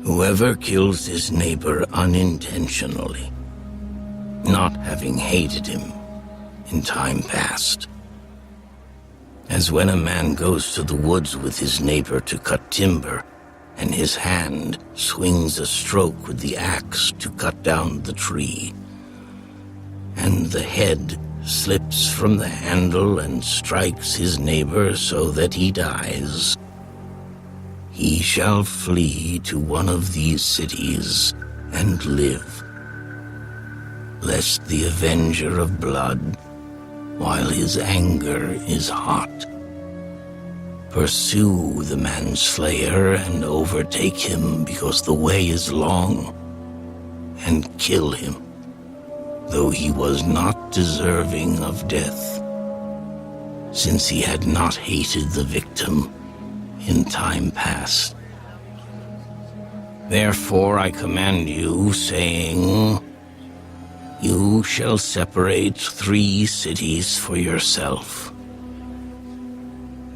Whoever kills his neighbor unintentionally, not having hated him in time past, as when a man goes to the woods with his neighbor to cut timber, and his hand swings a stroke with the axe to cut down the tree, and the head slips from the handle and strikes his neighbor so that he dies, he shall flee to one of these cities and live, lest the avenger of blood, while his anger is hot, pursue the manslayer and overtake him, because the way is long, and kill him, though he was not deserving of death, since he had not hated the victim in time past. Therefore I command you, saying, you shall separate 3 cities for yourself.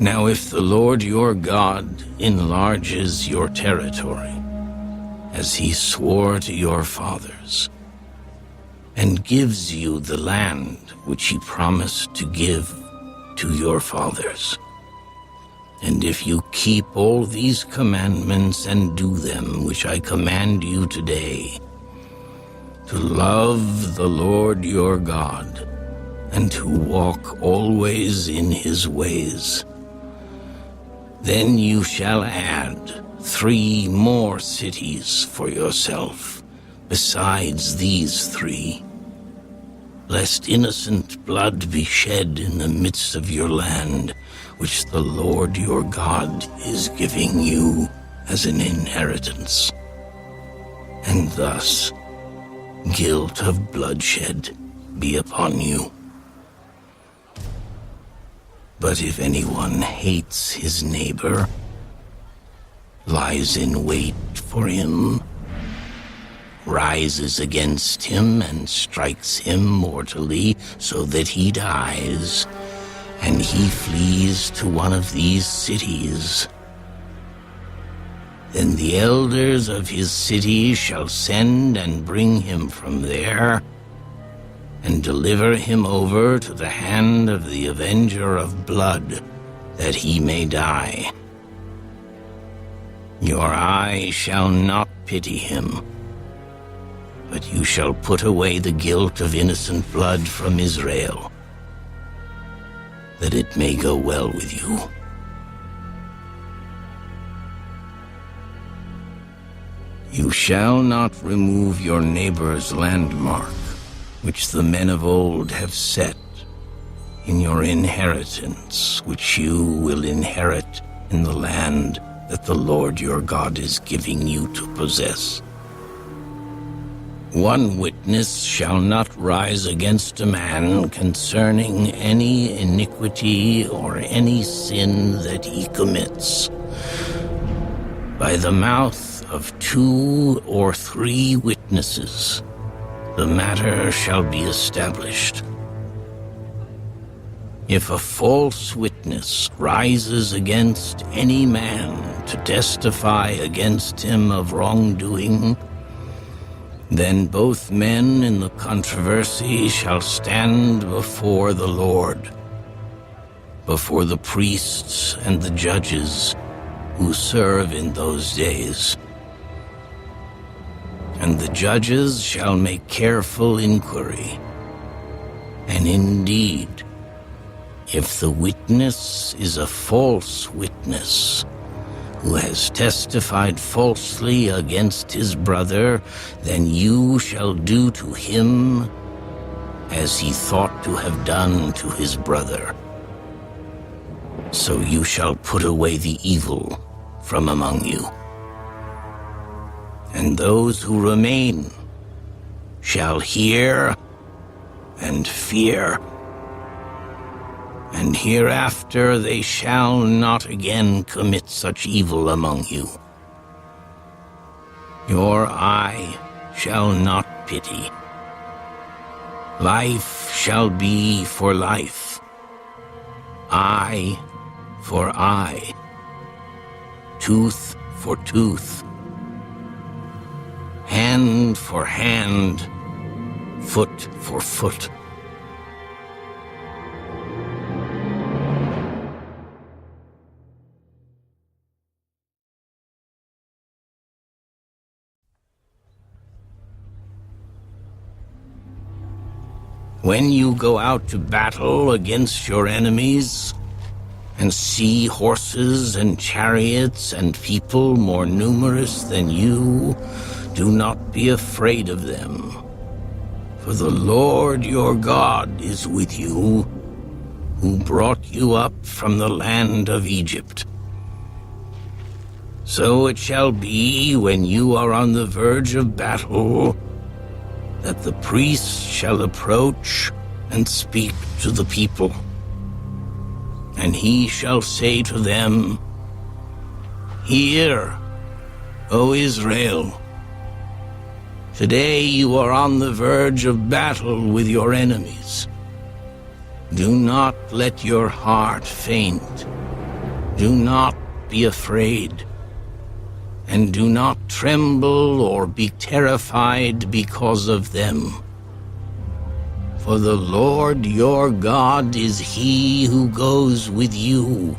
Now if the Lord your God enlarges your territory, as he swore to your fathers, and gives you the land which he promised to give to your fathers, and if you keep all these commandments and do them which I command you today, to love the Lord your God, and to walk always in his ways, then you shall add 3 more cities for yourself, besides these 3, lest innocent blood be shed in the midst of your land, which the Lord your God is giving you as an inheritance. And thus, guilt of bloodshed be upon you. But if anyone hates his neighbor, lies in wait for him, rises against him and strikes him mortally so that he dies, and he flees to one of these cities, then the elders of his city shall send and bring him from there, and deliver him over to the hand of the avenger of blood, that he may die. Your eye shall not pity him, but you shall put away the guilt of innocent blood from Israel, that it may go well with you. You shall not remove your neighbor's landmark, which the men of old have set in your inheritance, which you will inherit in the land that the Lord your God is giving you to possess. 1 witness shall not rise against a man concerning any iniquity or any sin that he commits. By the mouth of 2 or 3 witnesses, the matter shall be established. If a false witness rises against any man to testify against him of wrongdoing, then both men in the controversy shall stand before the Lord, before the priests and the judges who serve in those days. And the judges shall make careful inquiry. And indeed, if the witness is a false witness, who has testified falsely against his brother, then you shall do to him as he thought to have done to his brother. So you shall put away the evil from among you. And those who remain shall hear and fear, and hereafter they shall not again commit such evil among you. Your eye shall not pity. Life shall be for life, eye for eye, tooth for tooth, hand for hand, foot for foot. When you go out to battle against your enemies, and see horses and chariots and people more numerous than you, do not be afraid of them. For the Lord your God is with you, who brought you up from the land of Egypt. So it shall be when you are on the verge of battle, that the priest shall approach and speak to the people. And he shall say to them, Hear, O Israel, today you are on the verge of battle with your enemies. Do not let your heart faint. Do not be afraid. And do not tremble or be terrified because of them. For the Lord your God is he who goes with you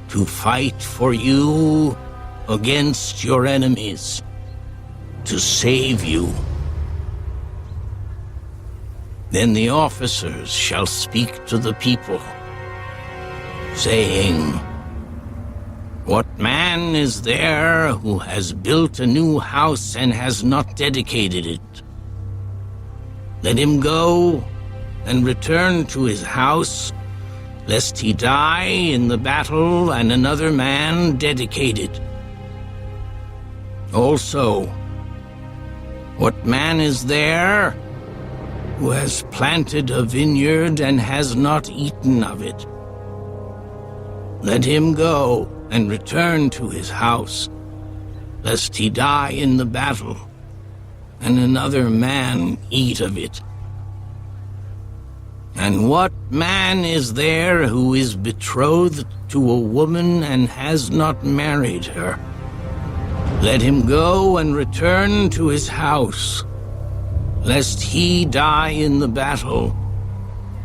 to fight for you against your enemies, to save you. Then the officers shall speak to the people, saying, What man is there who has built a new house and has not dedicated it? Let him go and return to his house, lest he die in the battle and another man dedicate it. Also, what man is there who has planted a vineyard and has not eaten of it? Let him go and return to his house, lest he die in the battle, and another man eat of it. And what man is there who is betrothed to a woman and has not married her? Let him go and return to his house, lest he die in the battle,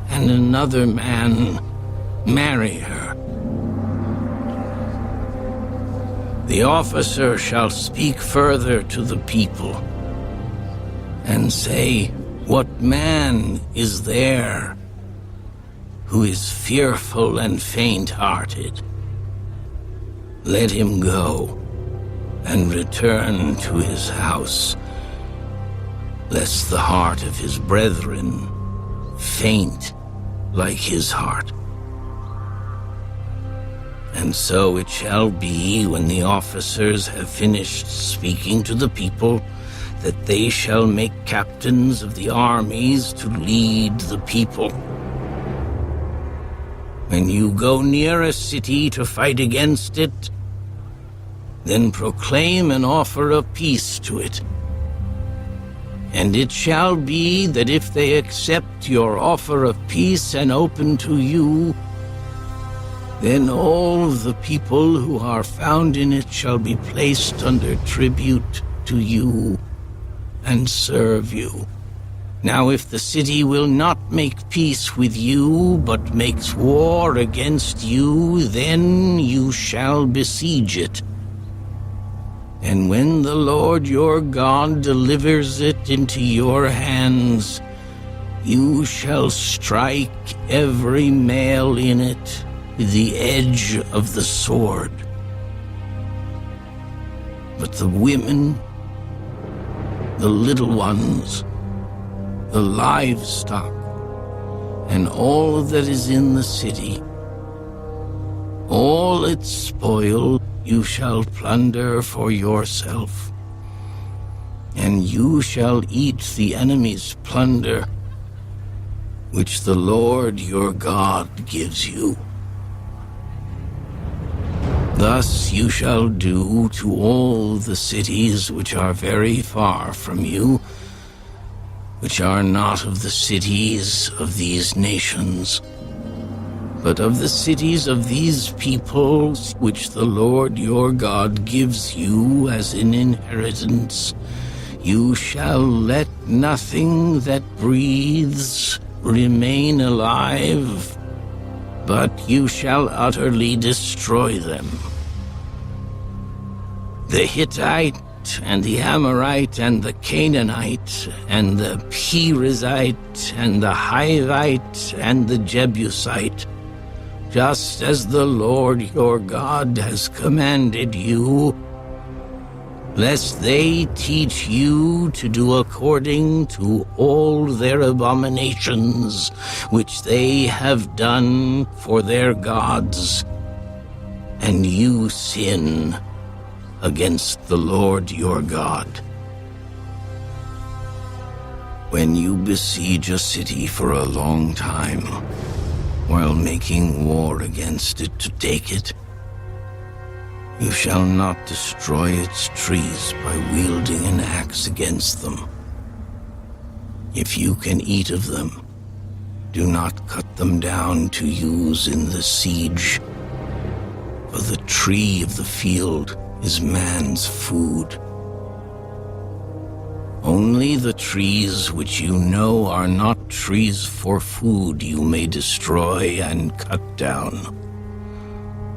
and another man marry her. The officer shall speak further to the people, and say, What man is there who is fearful and faint-hearted? Let him go and return to his house, lest the heart of his brethren faint like his heart. And so it shall be, when the officers have finished speaking to the people, that they shall make captains of the armies to lead the people. When you go near a city to fight against it, then proclaim and offer a peace to it. And it shall be that if they accept your offer of peace and open to you, then all the people who are found in it shall be placed under tribute to you and serve you. Now if the city will not make peace with you, but makes war against you, then you shall besiege it. And when the Lord your God delivers it into your hands, you shall strike every male in it with the edge of the sword. But the women, the little ones, the livestock, and all that is in the city, all its spoil you shall plunder for yourself, and you shall eat the enemy's plunder, which the Lord your God gives you. Thus you shall do to all the cities which are very far from you, which are not of the cities of these nations, but of the cities of these peoples which the Lord your God gives you as an inheritance. You shall let nothing that breathes remain alive, but you shall utterly destroy them. The Hittite and the Amorite and the Canaanite and the Perizzite and the Hivite and the Jebusite, just as the Lord your God has commanded you, lest they teach you to do according to all their abominations which they have done for their gods, and you sin against the Lord your God. When you besiege a city for a long time, while making war against it to take it, you shall not destroy its trees by wielding an axe against them. If you can eat of them, do not cut them down to use in the siege, for the tree of the field is man's food. Only the trees which you know are not trees for food you may destroy and cut down,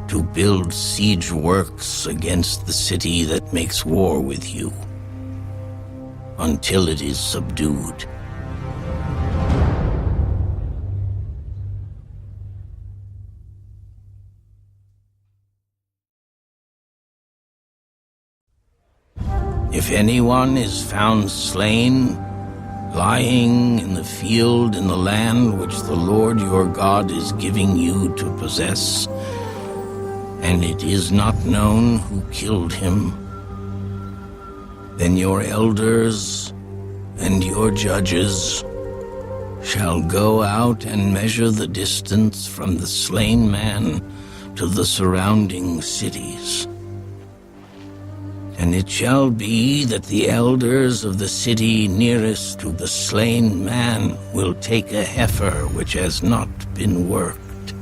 to build siege works against the city that makes war with you, until it is subdued. If anyone is found slain, lying in the field in the land which the Lord your God is giving you to possess, and it is not known who killed him, then your elders and your judges shall go out and measure the distance from the slain man to the surrounding cities. And it shall be that the elders of the city nearest to the slain man will take a heifer which has not been worked,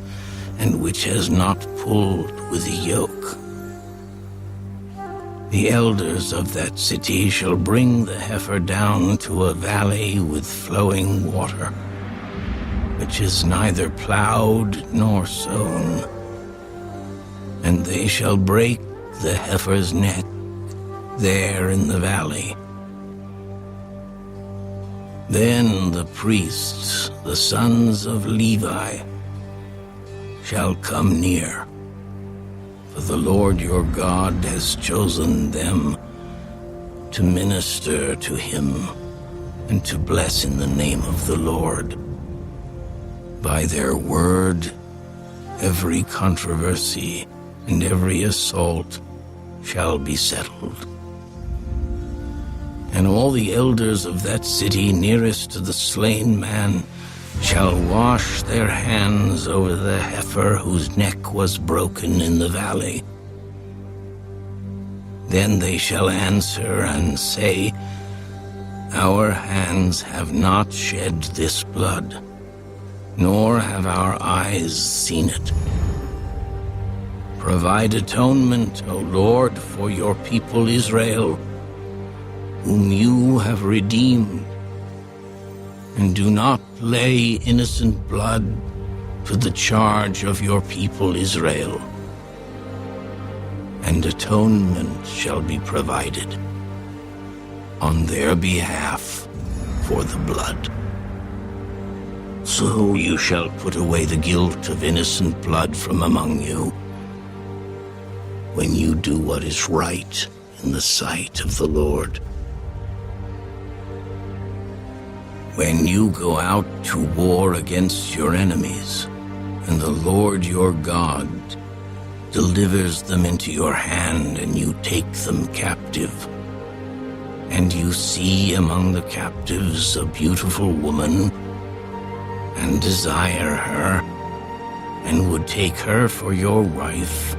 and which has not pulled with a yoke. The elders of that city shall bring the heifer down to a valley with flowing water, which is neither plowed nor sown, and they shall break the heifer's neck there in the valley. Then the priests, the sons of Levi, shall come near, for the Lord your God has chosen them to minister to him and to bless in the name of the Lord. By their word, every controversy and every assault shall be settled. And all the elders of that city nearest to the slain man shall wash their hands over the heifer whose neck was broken in the valley. Then they shall answer and say, Our hands have not shed this blood, nor have our eyes seen it. Provide atonement, O Lord, for your people Israel, whom you have redeemed, and do not lay innocent blood to the charge of your people Israel. And atonement shall be provided on their behalf for the blood. So you shall put away the guilt of innocent blood from among you, when you do what is right in the sight of the Lord. When you go out to war against your enemies, and the Lord your God delivers them into your hand, and you take them captive, and you see among the captives a beautiful woman, and desire her, and would take her for your wife,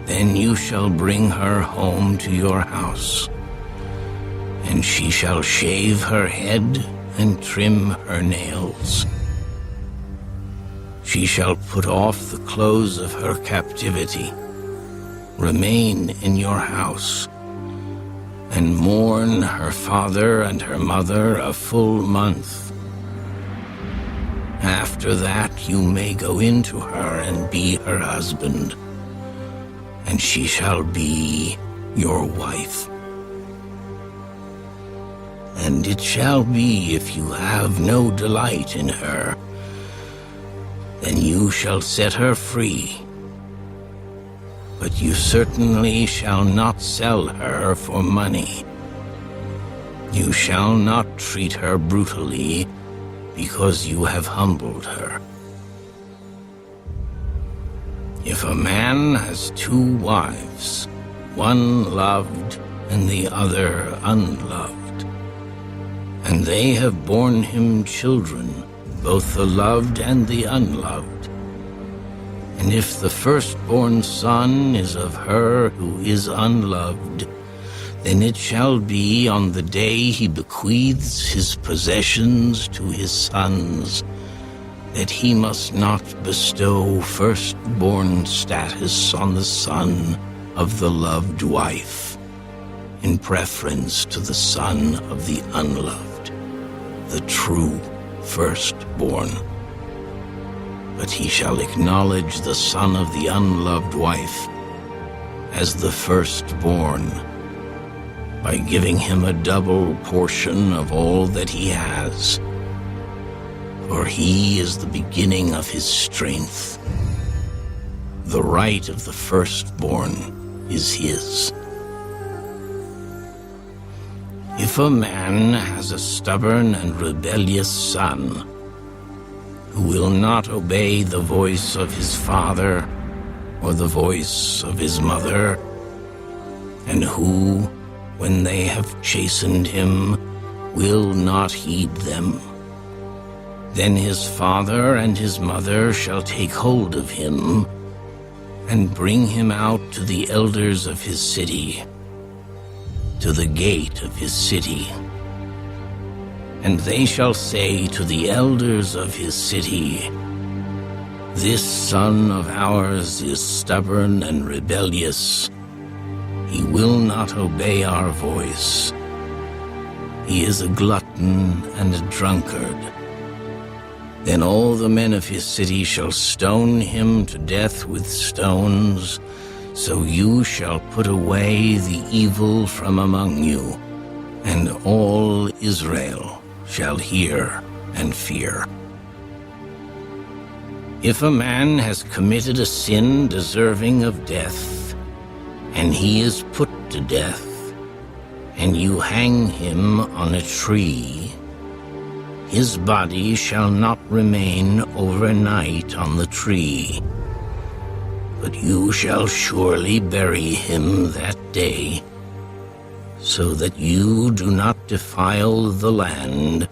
then you shall bring her home to your house, and she shall shave her head and trim her nails. She shall put off the clothes of her captivity, remain in your house, and mourn her father and her mother a full month. After that you may go into her and be her husband, and she shall be your wife. And it shall be, if you have no delight in her, then you shall set her free. But you certainly shall not sell her for money. You shall not treat her brutally, because you have humbled her. If a man has 2 wives, one loved and the other unloved, And they have borne him children, both the loved and the unloved. And if the firstborn son is of her who is unloved, then it shall be on the day he bequeaths his possessions to his sons, that he must not bestow firstborn status on the son of the loved wife, in preference to the son of the unloved, the true firstborn. But he shall acknowledge the son of the unloved wife as the firstborn, by giving him a double portion of all that he has. For he is the beginning of his strength. The right of the firstborn is his. If a man has a stubborn and rebellious son, who will not obey the voice of his father or the voice of his mother, and who, when they have chastened him, will not heed them, then his father and his mother shall take hold of him and bring him out to the elders of his city, to the gate of his city. And they shall say to the elders of his city, "This son of ours is stubborn and rebellious. He will not obey our voice. He is a glutton and a drunkard." Then all the men of his city shall stone him to death with stones, so you shall put away the evil from among you, and all Israel shall hear and fear. If a man has committed a sin deserving of death, and he is put to death, and you hang him on a tree, his body shall not remain overnight on the tree, but you shall surely bury him that day, so that you do not defile the land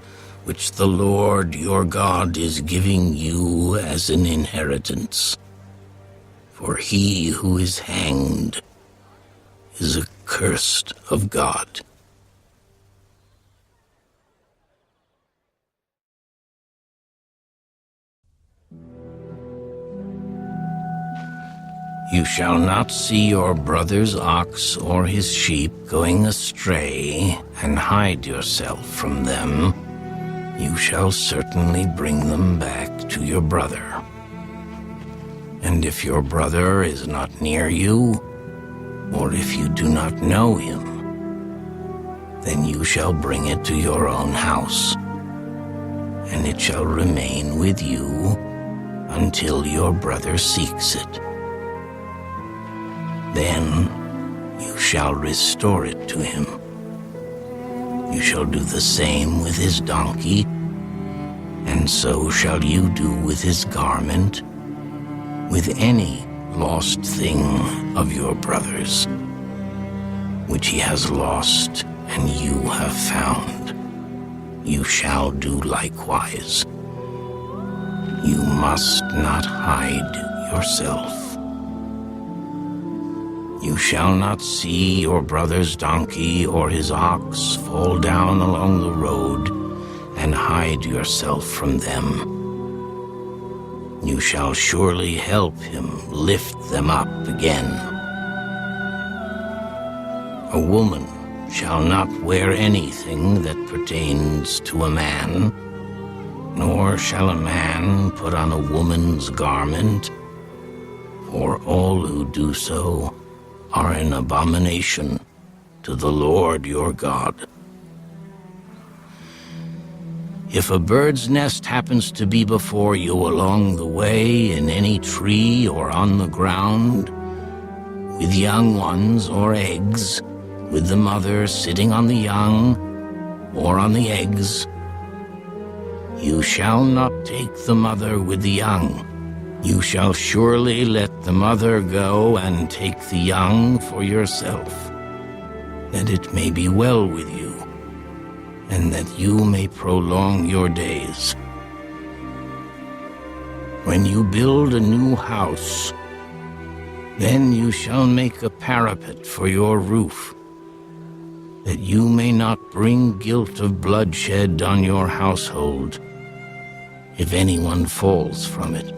which the Lord your God is giving you as an inheritance. For he who is hanged is accursed of God. You shall not see your brother's ox or his sheep going astray and hide yourself from them. You shall certainly bring them back to your brother. And if your brother is not near you, or if you do not know him, then you shall bring it to your own house, and it shall remain with you until your brother seeks it. Then you shall restore it to him. You shall do the same with his donkey, and so shall you do with his garment, with any lost thing of your brother's, which he has lost and you have found. You shall do likewise. You must not hide yourself. You shall not see your brother's donkey or his ox fall down along the road and hide yourself from them. You shall surely help him lift them up again. A woman shall not wear anything that pertains to a man, nor shall a man put on a woman's garment, for all who do so are an abomination to the Lord your God. If a bird's nest happens to be before you along the way in any tree or on the ground, with young ones or eggs, with the mother sitting on the young or on the eggs, you shall not take the mother with the young. You shall surely let the mother go and take the young for yourself, that it may be well with you, and that you may prolong your days. When you build a new house, then you shall make a parapet for your roof, that you may not bring guilt of bloodshed on your household, if anyone falls from it.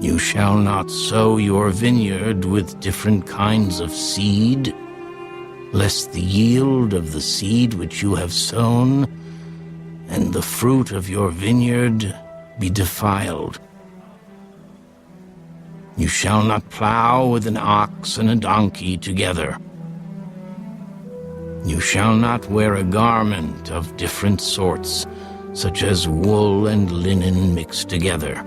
You shall not sow your vineyard with different kinds of seed, lest the yield of the seed which you have sown and the fruit of your vineyard be defiled. You shall not plow with an ox and a donkey together. You shall not wear a garment of different sorts, such as wool and linen mixed together.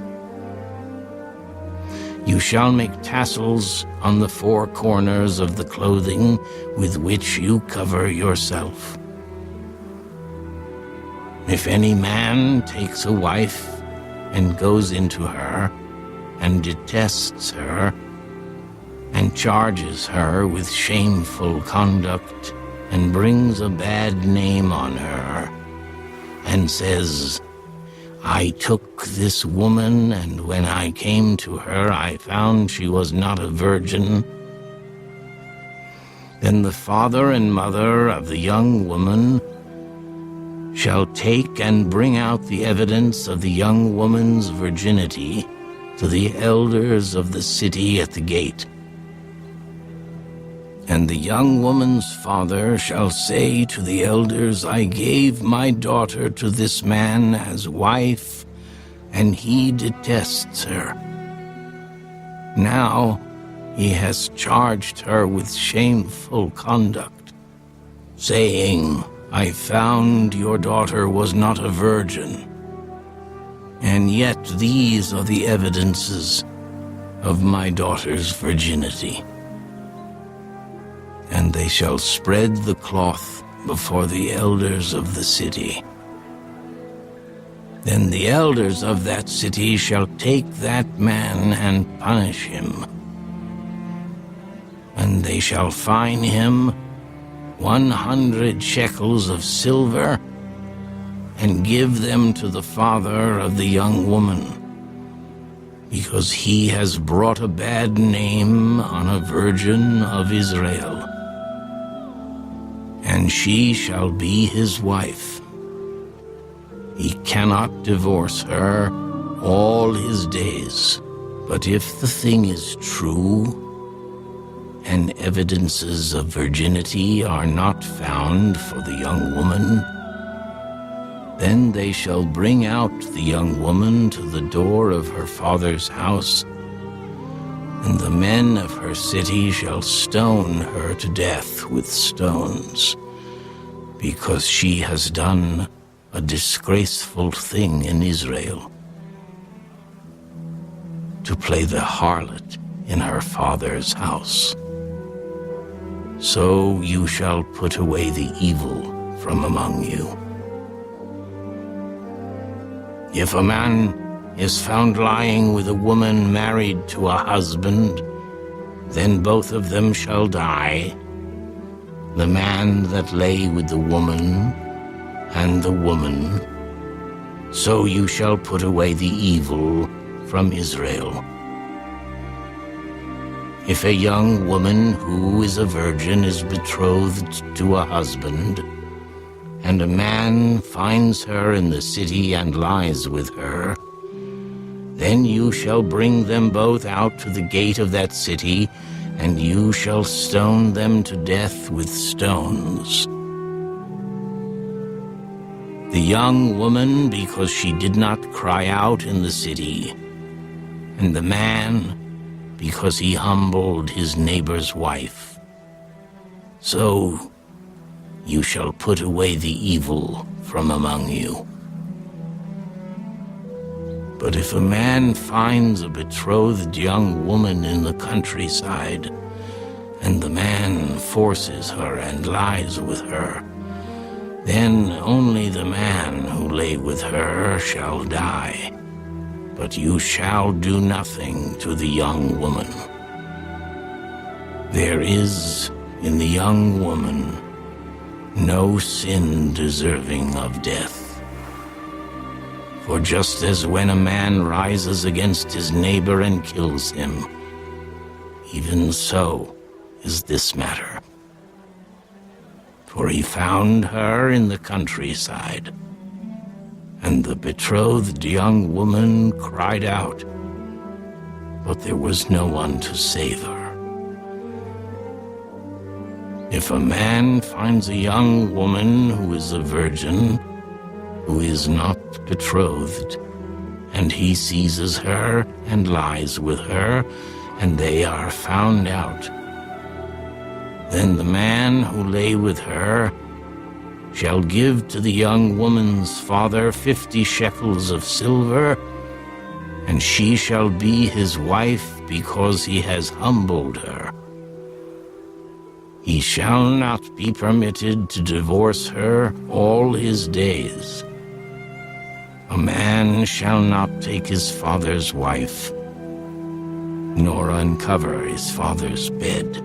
You shall make tassels on the four corners of the clothing with which you cover yourself. If any man takes a wife and goes into her, and detests her, and charges her with shameful conduct, and brings a bad name on her, and says, I took this woman, and when I came to her, I found she was not a virgin, then the father and mother of the young woman shall take and bring out the evidence of the young woman's virginity to the elders of the city at the gate. And the young woman's father shall say to the elders, I gave my daughter to this man as wife, and he detests her. Now he has charged her with shameful conduct, saying, I found your daughter was not a virgin. And yet these are the evidences of my daughter's virginity. And they shall spread the cloth before the elders of the city. Then the elders of that city shall take that man and punish him. And they shall fine him 100 shekels of silver, and give them to the father of the young woman, because he has brought a bad name on a virgin of Israel. And she shall be his wife. He cannot divorce her all his days. But if the thing is true, and evidences of virginity are not found for the young woman, then they shall bring out the young woman to the door of her father's house, and the men of her city shall stone her to death with stones, because she has done a disgraceful thing in Israel, to play the harlot in her father's house. So you shall put away the evil from among you. If a man is found lying with a woman married to a husband, then both of them shall die, the man that lay with the woman and the woman. So you shall put away the evil from Israel. If a young woman who is a virgin is betrothed to a husband, and a man finds her in the city and lies with her, then you shall bring them both out to the gate of that city, and you shall stone them to death with stones. The young woman, because she did not cry out in the city, and the man, because he humbled his neighbor's wife. So you shall put away the evil from among you. But if a man finds a betrothed young woman in the countryside, and the man forces her and lies with her, then only the man who lay with her shall die. But you shall do nothing to the young woman. There is in the young woman no sin deserving of death. For just as when a man rises against his neighbor and kills him, even so is this matter. For he found her in the countryside, and the betrothed young woman cried out, but there was no one to save her. If a man finds a young woman who is a virgin, who is not betrothed, and he seizes her and lies with her, and they are found out, then the man who lay with her shall give to the young woman's father 50 shekels of silver, and she shall be his wife because he has humbled her. He shall not be permitted to divorce her all his days. A man shall not take his father's wife, nor uncover his father's bed.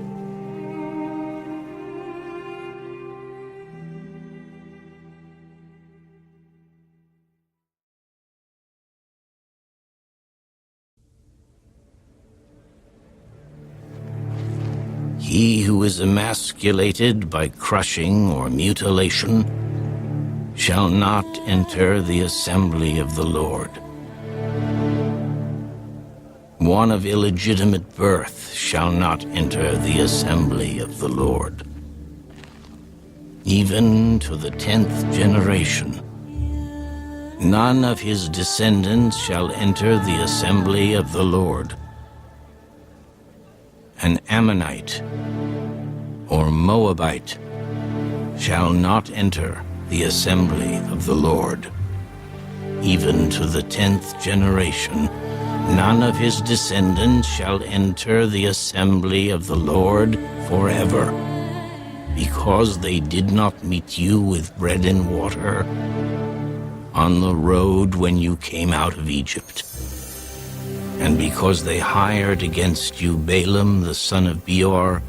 He who is emasculated by crushing or mutilation shall not enter the assembly of the Lord. One of illegitimate birth shall not enter the assembly of the Lord. Even to the 10th generation, none of his descendants shall enter the assembly of the Lord. An Ammonite or Moabite shall not enter the assembly of the Lord. Even to the 10th generation, none of his descendants shall enter the assembly of the Lord forever, because they did not meet you with bread and water on the road when you came out of Egypt, and because they hired against you Balaam the son of Beor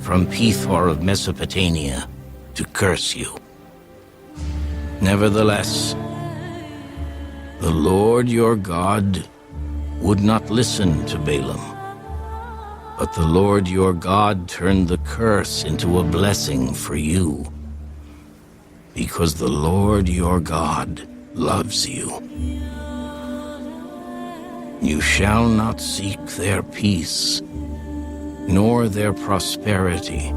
from Pethor of Mesopotamia to curse you. Nevertheless, the Lord your God would not listen to Balaam, but the Lord your God turned the curse into a blessing for you, because the Lord your God loves you. You shall not seek their peace, nor their prosperity,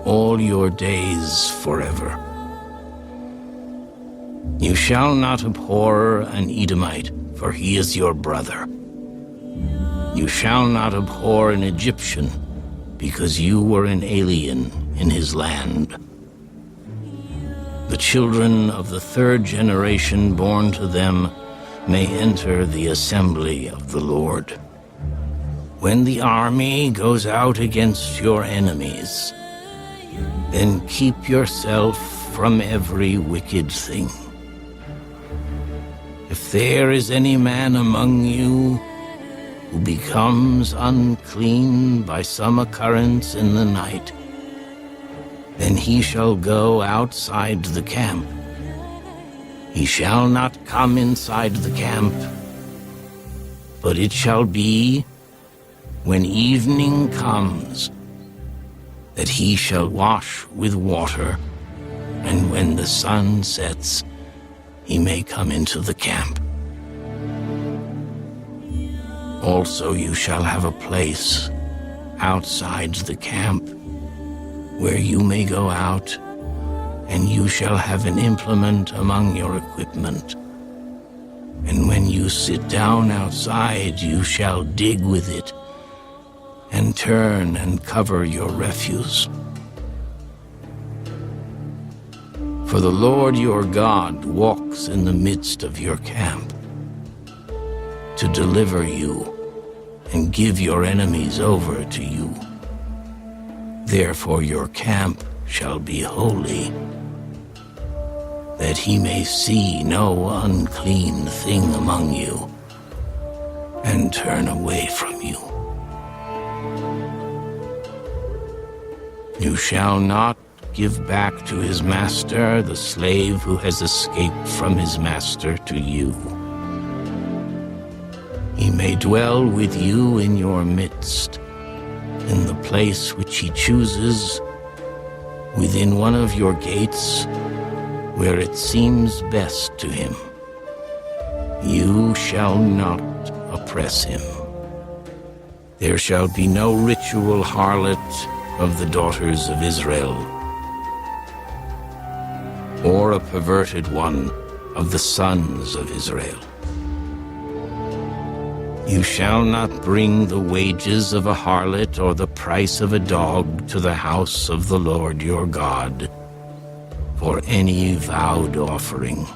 all your days forever. You shall not abhor an Edomite, for he is your brother. You shall not abhor an Egyptian, because you were an alien in his land. The children of the 3rd generation born to them may enter the assembly of the Lord. When the army goes out against your enemies, then keep yourself from every wicked thing. If there is any man among you who becomes unclean by some occurrence in the night, then he shall go outside the camp. He shall not come inside the camp, but it shall be, when evening comes, that he shall wash with water, and when the sun sets, he may come into the camp. Also you shall have a place outside the camp where you may go out, and you shall have an implement among your equipment. And when you sit down outside, you shall dig with it, and turn and cover your refuse. For the Lord your God walks in the midst of your camp, to deliver you and give your enemies over to you. Therefore your camp shall be holy, that he may see no unclean thing among you, and turn away from you. You shall not give back to his master the slave who has escaped from his master to you. He may dwell with you in your midst, in the place which he chooses, within one of your gates, where it seems best to him. You shall not oppress him. There shall be no ritual harlot of the daughters of Israel, or a perverted one of the sons of Israel. You shall not bring the wages of a harlot or the price of a dog to the house of the Lord your God for any vowed offering,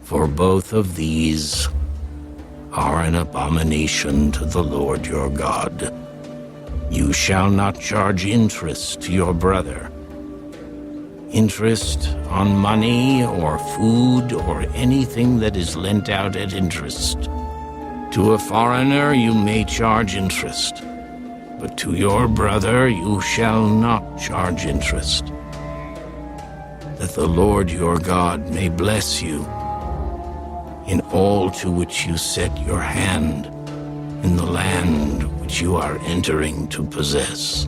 for both of these are an abomination to the Lord your God. You shall not charge interest to your brother, interest on money or food or anything that is lent out at interest. To a foreigner you may charge interest, but to your brother you shall not charge interest, that the Lord your God may bless you in all to which you set your hand in the land which you are entering to possess.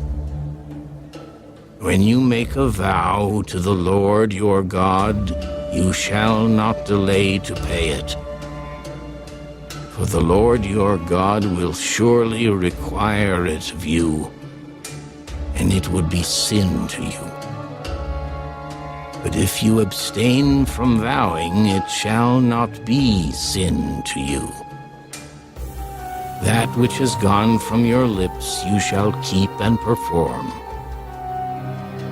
When you make a vow to the Lord your God, you shall not delay to pay it. For the Lord your God will surely require it of you, and it would be sin to you. But if you abstain from vowing, it shall not be sin to you. That which has gone from your lips you shall keep and perform.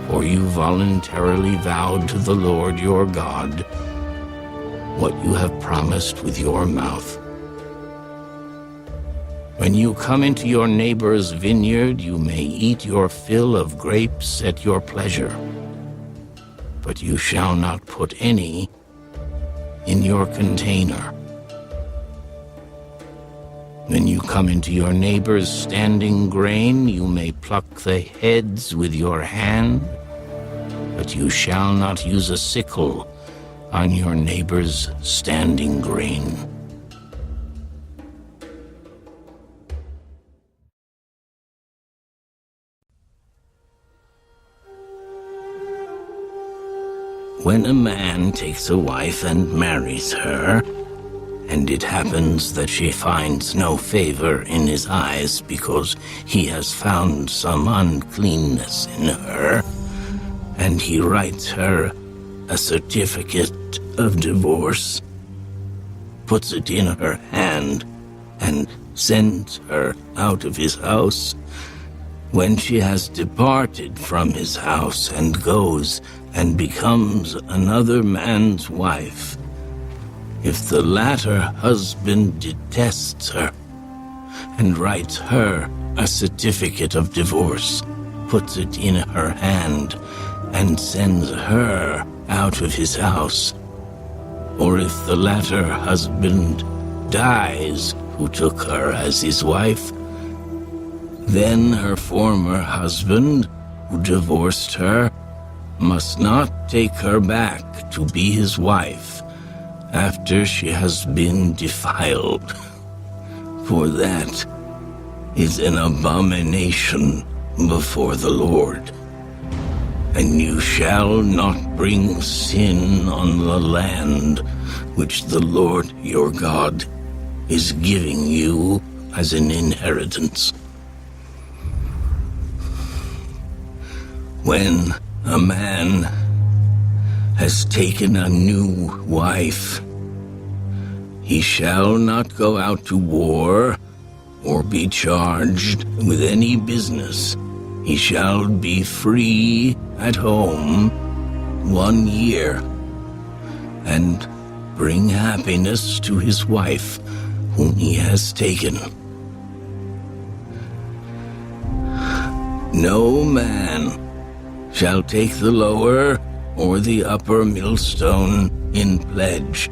For you voluntarily vowed to the Lord your God what you have promised with your mouth. When you come into your neighbor's vineyard, you may eat your fill of grapes at your pleasure, but you shall not put any in your container. When you come into your neighbor's standing grain, you may pluck the heads with your hand, but you shall not use a sickle on your neighbor's standing grain. When a man takes a wife and marries her, and it happens that she finds no favor in his eyes because he has found some uncleanness in her, and he writes her a certificate of divorce, puts it in her hand, and sends her out of his house, when she has departed from his house and goes and becomes another man's wife, if the latter husband detests her and writes her a certificate of divorce, puts it in her hand, and sends her out of his house, or if the latter husband dies who took her as his wife, then her former husband, who divorced her, must not take her back to be his wife after she has been defiled, for that is an abomination before the Lord. And you shall not bring sin on the land which the Lord your God is giving you as an inheritance. When a man has taken a new wife, he shall not go out to war or be charged with any business. He shall be free at home 1 year and bring happiness to his wife whom he has taken. No man shall take the lower or the upper millstone in pledge,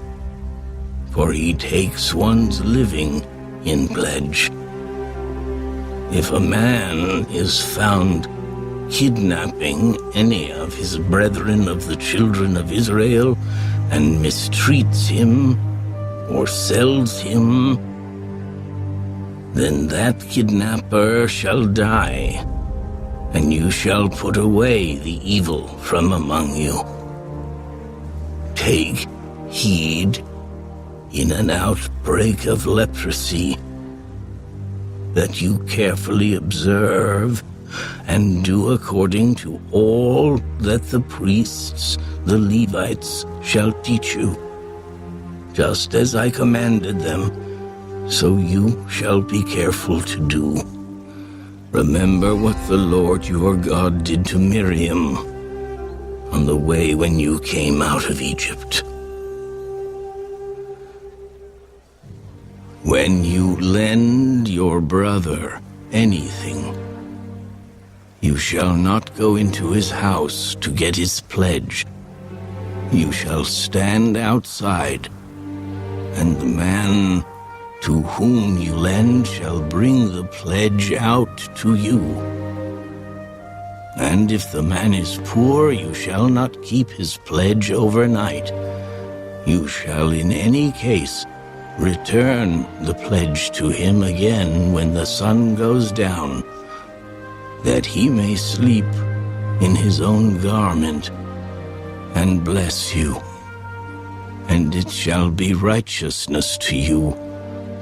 for he takes one's living in pledge. If a man is found kidnapping any of his brethren of the children of Israel and mistreats him or sells him, then that kidnapper shall die, and you shall put away the evil from among you. Take heed in an outbreak of leprosy that you carefully observe and do according to all that the priests, the Levites, shall teach you, just as I commanded them, so you shall be careful to do. Remember what the Lord your God did to Miriam on the way when you came out of Egypt. When you lend your brother anything, you shall not go into his house to get his pledge. You shall stand outside, and the man to whom you lend shall bring the pledge out to you. And if the man is poor, you shall not keep his pledge overnight. You shall in any case return the pledge to him again when the sun goes down, that he may sleep in his own garment and bless you. And it shall be righteousness to you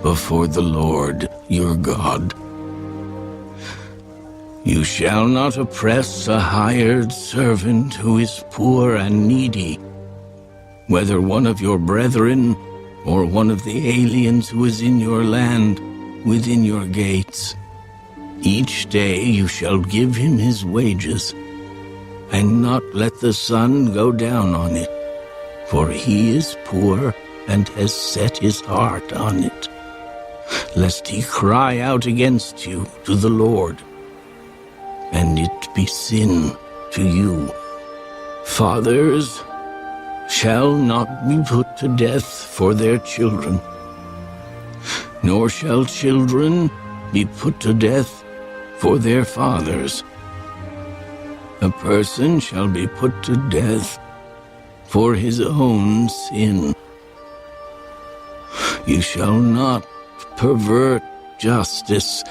before the Lord your God. You shall not oppress a hired servant who is poor and needy, whether one of your brethren or one of the aliens who is in your land within your gates. Each day you shall give him his wages, and not let the sun go down on it, for he is poor and has set his heart on it, lest he cry out against you to the Lord, and it be sin to you. Fathers shall not be put to death for their children, nor shall children be put to death for their fathers. A person shall be put to death for his own sin. You shall not pervert justice,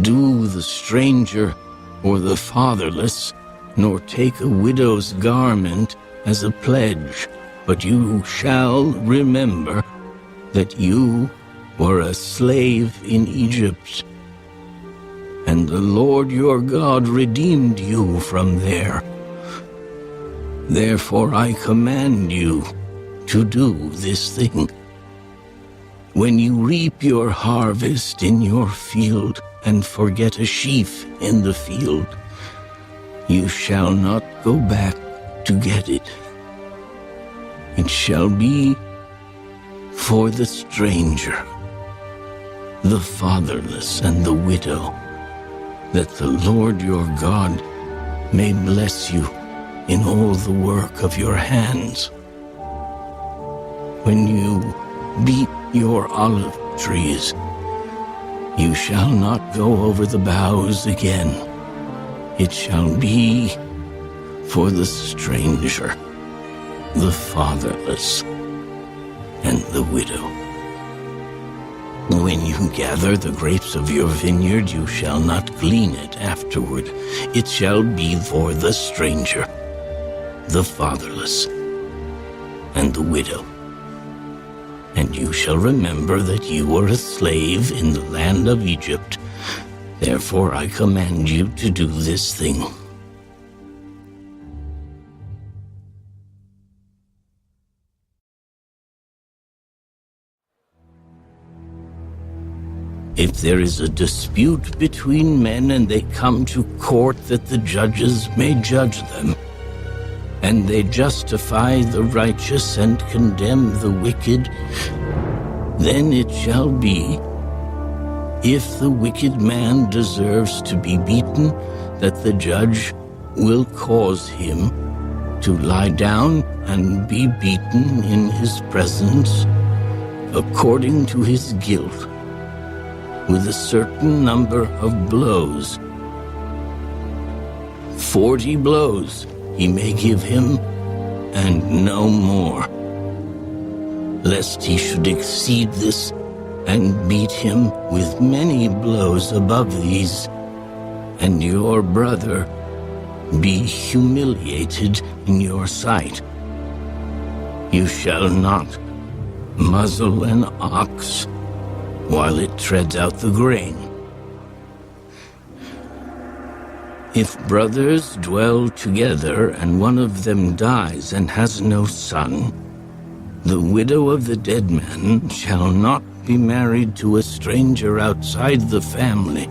do the stranger or the fatherless, nor take a widow's garment as a pledge, but you shall remember that you were a slave in Egypt, and the Lord your God redeemed you from there. Therefore I command you to do this thing. When you reap your harvest in your field and forget a sheaf in the field, you shall not go back to get it. It shall be for the stranger, the fatherless, and the widow, that the Lord your God may bless you in all the work of your hands. When you beat your olive trees, you shall not go over the boughs again. It shall be for the stranger, the fatherless, and the widow. When you gather the grapes of your vineyard, you shall not glean it afterward. It shall be for the stranger, the fatherless, and the widow. And you shall remember that you were a slave in the land of Egypt. Therefore I command you to do this thing. If there is a dispute between men and they come to court that the judges may judge them, and they justify the righteous and condemn the wicked, then it shall be, if the wicked man deserves to be beaten, that the judge will cause him to lie down and be beaten in his presence, according to his guilt, with a certain number of blows. 40 blows he may give him, and no more, lest he should exceed this and beat him with many blows above these, and your brother be humiliated in your sight. You shall not muzzle an ox while it treads out the grain. If brothers dwell together and one of them dies and has no son, the widow of the dead man shall not be married to a stranger outside the family.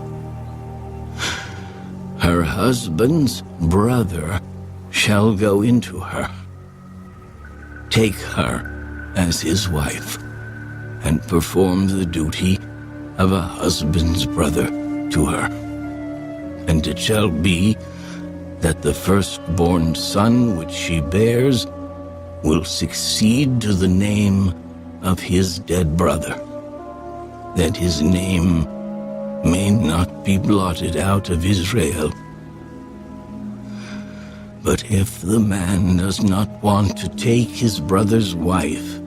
Her husband's brother shall go into her, take her as his wife, and perform the duty of a husband's brother to her. And it shall be that the firstborn son which she bears will succeed to the name of his dead brother, that his name may not be blotted out of Israel. But if the man does not want to take his brother's wife,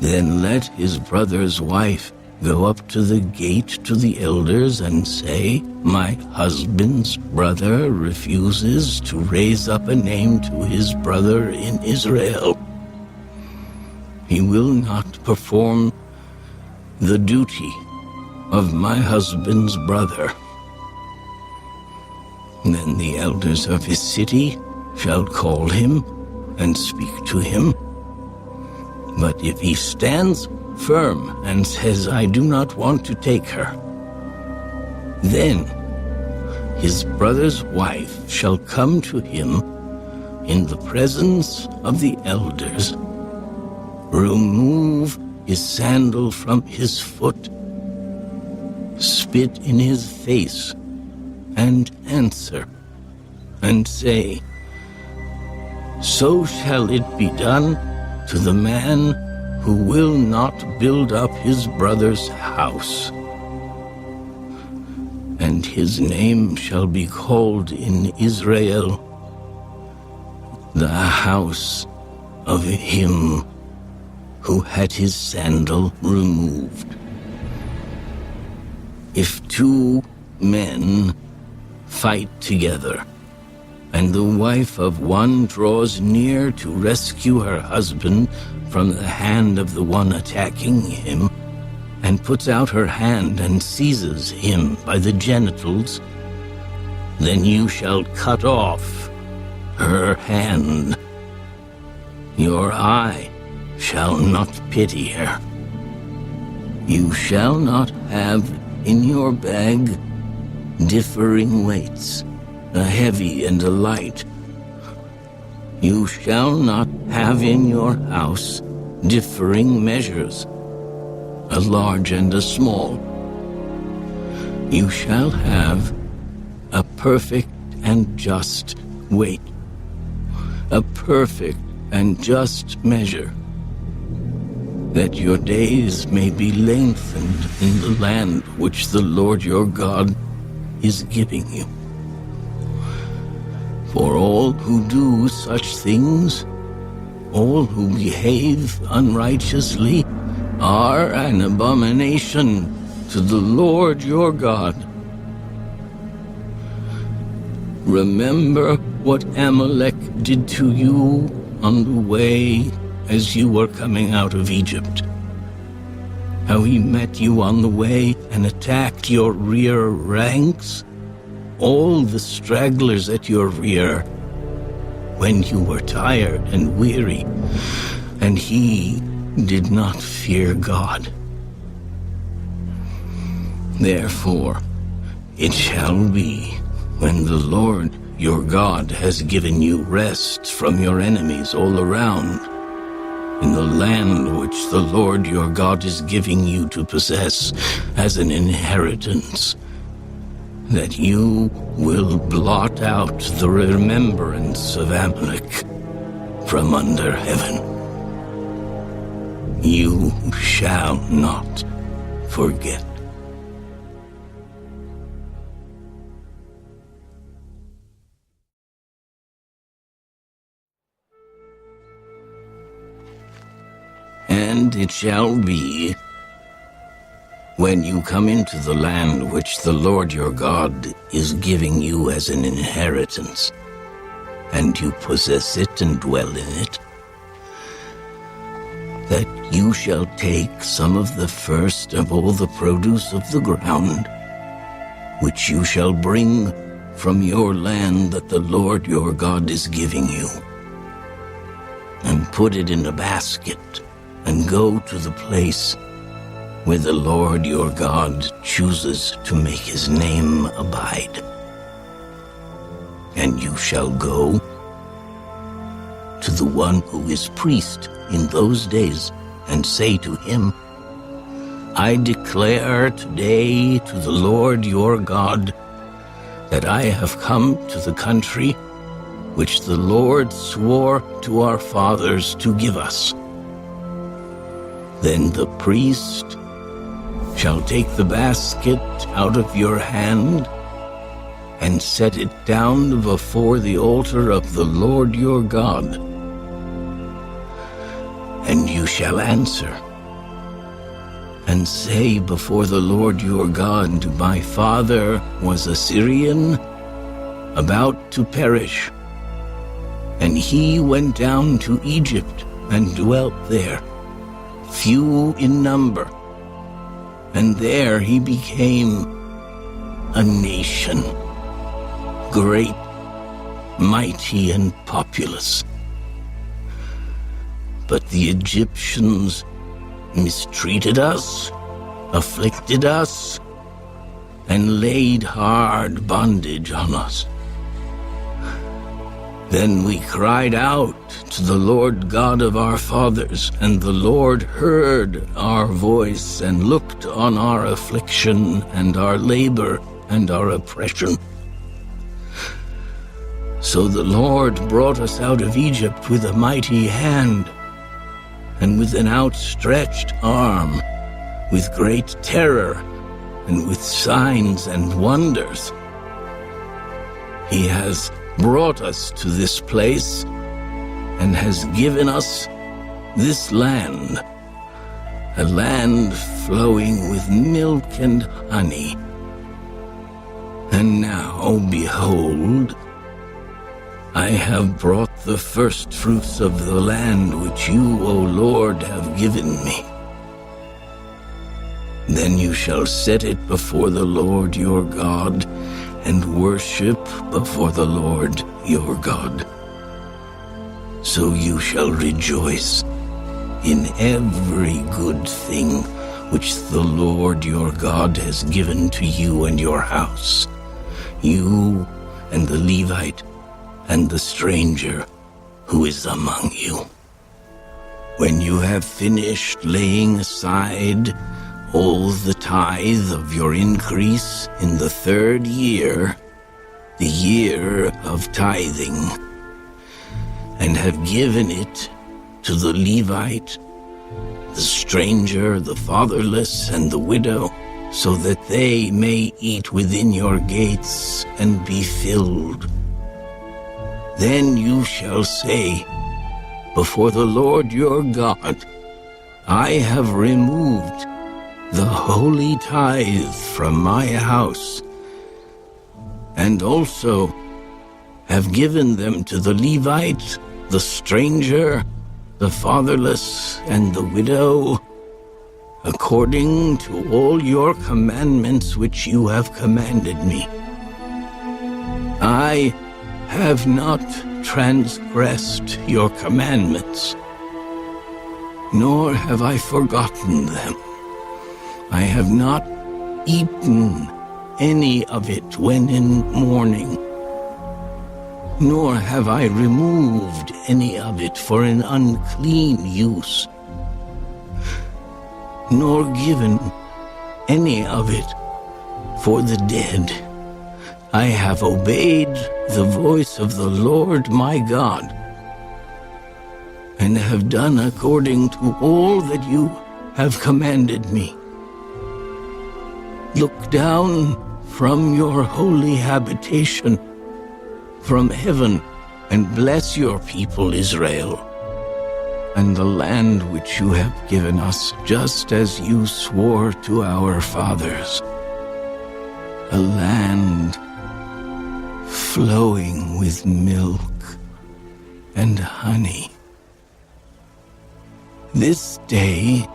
then let his brother's wife go up to the gate to the elders and say, my husband's brother refuses to raise up a name to his brother in Israel. He will not perform the duty of my husband's brother. Then the elders of his city shall call him and speak to him. But if he stands firm and says, I do not want to take her, then his brother's wife shall come to him in the presence of the elders, remove his sandal from his foot, spit in his face, and answer, and say, so shall it be done to the man who will not build up his brother's house. And his name shall be called in Israel, the house of him who had his sandal removed. If two men fight together, and the wife of one draws near to rescue her husband from the hand of the one attacking him, and puts out her hand and seizes him by the genitals, then you shall cut off her hand. Your eye shall not pity her. You shall not have in your bag differing weights, a heavy and a light. You shall not have in your house differing measures, a large and a small. You shall have a perfect and just weight, a perfect and just measure, that your days may be lengthened in the land which the Lord your God is giving you. For all who do such things, all who behave unrighteously, are an abomination to the Lord your God. Remember what Amalek did to you on the way as you were coming out of Egypt, how he met you on the way and attacked your rear ranks, all the stragglers at your rear, when you were tired and weary, and he did not fear God. Therefore, it shall be, when the Lord your God has given you rest from your enemies all around, in the land which the Lord your God is giving you to possess as an inheritance, that you will blot out the remembrance of Amalek from under heaven. You shall not forget. And it shall be, when you come into the land which the Lord your God is giving you as an inheritance, and you possess it and dwell in it, that you shall take some of the first of all the produce of the ground, which you shall bring from your land that the Lord your God is giving you, and put it in a basket, and go to the place where the Lord your God chooses to make his name abide. And you shall go to the one who is priest in those days, and say to him, I declare today to the Lord your God that I have come to the country which the Lord swore to our fathers to give us. Then the priest shall take the basket out of your hand and set it down before the altar of the Lord your God. And you shall answer and say before the Lord your God, my father was a Syrian, about to perish, and he went down to Egypt and dwelt there, few in number, and there he became a nation, great, mighty, and populous. But the Egyptians mistreated us, afflicted us, and laid hard bondage on us. Then we cried out to the Lord God of our fathers, and the Lord heard our voice and looked on our affliction and our labor and our oppression. So the Lord brought us out of Egypt with a mighty hand, and with an outstretched arm, with great terror, and with signs and wonders. He has brought us to this place, and has given us this land, a land flowing with milk and honey. And now, behold, I have brought the first fruits of the land which you, O Lord, have given me. Then you shall set it before the Lord your God, and worship before the Lord your God. So you shall rejoice in every good thing which the Lord your God has given to you and your house, you and the Levite, and the stranger who is among you. When you have finished laying aside all the tithe of your increase in the 3rd year, the year of tithing, and have given it to the Levite, the stranger, the fatherless, and the widow, so that they may eat within your gates and be filled, then you shall say before the Lord your God, I have removed the holy tithe from my house, and also have given them to the Levite, the stranger, the fatherless, and the widow, according to all your commandments which you have commanded me. I have not transgressed your commandments, nor have I forgotten them. I have not eaten any of it when in mourning, nor have I removed any of it for an unclean use, nor given any of it for the dead. I have obeyed the voice of the Lord my God, and have done according to all that you have commanded me. Look down from your holy habitation, from heaven, and bless your people Israel, and the land which you have given us, just as you swore to our fathers, a land flowing with milk and honey. This day,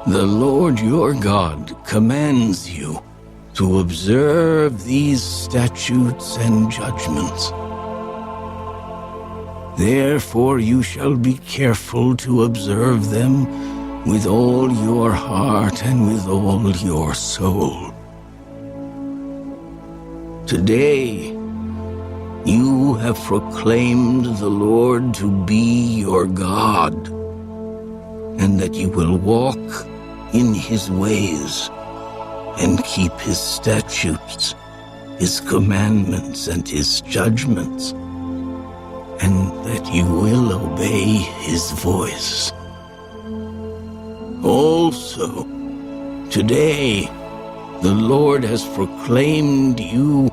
the Lord your God commands you to observe these statutes and judgments. Therefore you shall be careful to observe them with all your heart and with all your soul. Today you have proclaimed the Lord to be your God, and that you will walk in his ways and keep his statutes, his commandments, and his judgments, and that you will obey his voice. Also, today, the Lord has proclaimed you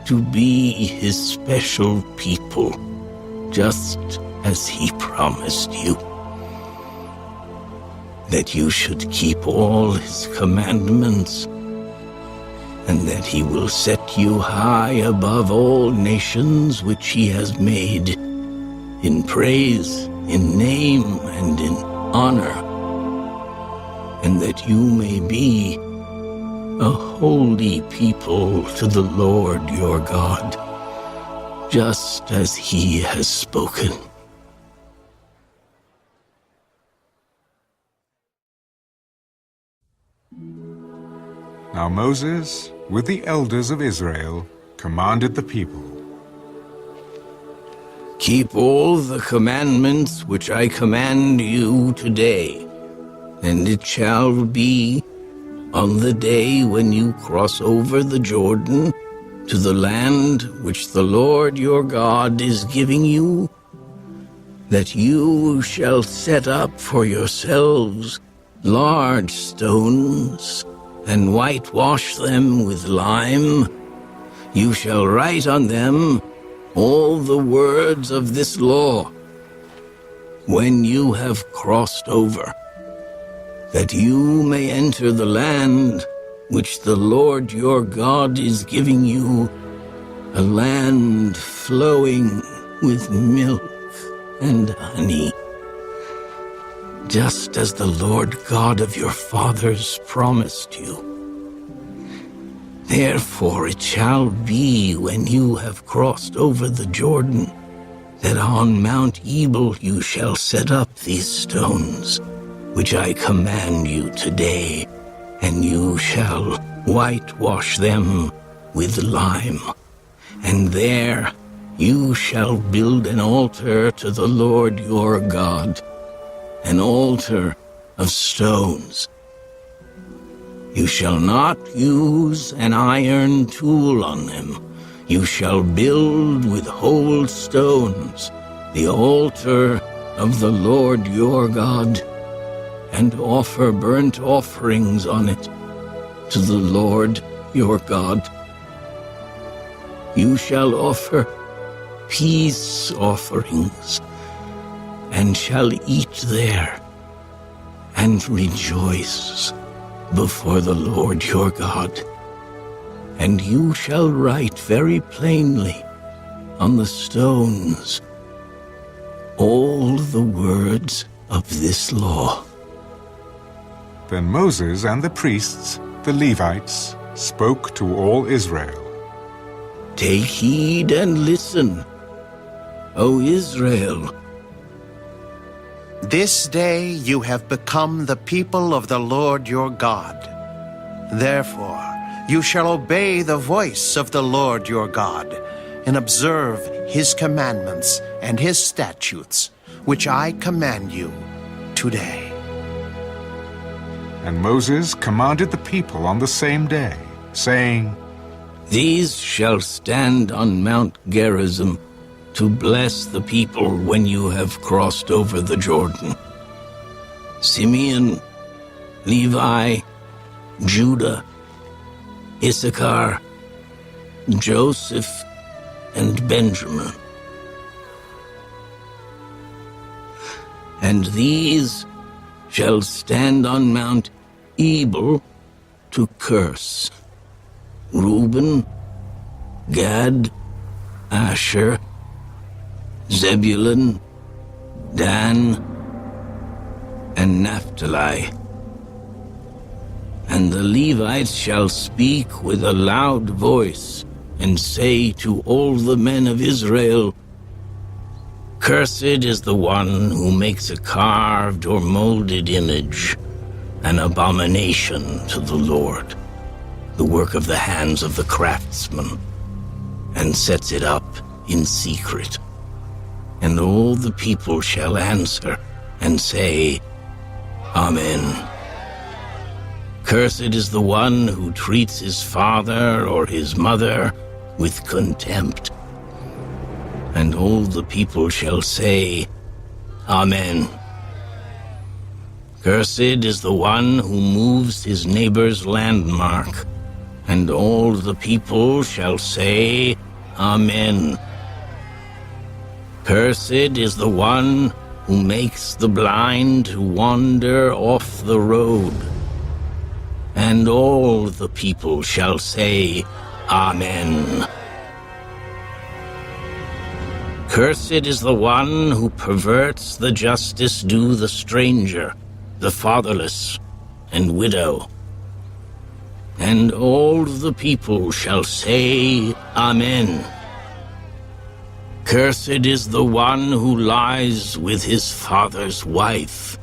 to be his special people, just as he promised you, that you should keep all his commandments, and that he will set you high above all nations which he has made, in praise, in name, and in honor, and that you may be a holy people to the Lord your God, just as he has spoken. Now Moses, with the elders of Israel, commanded the people, Keep all the commandments which I command you today, and it shall be on the day when you cross over the Jordan to the land which the Lord your God is giving you, that you shall set up for yourselves large stones and whitewash them with lime. You shall write on them all the words of this law when you have crossed over, that you may enter the land which the Lord your God is giving you, a land flowing with milk and honey, just as the Lord God of your fathers promised you. Therefore it shall be when you have crossed over the Jordan, that on Mount Ebal you shall set up these stones, which I command you today, and you shall whitewash them with lime. And there you shall build an altar to the Lord your God, an altar of stones. You shall not use an iron tool on them. You shall build with whole stones the altar of the Lord your God, and offer burnt offerings on it to the Lord your God. You shall offer peace offerings, and shall eat there, and rejoice before the Lord your God. And you shall write very plainly on the stones all the words of this law. Then Moses and the priests, the Levites, spoke to all Israel. Take heed and listen, O Israel. This day you have become the people of the Lord your God. Therefore, you shall obey the voice of the Lord your God, and observe his commandments and his statutes, which I command you today. And Moses commanded the people on the same day, saying, These shall stand on Mount Gerizim to bless the people when you have crossed over the Jordan. Simeon, Levi, Judah, Issachar, Joseph, and Benjamin. And these shall stand on Mount Ebal to curse: Reuben, Gad, Asher, Zebulun, Dan, and Naphtali. And the Levites shall speak with a loud voice, and say to all the men of Israel, Cursed is the one who makes a carved or molded image, an abomination to the Lord, the work of the hands of the craftsman, and sets it up in secret. And all the people shall answer and say, Amen. Cursed is the one who treats his father or his mother with contempt. And all the people shall say, Amen. Cursed is the one who moves his neighbor's landmark. And all the people shall say, Amen. Cursed is the one who makes the blind to wander off the road. And all the people shall say, Amen. Cursed is the one who perverts the justice due the stranger, the fatherless, and widow. And all the people shall say, Amen. Cursed is the one who lies with his father's wife,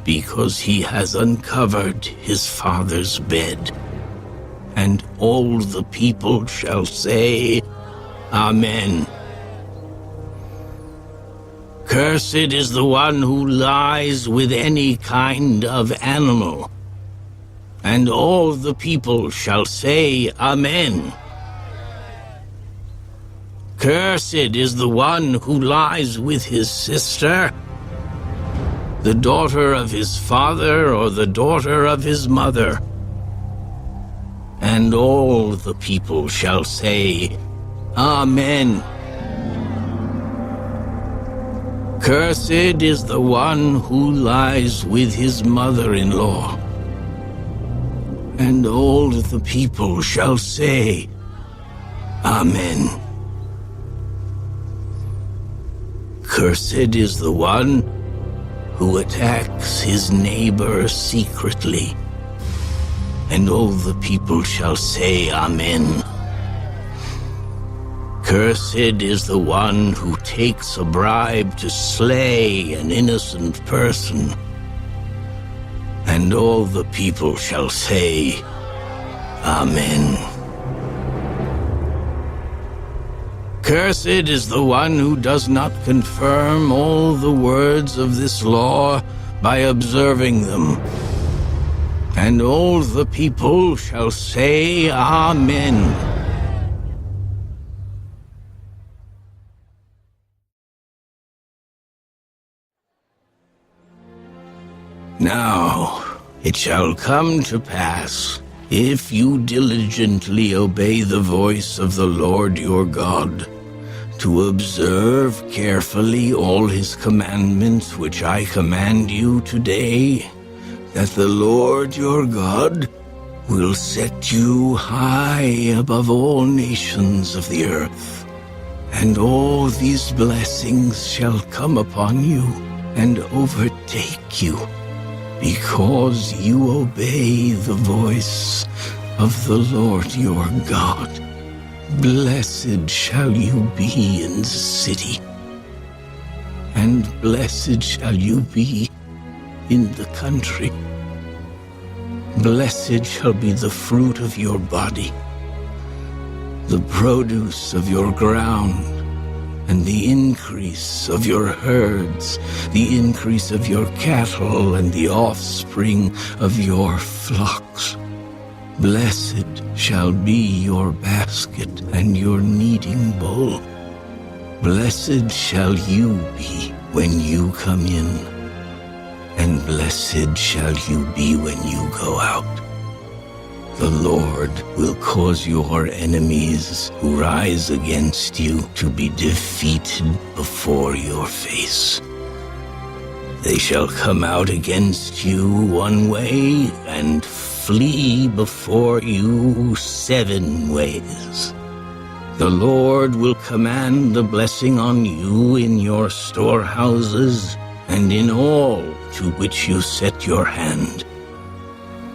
because he has uncovered his father's bed. And all the people shall say, Amen. Cursed is the one who lies with any kind of animal. And all the people shall say, Amen. Cursed is the one who lies with his sister, the daughter of his father or the daughter of his mother. And all the people shall say, Amen. Cursed is the one who lies with his mother-in-law. And all the people shall say, Amen. Cursed is the one who attacks his neighbor secretly. And all the people shall say, Amen. Cursed is the one who takes a bribe to slay an innocent person. And all the people shall say, Amen. Cursed is the one who does not confirm all the words of this law by observing them. And all the people shall say, Amen. Now it shall come to pass, if you diligently obey the voice of the Lord your God, to observe carefully all his commandments which I command you today, that the Lord your God will set you high above all nations of the earth. And all these blessings shall come upon you and overtake you, because you obey the voice of the Lord your God. Blessed shall you be in the city, and blessed shall you be in the country. Blessed shall be the fruit of your body, the produce of your ground, and the increase of your herds, the increase of your cattle, and the offspring of your flocks. Blessed shall be your basket and your kneading bowl. Blessed shall you be when you come in, and blessed shall you be when you go out. The Lord will cause your enemies who rise against you to be defeated before your face. They shall come out against you one way and flee before you 7 ways. The Lord will command the blessing on you in your storehouses and in all to which you set your hand.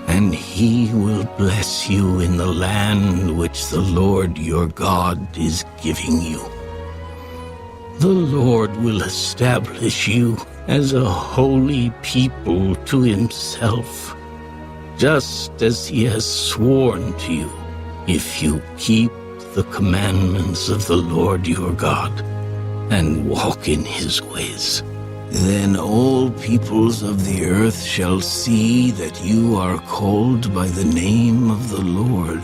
And he will bless you in the land which the Lord your God is giving you. The Lord will establish you as a holy people to himself, just as he has sworn to you, if you keep the commandments of the Lord your God and walk in his ways. Then all peoples of the earth shall see that you are called by the name of the Lord,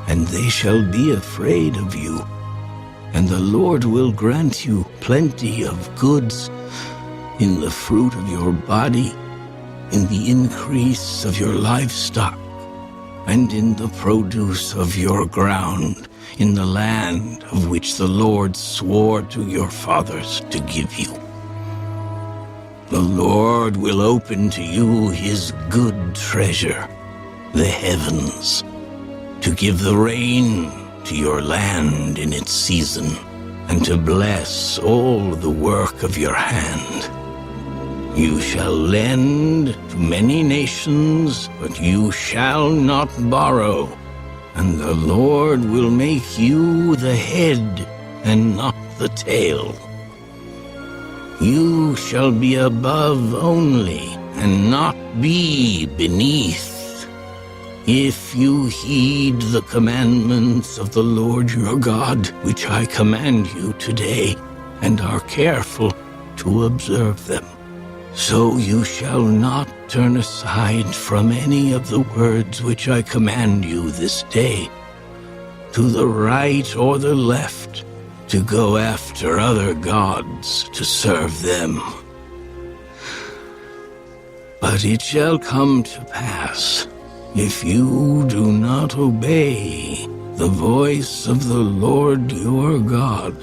and they shall be afraid of you. And the Lord will grant you plenty of goods in the fruit of your body, in the increase of your livestock, and in the produce of your ground, in the land of which the Lord swore to your fathers to give you. The Lord will open to you his good treasure, the heavens, to give the rain to your land in its season, and to bless all the work of your hand. You shall lend to many nations, but you shall not borrow, and the Lord will make you the head and not the tail. You shall be above only, and not be beneath, if you heed the commandments of the Lord your God, which I command you today, and are careful to observe them. So you shall not turn aside from any of the words which I command you this day, to the right or the left, to go after other gods to serve them. But it shall come to pass, if you do not obey the voice of the Lord your God,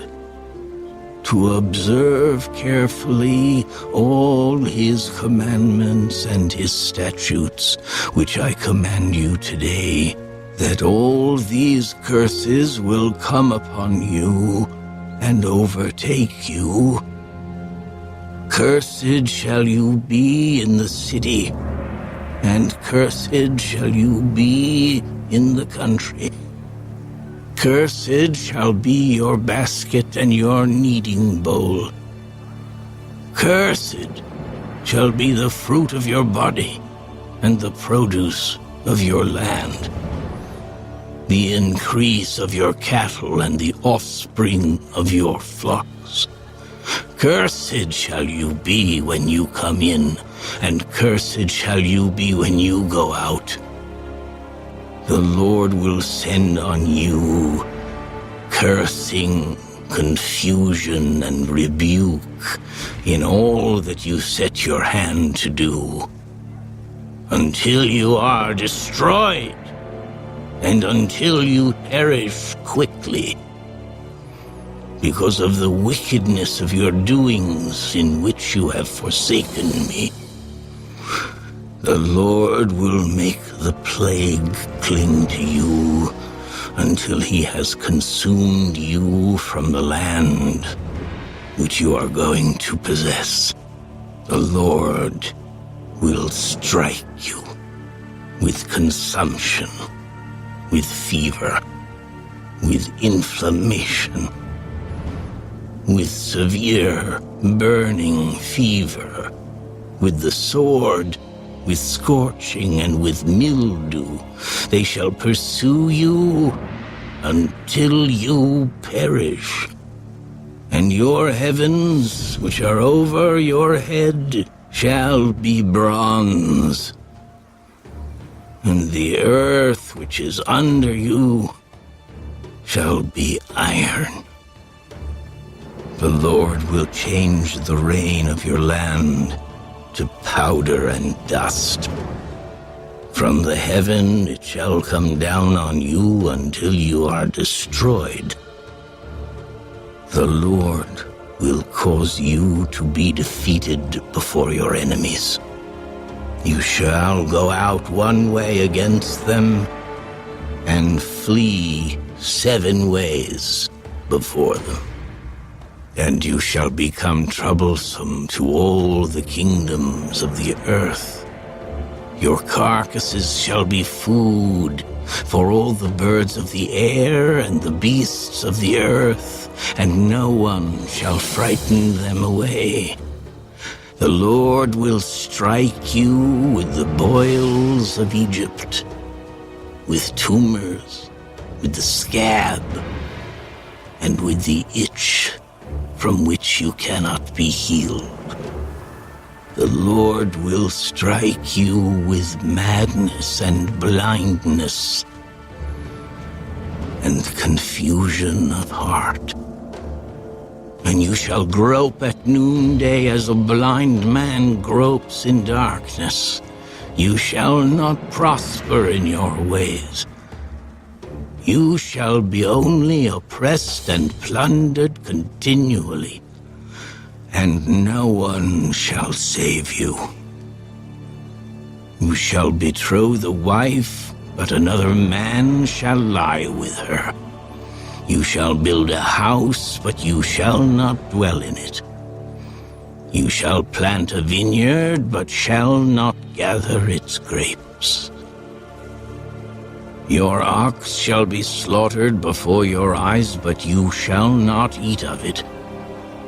to observe carefully all his commandments and his statutes, which I command you today, that all these curses will come upon you and overtake you. Cursed shall you be in the city, and cursed shall you be in the country. Cursed shall be your basket and your kneading bowl. Cursed shall be the fruit of your body and the produce of your land, the increase of your cattle and the offspring of your flocks. Cursed shall you be when you come in, and cursed shall you be when you go out. The Lord will send on you cursing, confusion, and rebuke in all that you set your hand to do, until you are destroyed, and until you perish quickly, because of the wickedness of your doings in which you have forsaken me. The Lord will make the plague cling to you until he has consumed you from the land which you are going to possess. The Lord will strike you with consumption, with fever, with inflammation, with severe burning fever, with the sword, with scorching, and with mildew. They shall pursue you until you perish. And your heavens, which are over your head, shall be bronze, and the earth which is under you shall be iron. The Lord will change the rain of your land to powder and dust. From the heaven it shall come down on you until you are destroyed. The Lord will cause you to be defeated before your enemies. You shall go out one way against them and flee 7 ways before them. And you shall become troublesome to all the kingdoms of the earth. Your carcasses shall be food for all the birds of the air and the beasts of the earth, and no one shall frighten them away. The Lord will strike you with the boils of Egypt, with tumors, with the scab, and with the itch from which you cannot be healed. The Lord will strike you with madness and blindness and confusion of heart. And you shall grope at noonday as a blind man gropes in darkness. You shall not prosper in your ways. You shall be only oppressed and plundered continually, and no one shall save you. You shall betroth a wife, but another man shall lie with her. You shall build a house, but you shall not dwell in it. You shall plant a vineyard, but shall not gather its grapes. Your ox shall be slaughtered before your eyes, but you shall not eat of it.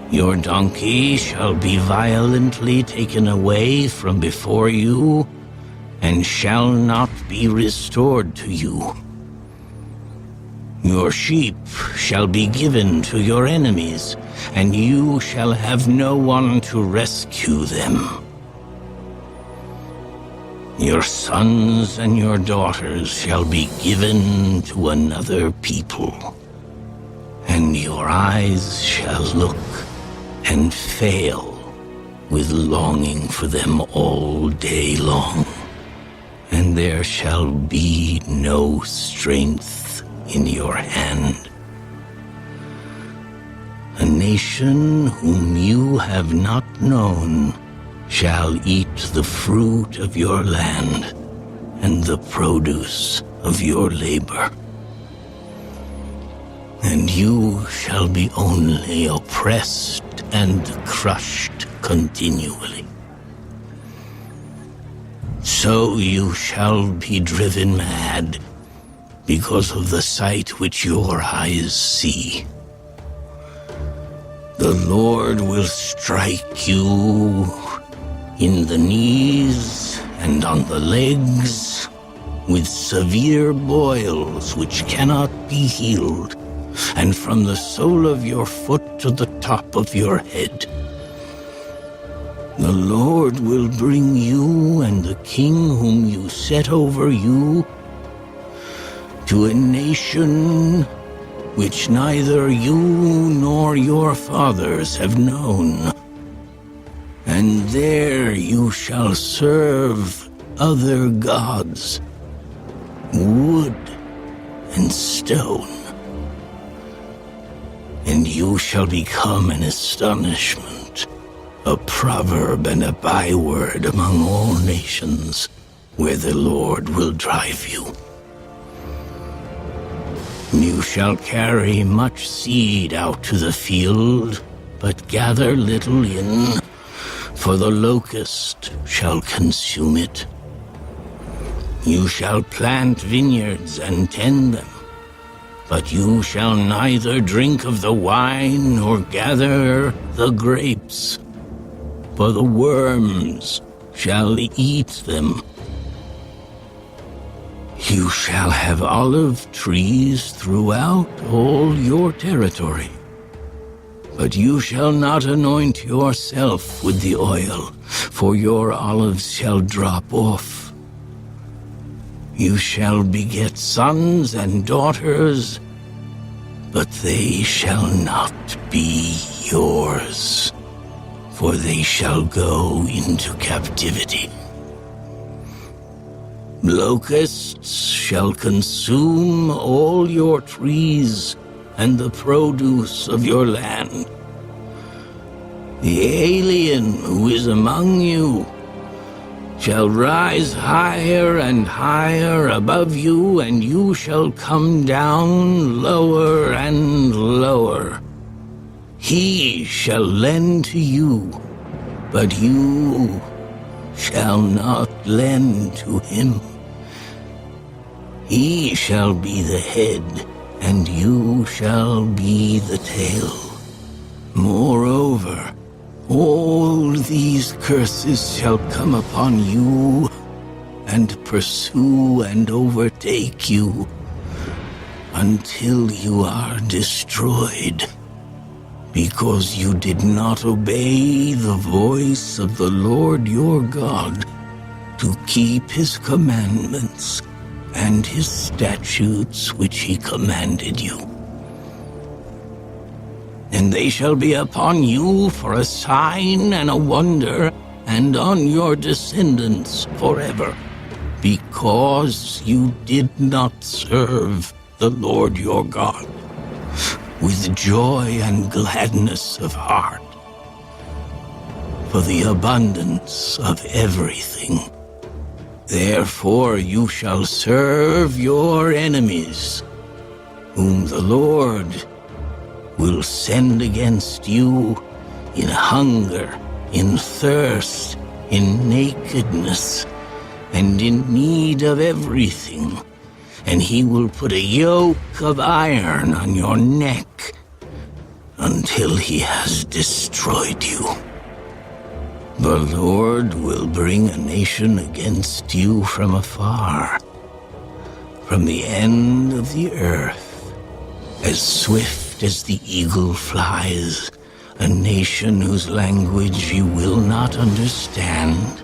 Your donkey shall be violently taken away from before you, and shall not be restored to you. Your sheep shall be given to your enemies, and you shall have no one to rescue them. Your sons and your daughters shall be given to another people, and your eyes shall look and fail with longing for them all day long, and there shall be no strength in your hand. A nation whom you have not known shall eat the fruit of your land and the produce of your labor. And you shall be only oppressed and crushed continually. So you shall be driven mad because of the sight which your eyes see. The Lord will strike you in the knees and on the legs with severe boils which cannot be healed, and from the sole of your foot to the top of your head. The Lord will bring you and the king whom you set over you to a nation which neither you nor your fathers have known. And there you shall serve other gods, wood and stone. And you shall become an astonishment, a proverb and a byword among all nations, where the Lord will drive you. You shall carry much seed out to the field, but gather little in, for the locust shall consume it. You shall plant vineyards and tend them, but you shall neither drink of the wine nor gather the grapes, for the worms shall eat them. You shall have olive trees throughout all your territory, but you shall not anoint yourself with the oil, for your olives shall drop off. You shall beget sons and daughters, but they shall not be yours, for they shall go into captivity. Locusts shall consume all your trees and the produce of your land. The alien who is among you shall rise higher and higher above you, and you shall come down lower and lower. He shall lend to you, but you shall not lend to him. He shall be the head, and you shall be the tail. Moreover, all these curses shall come upon you and pursue and overtake you until you are destroyed, because you did not obey the voice of the Lord your God to keep his commandments and his statutes which he commanded you. And they shall be upon you for a sign and a wonder, and on your descendants forever, because you did not serve the Lord your God with joy and gladness of heart, for the abundance of everything. Therefore you shall serve your enemies, whom the Lord will send against you in hunger, in thirst, in nakedness, and in need of everything. And he will put a yoke of iron on your neck until he has destroyed you. The Lord will bring a nation against you from afar, from the end of the earth, as swift as the eagle flies, a nation whose language you will not understand,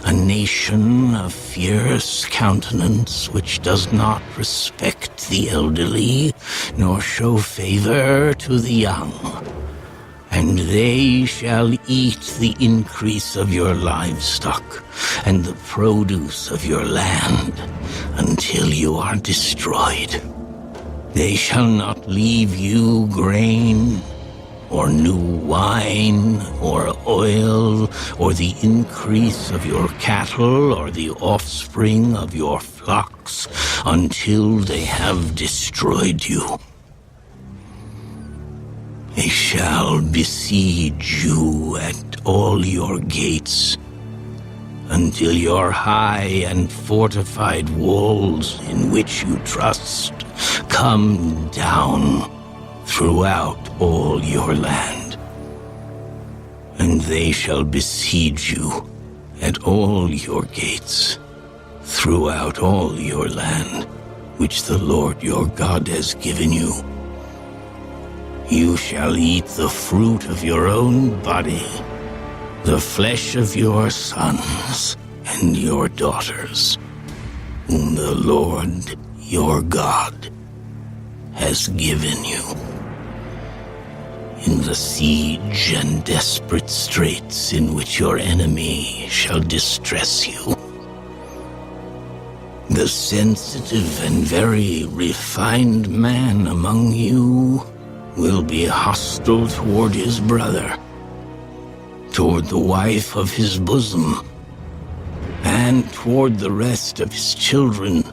a nation of fierce countenance which does not respect the elderly, nor show favor to the young. And they shall eat the increase of your livestock and the produce of your land until you are destroyed. They shall not leave you grain, or new wine, or oil, or the increase of your cattle, or the offspring of your flocks, until they have destroyed you. They shall besiege you at all your gates, until your high and fortified walls in which you trust come down throughout all your land. And they shall besiege you at all your gates throughout all your land, which the Lord your God has given you. You shall eat the fruit of your own body, the flesh of your sons and your daughters, whom the Lord your God has given you, in the siege and desperate straits in which your enemy shall distress you. The sensitive and very refined man among you will be hostile toward his brother, toward the wife of his bosom, and toward the rest of his children,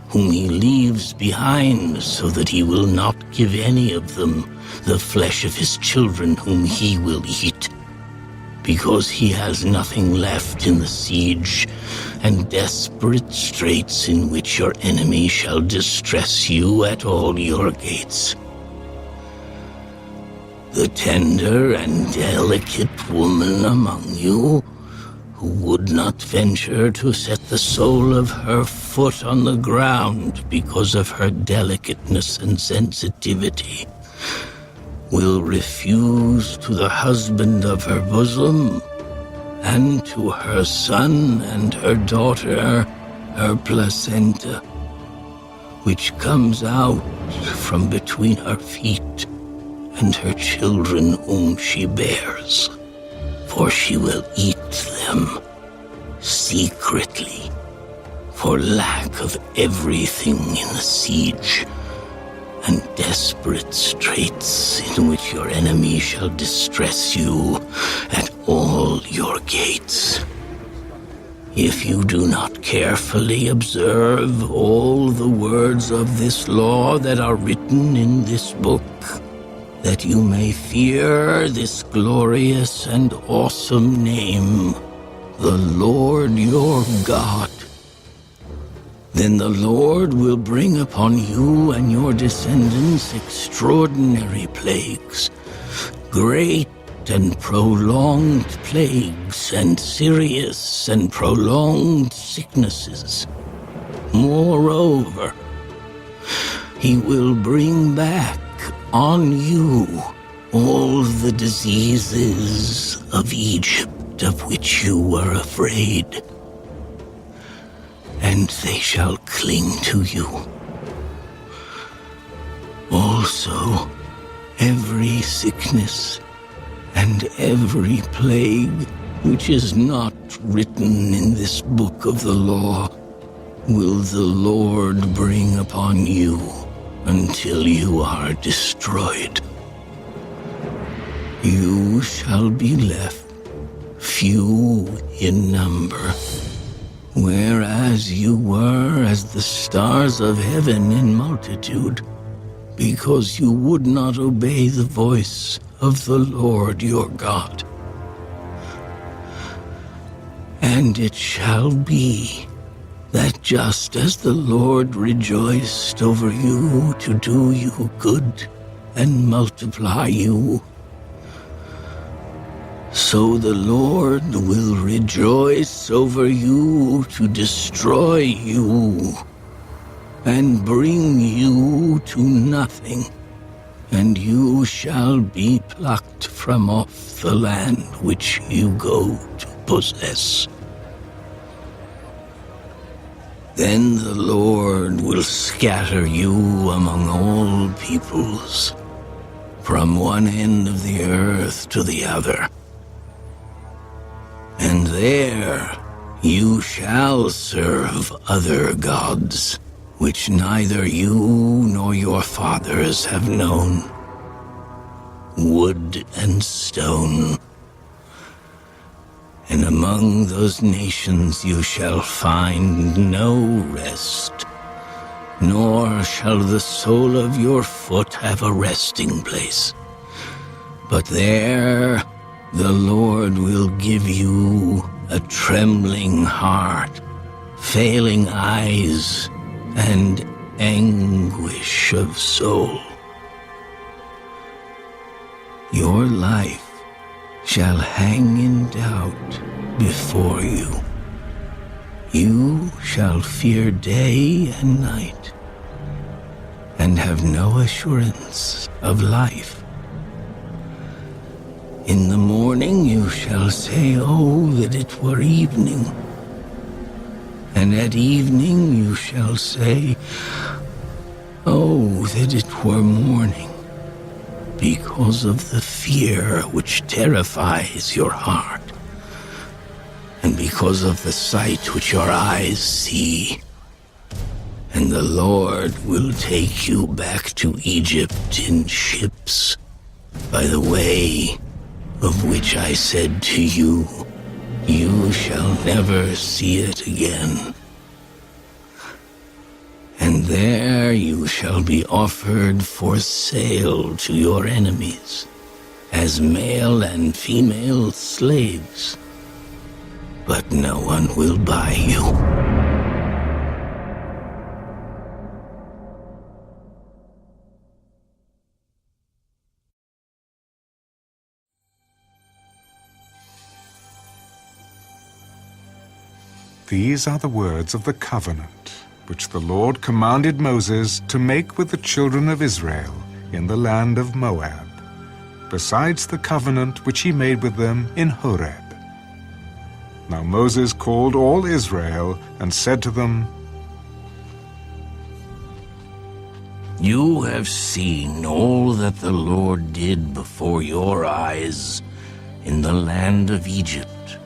whom he leaves behind, so that he will not give any of them the flesh of his children whom he will eat, because he has nothing left in the siege and desperate straits in which your enemy shall distress you at all your gates. The tender and delicate woman among you, who would not venture to set the sole of her foot on the ground because of her delicateness and sensitivity, will refuse to the husband of her bosom and to her son and her daughter her placenta, which comes out from between her feet and her children whom she bears, for she will eat them secretly for lack of everything in the siege, and desperate straits in which your enemy shall distress you at all your gates. If you do not carefully observe all the words of this law that are written in this book, that you may fear this glorious and awesome name, the Lord your God, then the Lord will bring upon you and your descendants extraordinary plagues, great and prolonged plagues, and serious and prolonged sicknesses. Moreover, he will bring back on you all the diseases of Egypt of which you were afraid, and they shall cling to you. Also, every sickness and every plague which is not written in this book of the law will the Lord bring upon you until you are destroyed. You shall be left few in number, whereas you were as the stars of heaven in multitude, because you would not obey the voice of the Lord your God. And it shall be that just as the Lord rejoiced over you to do you good and multiply you, so the Lord will rejoice over you to destroy you and bring you to nothing, and you shall be plucked from off the land which you go to possess. Then the Lord will scatter you among all peoples, from one end of the earth to the other. And there you shall serve other gods, which neither you nor your fathers have known, wood and stone. And among those nations you shall find no rest, nor shall the sole of your foot have a resting place. But there the Lord will give you a trembling heart, failing eyes, and anguish of soul. Your life shall hang in doubt before you. You shall fear day and night, and have no assurance of life. In the morning you shall say, "Oh, that it were evening." And at evening you shall say, "Oh, that it were morning," because of the fear which terrifies your heart, and because of the sight which your eyes see. And the Lord will take you back to Egypt in ships, by the way of which I said to you, "You shall never see it again." And there you shall be offered for sale to your enemies, as male and female slaves, but no one will buy you. These are the words of the covenant which the Lord commanded Moses to make with the children of Israel in the land of Moab, besides the covenant which he made with them in Horeb. Now Moses called all Israel and said to them, You have seen all that the Lord did before your eyes in the land of Egypt,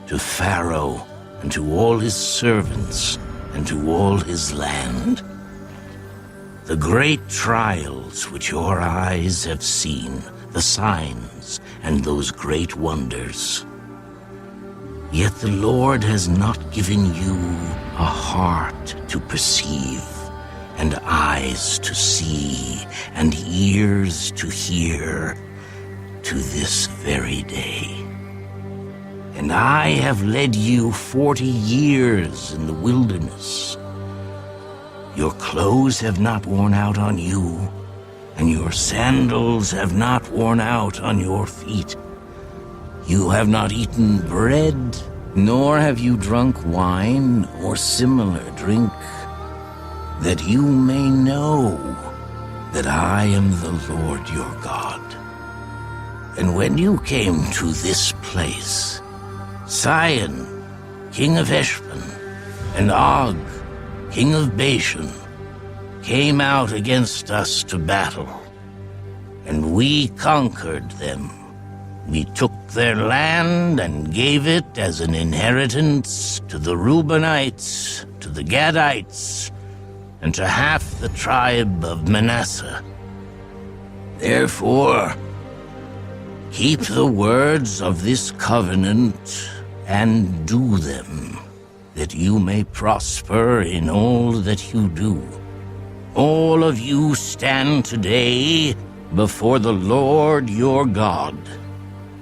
to Pharaoh and to all his servants and to all his land. the great trials which your eyes have seen, the signs and those great wonders. Yet the Lord has not given you a heart to perceive, and eyes to see, and ears to hear, to this very day. And I have led you 40 years in the wilderness. Your clothes have not worn out on you, and your sandals have not worn out on your feet. You have not eaten bread, nor have you drunk wine or similar drink, that you may know that I am the Lord your God. And when you came to this place, Sihon, king of Heshbon, and Og, king of Bashan, came out against us to battle, and we conquered them. We took their land and gave it as an inheritance to the Reubenites, to the Gadites, and to half the tribe of Manasseh. Therefore, keep the words of this covenant and do them, that you may prosper in all that you do. All of you stand today before the Lord your God,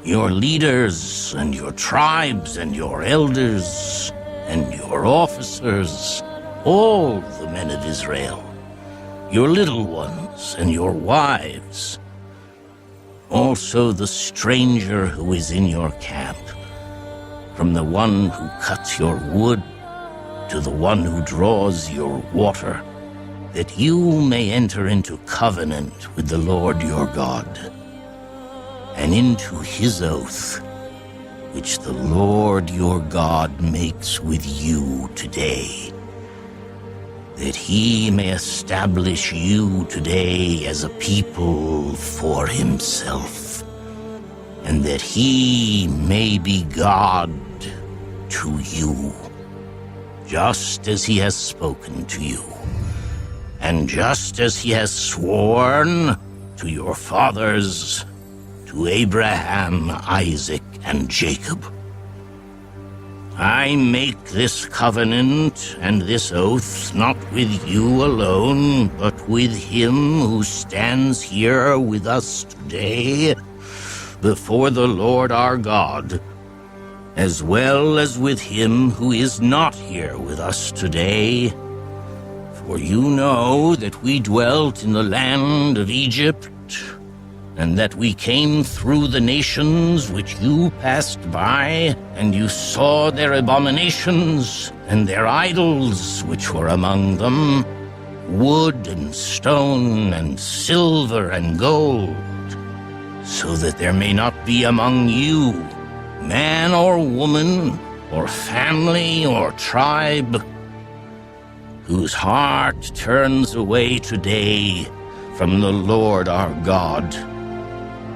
your leaders and your tribes and your elders and your officers, all the men of Israel, your little ones and your wives, also the stranger who is in your camp, from the one who cuts your wood to the one who draws your water, that you may enter into covenant with the Lord your God, and into his oath, which the Lord your God makes with you today, that he may establish you today as a people for himself, and that he may be God to you, just as he has spoken to you, and just as he has sworn to your fathers, to Abraham, Isaac, and Jacob. I make this covenant and this oath not with you alone, but with him who stands here with us today before the Lord our God, as well as with him who is not here with us today. For you know that we dwelt in the land of Egypt, and that we came through the nations which you passed by, and you saw their abominations and their idols which were among them, wood and stone and silver and gold, so that there may not be among you man or woman or family or tribe whose heart turns away today from the Lord our God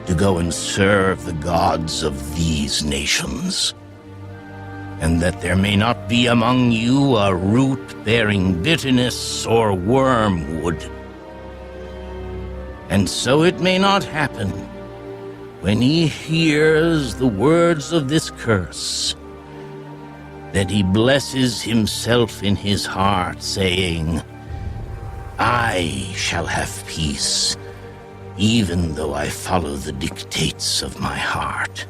to go and serve the gods of these nations, and that there may not be among you a root bearing bitterness or wormwood. And so it may not happen, when he hears the words of this curse, that he blesses himself in his heart, saying, I shall have peace, even though I follow the dictates of my heart,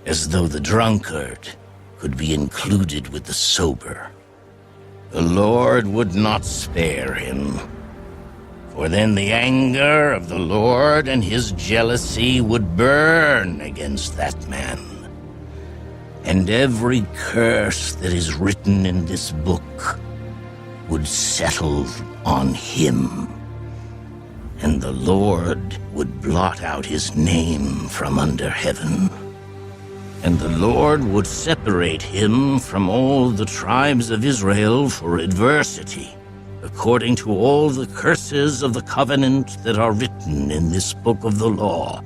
as though the drunkard could be included with the sober. The Lord would not spare him, for then the anger of the Lord and his jealousy would burn against that man, and every curse that is written in this book would settle on him, and the Lord would blot out his name from under heaven. And the Lord would separate him from all the tribes of Israel for adversity, according to all the curses of the covenant that are written in this book of the law,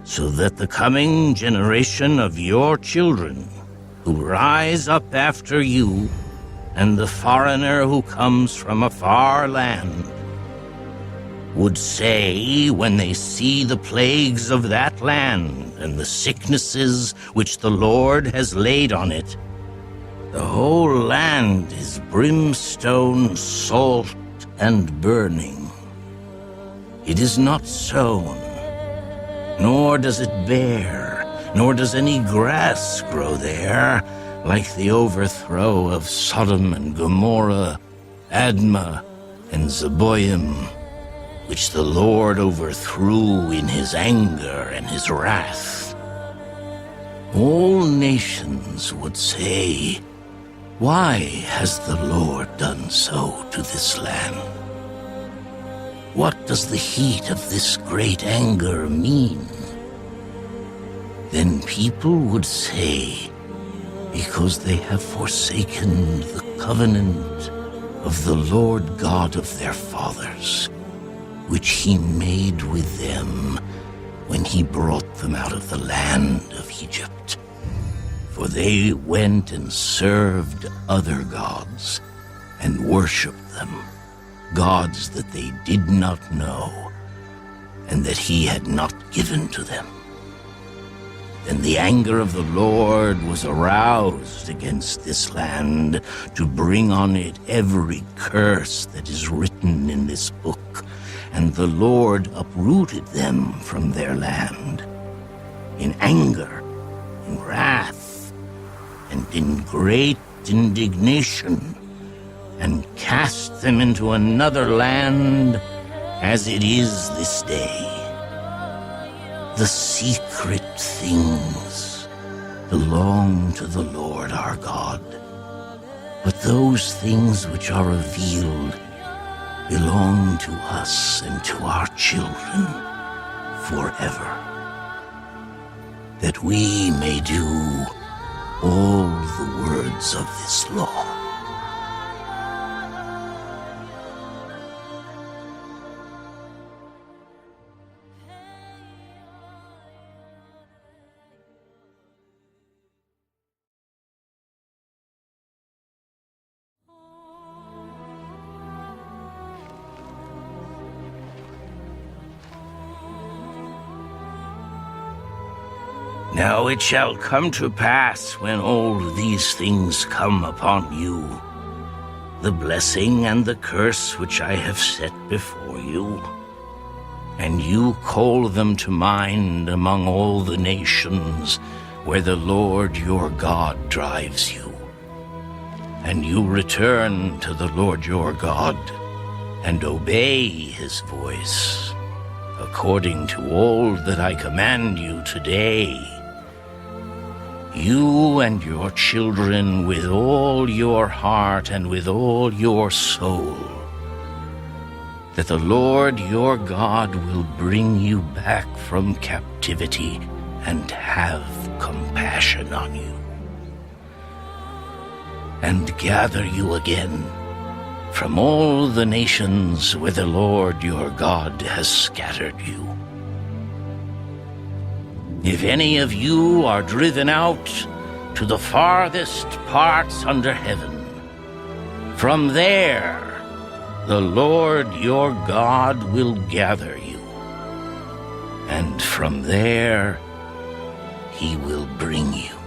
so that the coming generation of your children, who rise up after you, and the foreigner who comes from a far land, would say when they see the plagues of that land and the sicknesses which the Lord has laid on it, "The whole land is brimstone, salt, and burning. It is not sown, nor does it bear, nor does any grass grow there, like the overthrow of Sodom and Gomorrah, Admah and Zeboim, which the Lord overthrew in his anger and his wrath." All nations would say, "Why has the Lord done so to this land? What does the heat of this great anger mean?" Then people would say, "Because they have forsaken the covenant of the Lord God of their fathers, which he made with them when he brought them out of the land of Egypt. For they went and served other gods and worshipped them, gods that they did not know and that he had not given to them. Then the anger of the Lord was aroused against this land to bring on it every curse that is written in this book, and the Lord uprooted them from their land in anger, in wrath, and in great indignation, and cast them into another land as it is this day. The secret things belong to the Lord our God, but those things which are revealed belong to us and to our children forever, that we may do all the words of this law." Now it shall come to pass when all these things come upon you, the blessing and the curse which I have set before you, and you call them to mind among all the nations where the Lord your God drives you, and you return to the Lord your God and obey his voice, according to all that I command you today, you and your children with all your heart and with all your soul, that the Lord your God will bring you back from captivity and have compassion on you, and gather you again from all the nations where the Lord your God has scattered you. If any of you are driven out to the farthest parts under heaven, from there the Lord your God will gather you, and from there he will bring you.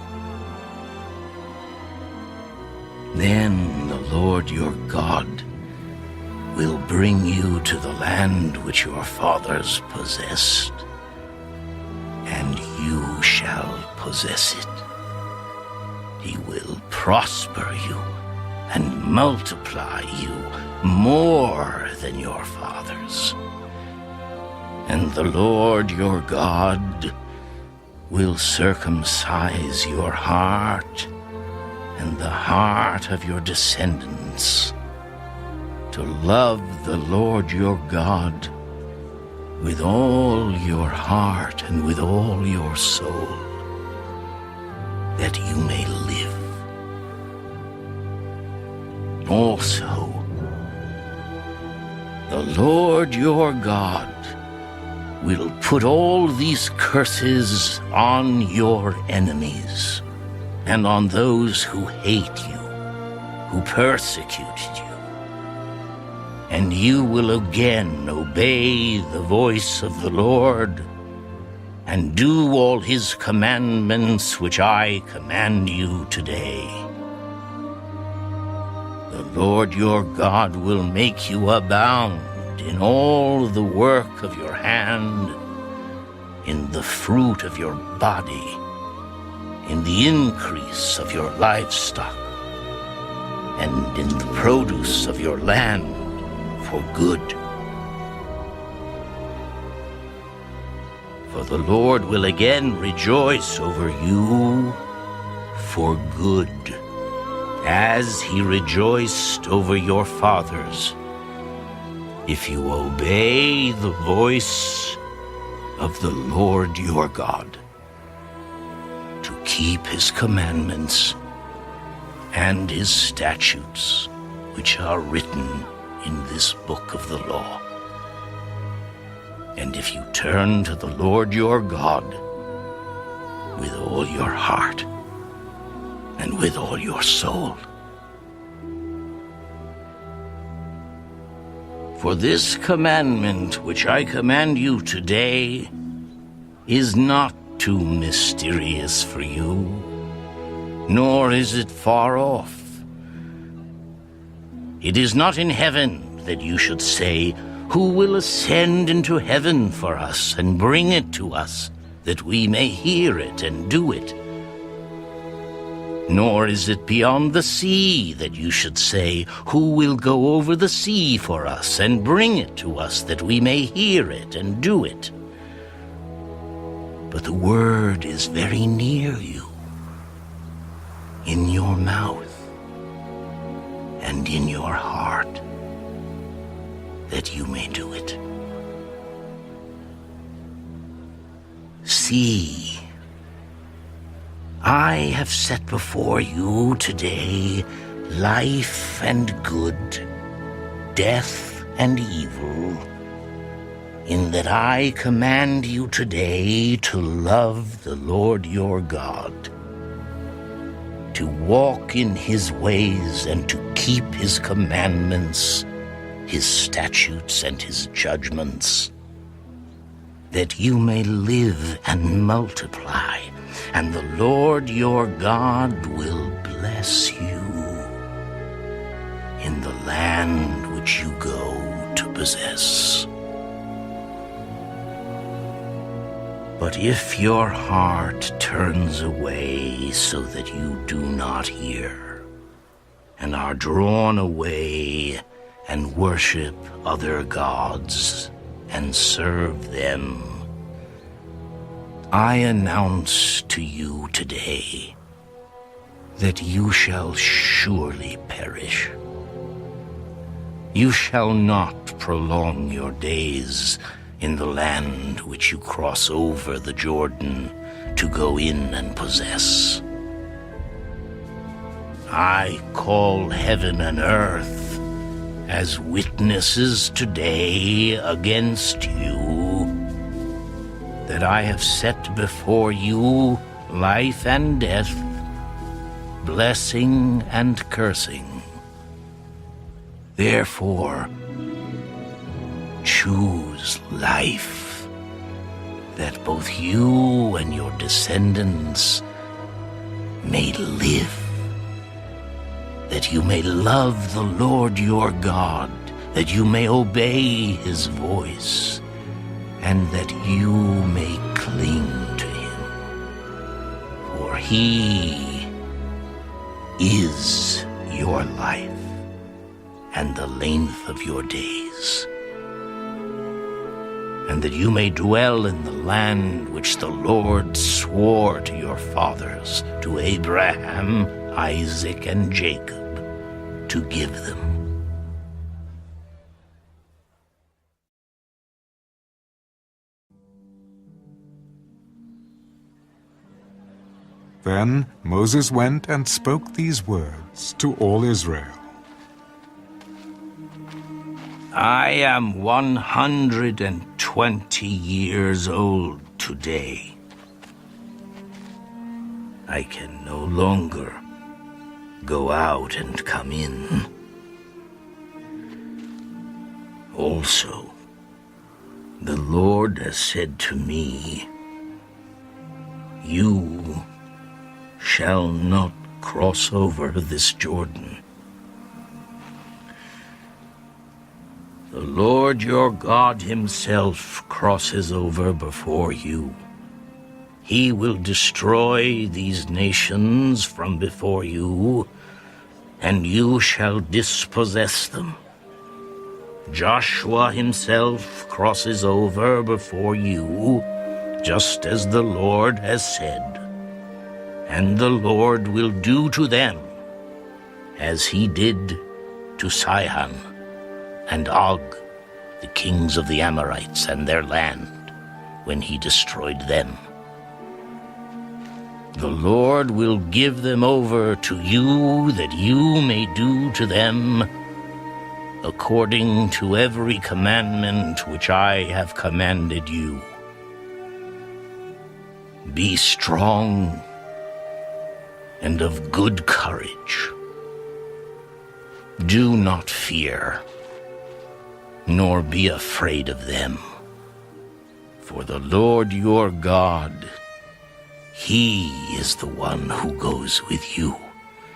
Then the Lord your God will bring you to the land which your fathers possessed, and you shall possess it. He will prosper you and multiply you more than your fathers. And the Lord your God will circumcise your heart and the heart of your descendants to love the Lord your God with all your heart and with all your soul, that you may live. Also, the Lord your God will put all these curses on your enemies and on those who hate you, who persecuted you. and you will again obey the voice of the Lord, and do all his commandments which I command you today. The Lord your God will make you abound in all the work of your hand, in the fruit of your body, in the increase of your livestock, and in the produce of your land for good. For the Lord will again rejoice over you for good, as he rejoiced over your fathers, if you obey the voice of the Lord your God, to keep his commandments and his statutes, which are written in this book of the law. And if you turn to the Lord your God with all your heart and with all your soul. For this commandment which I command you today is not too mysterious for you, nor is it far off. It is not in heaven that you should say, "Who will ascend into heaven for us and bring it to us, that we may hear it and do it?" Nor is it beyond the sea that you should say, "Who will go over the sea for us and bring it to us, that we may hear it and do it?" But the word is very near you, in your mouth and in your heart, that you may do it. See, I have set before you today life and good, death and evil, in that I command you today to love the Lord your God, to walk in his ways and to keep his commandments, his statutes and his judgments, that you may live and multiply, and the Lord your God will bless you in the land which you go to possess. But if your heart turns away so that you do not hear, and are drawn away and worship other gods and serve them, I announce to you today that you shall surely perish. You shall not prolong your days in the land which you cross over the Jordan to go in and possess. I call heaven and earth as witnesses today against you, that I have set before you life and death, blessing and cursing. Therefore, choose life, that both you and your descendants may live, that you may love the Lord your God, that you may obey his voice, and that you may cling to him. For he is your life and the length of your days, and that you may dwell in the land which the Lord swore to your fathers, to Abraham, Isaac, and Jacob, to give them. Then Moses went and spoke these words to all Israel. I am 120 years old today. I can no longer go out and come in. Also, the Lord has said to me, you shall not cross over this Jordan. The Lord your God himself crosses over before you. He will destroy these nations from before you, and you shall dispossess them. Joshua himself crosses over before you, just as the Lord has said. And the Lord will do to them as he did to Sihon and Og, the kings of the Amorites and their land, when he destroyed them. The Lord will give them over to you, that you may do to them according to every commandment which I have commanded you. Be strong and of good courage. Do not fear, nor be afraid of them. For the Lord your God, he is the one who goes with you.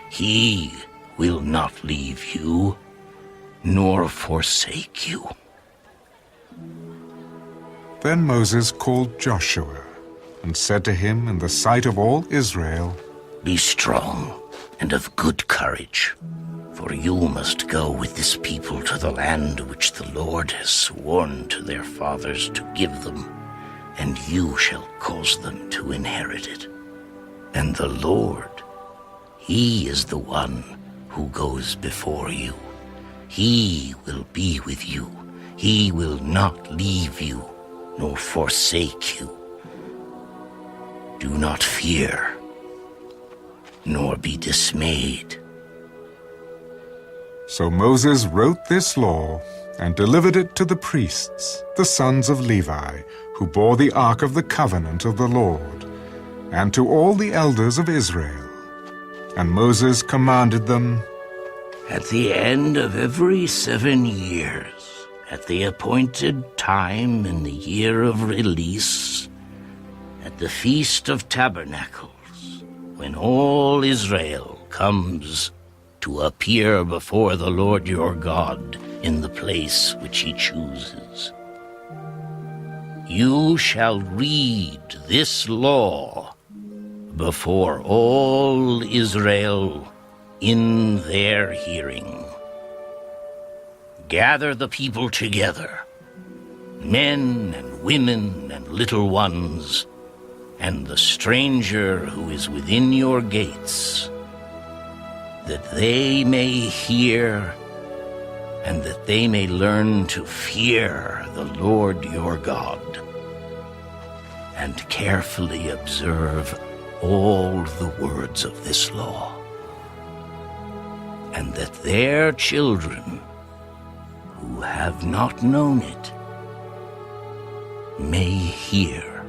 He will not leave you, nor forsake you. Then Moses called Joshua and said to him in the sight of all Israel, Be strong and of good courage, for you must go with this people to the land which the Lord has sworn to their fathers to give them, and you shall cause them to inherit it. And the Lord, he is the one who goes before you. He will be with you. He will not leave you, nor forsake you. Do not fear, nor be dismayed. So Moses wrote this law and delivered it to the priests, the sons of Levi, who bore the ark of the covenant of the Lord, and to all the elders of Israel. And Moses commanded them, At the end of every 7 years, at the appointed time in the year of release, at the Feast of Tabernacles, when all Israel comes to appear before the Lord your God in the place which he chooses, you shall read this law before all Israel in their hearing. Gather the people together, men and women and little ones, and the stranger who is within your gates, that they may hear and that they may learn to fear the Lord your God, and carefully observe all the words of this law, and that their children who have not known it may hear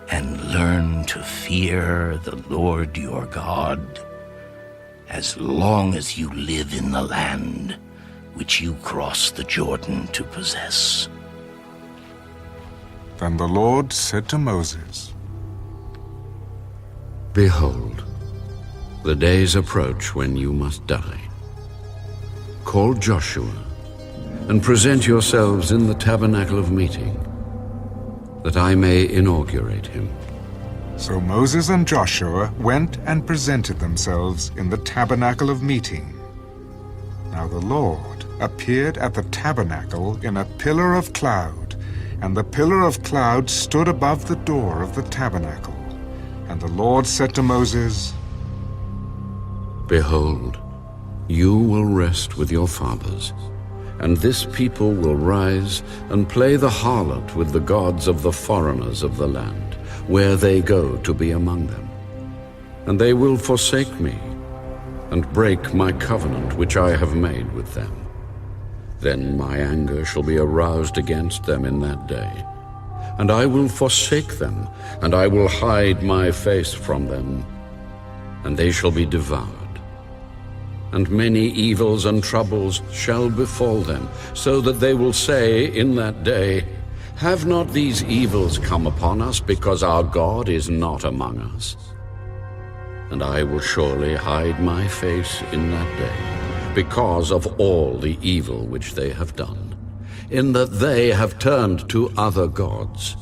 and learn to fear the Lord your God as long as you live in the land which you cross the Jordan to possess. Then the Lord said to Moses, Behold, the days approach when you must die. Call Joshua and present yourselves in the tabernacle of meeting, that I may inaugurate him. So Moses and Joshua went and presented themselves in the tabernacle of meeting. Now the Lord appeared at the tabernacle in a pillar of cloud, and the pillar of cloud stood above the door of the tabernacle. And the Lord said to Moses, Behold, you will rest with your fathers, and this people will rise and play the harlot with the gods of the foreigners of the land, where they go to be among them. And they will forsake me, and break my covenant which I have made with them. Then my anger shall be aroused against them in that day, and I will forsake them, and I will hide my face from them, and they shall be devoured. and many evils and troubles shall befall them, so that they will say in that day, have not these evils come upon us because our God is not among us? And I will surely hide my face in that day, because of all the evil which they have done, in that they have turned to other gods.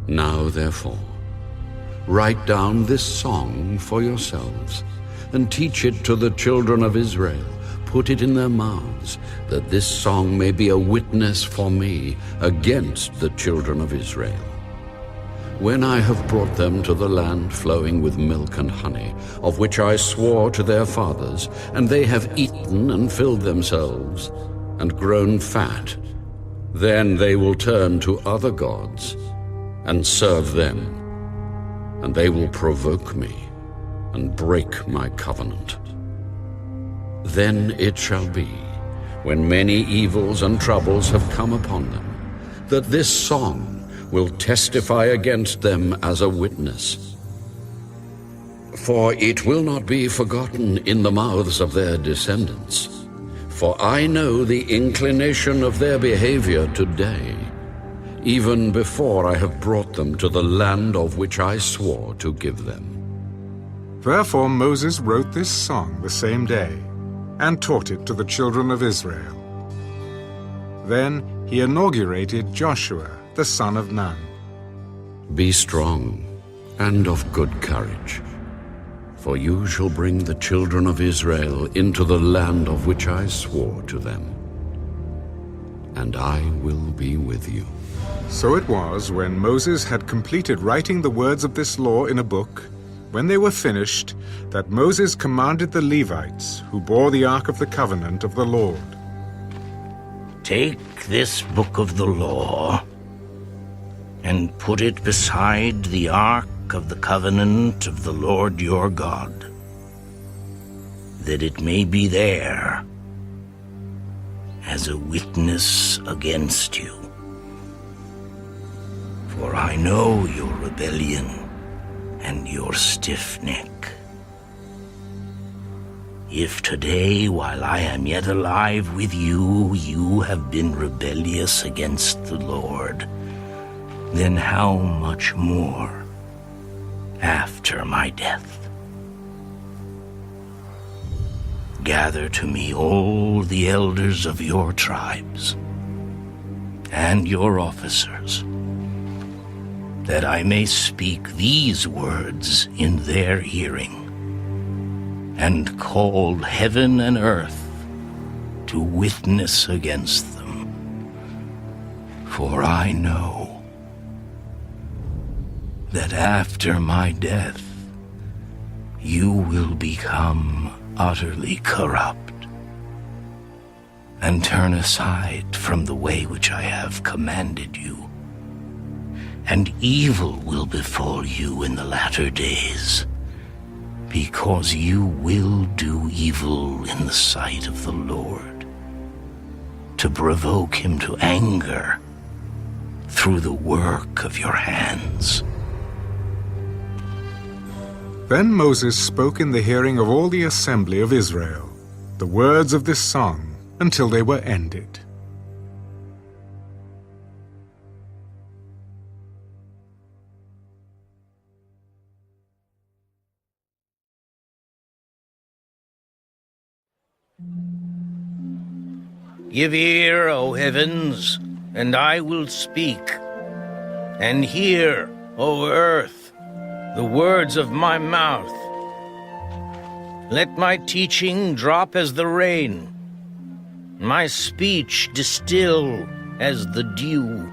Now therefore, write down this song for yourselves, and teach it to the children of Israel. Put it in their mouths, that this song may be a witness for me against the children of Israel. When I have brought them to the land flowing with milk and honey, of which I swore to their fathers, and they have eaten and filled themselves, and grown fat, then they will turn to other gods and serve them, and they will provoke me and break my covenant. Then it shall be, when many evils and troubles have come upon them, that this song will testify against them as a witness. For it will not be forgotten in the mouths of their descendants. For I know the inclination of their behavior today, even before I have brought them to the land of which I swore to give them. Therefore Moses wrote this song the same day, and taught it to the children of Israel. Then he inaugurated Joshua, the son of Nun. Be strong and of good courage, for you shall bring the children of Israel into the land of which I swore to them, and I will be with you. So it was, when Moses had completed writing the words of this law in a book, when they were finished, that Moses commanded the Levites, who bore the ark of the covenant of the Lord. Take this book of the law and put it beside the ark of the covenant of the Lord your God, that it may be there as a witness against you. For I know your rebellion and your stiff neck. If today, while I am yet alive with you, you have been rebellious against the Lord, then how much more after my death? Gather to me all the elders of your tribes and your officers, that I may speak these words in their hearing, and call heaven and earth to witness against them. For I know that after my death you will become utterly corrupt, and turn aside from the way which I have commanded you. And evil will befall you in the latter days, because you will do evil in the sight of the Lord, to provoke him to anger through the work of your hands. Then Moses spoke in the hearing of all the assembly of Israel the words of this song until they were ended. Give ear, O heavens, and I will speak, and hear, O earth, the words of my mouth. Let my teaching drop as the rain, my speech distill as the dew,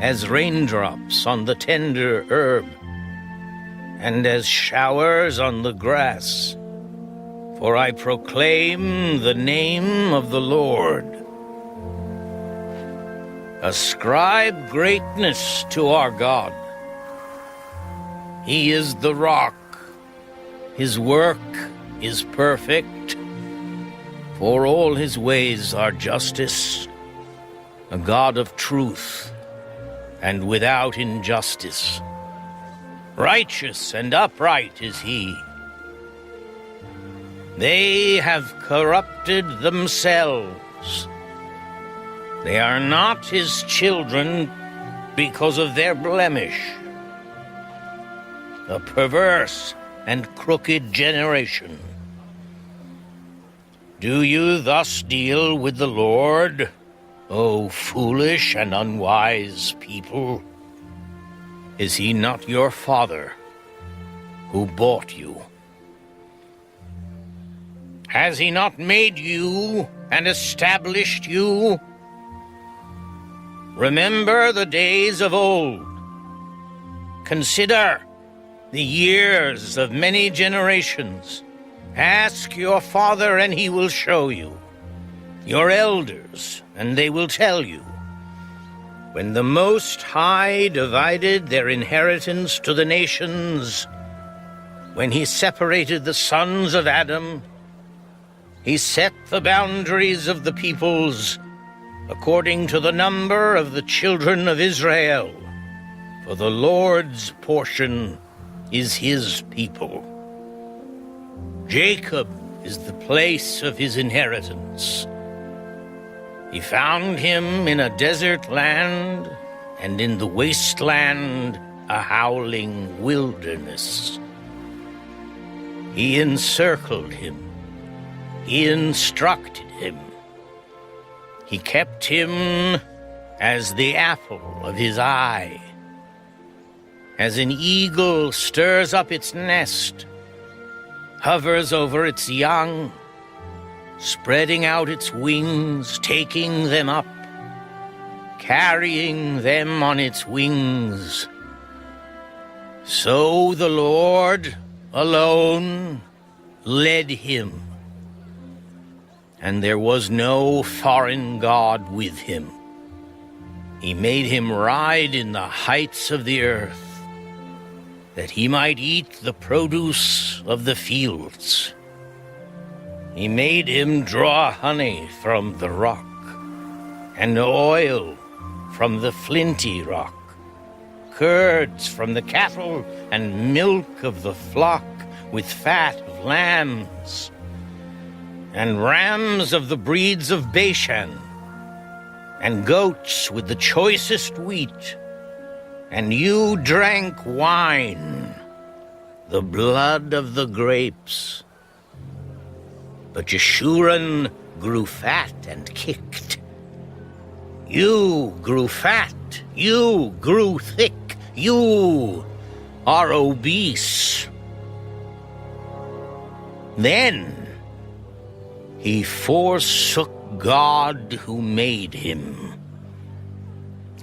as raindrops on the tender herb, and as showers on the grass. For I proclaim the name of the Lord. Ascribe greatness to our God. He is the rock. His work is perfect. For all his ways are justice, a God of truth, and without injustice. Righteous and upright is he. They have corrupted themselves. They are not his children because of their blemish. A perverse and crooked generation. Do you thus deal with the Lord, O foolish and unwise people? Is he not your father who bought you? Has he not made you and established you? Remember the days of old. Consider the years of many generations. Ask your father, and he will show you. Your elders, and they will tell you. When the Most High divided their inheritance to the nations, when he separated the sons of Adam, he set the boundaries of the peoples according to the number of the children of Israel, for the Lord's portion is his people. Jacob is the place of his inheritance. He found him in a desert land, and in the wasteland a howling wilderness. He encircled him. He instructed him. He kept him as the apple of his eye. As an eagle stirs up its nest, hovers over its young, spreading out its wings, taking them up, carrying them on its wings. So the Lord alone led him, and there was no foreign god with him. He made him ride in the heights of the earth, that he might eat the produce of the fields. He made him draw honey from the rock, and oil from the flinty rock, curds from the cattle, and milk of the flock, with fat of lambs, and rams of the breeds of Bashan, and goats with the choicest wheat. And you drank wine, the blood of the grapes. But Jeshurun grew fat and kicked. You grew fat, you grew thick, you are obese. Then he forsook God who made him,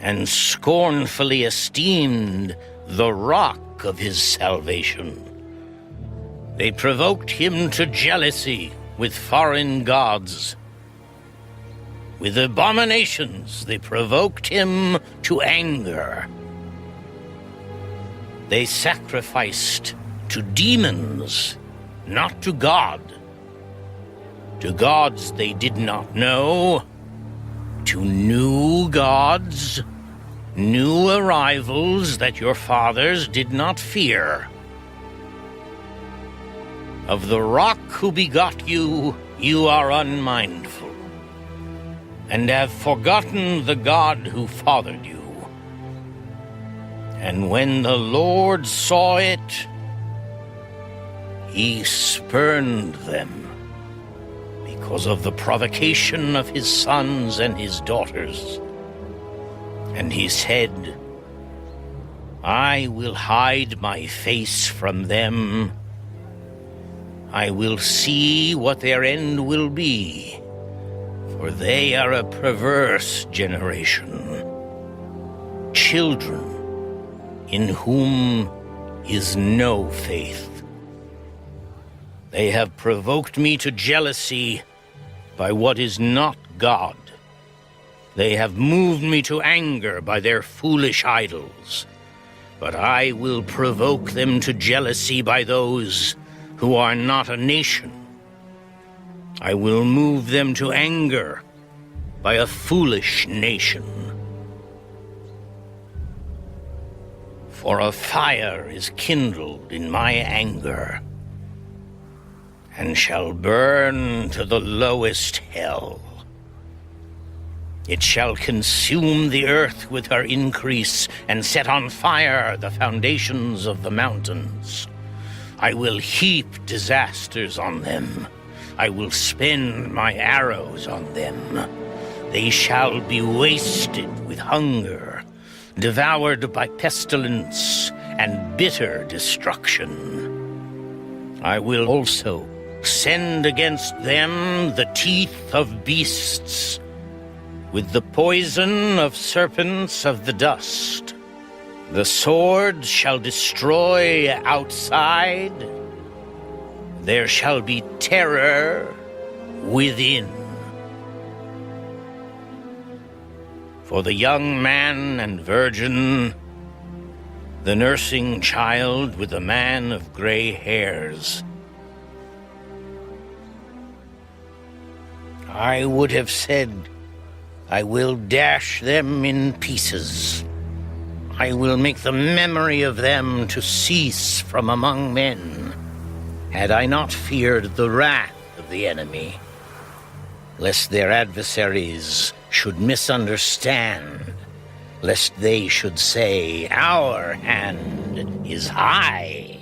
and scornfully esteemed the rock of his salvation. They provoked him to jealousy with foreign gods. With abominations they provoked him to anger. They sacrificed to demons, not to God. To gods they did not know, to new gods, new arrivals that your fathers did not fear. Of the rock who begot you, you are unmindful, and have forgotten the God who fathered you. And when the Lord saw it, he spurned them, because of the provocation of his sons and his daughters. And he said, I will hide my face from them. I will see what their end will be, for they are a perverse generation, children in whom is no faith. They have provoked me to jealousy by what is not God. They have moved me to anger by their foolish idols. But I will provoke them to jealousy by those who are not a nation. I will move them to anger by a foolish nation. For a fire is kindled in my anger, and shall burn to the lowest hell. It shall consume the earth with her increase, and set on fire the foundations of the mountains. I will heap disasters on them. I will spend my arrows on them. They shall be wasted with hunger, devoured by pestilence and bitter destruction. I will also send against them the teeth of beasts, with the poison of serpents of the dust. The sword shall destroy outside. There shall be terror within. For the young man and virgin, the nursing child with the man of gray hairs, I would have said, I will dash them in pieces. I will make the memory of them to cease from among men, had I not feared the wrath of the enemy, lest their adversaries should misunderstand, lest they should say, our hand is high,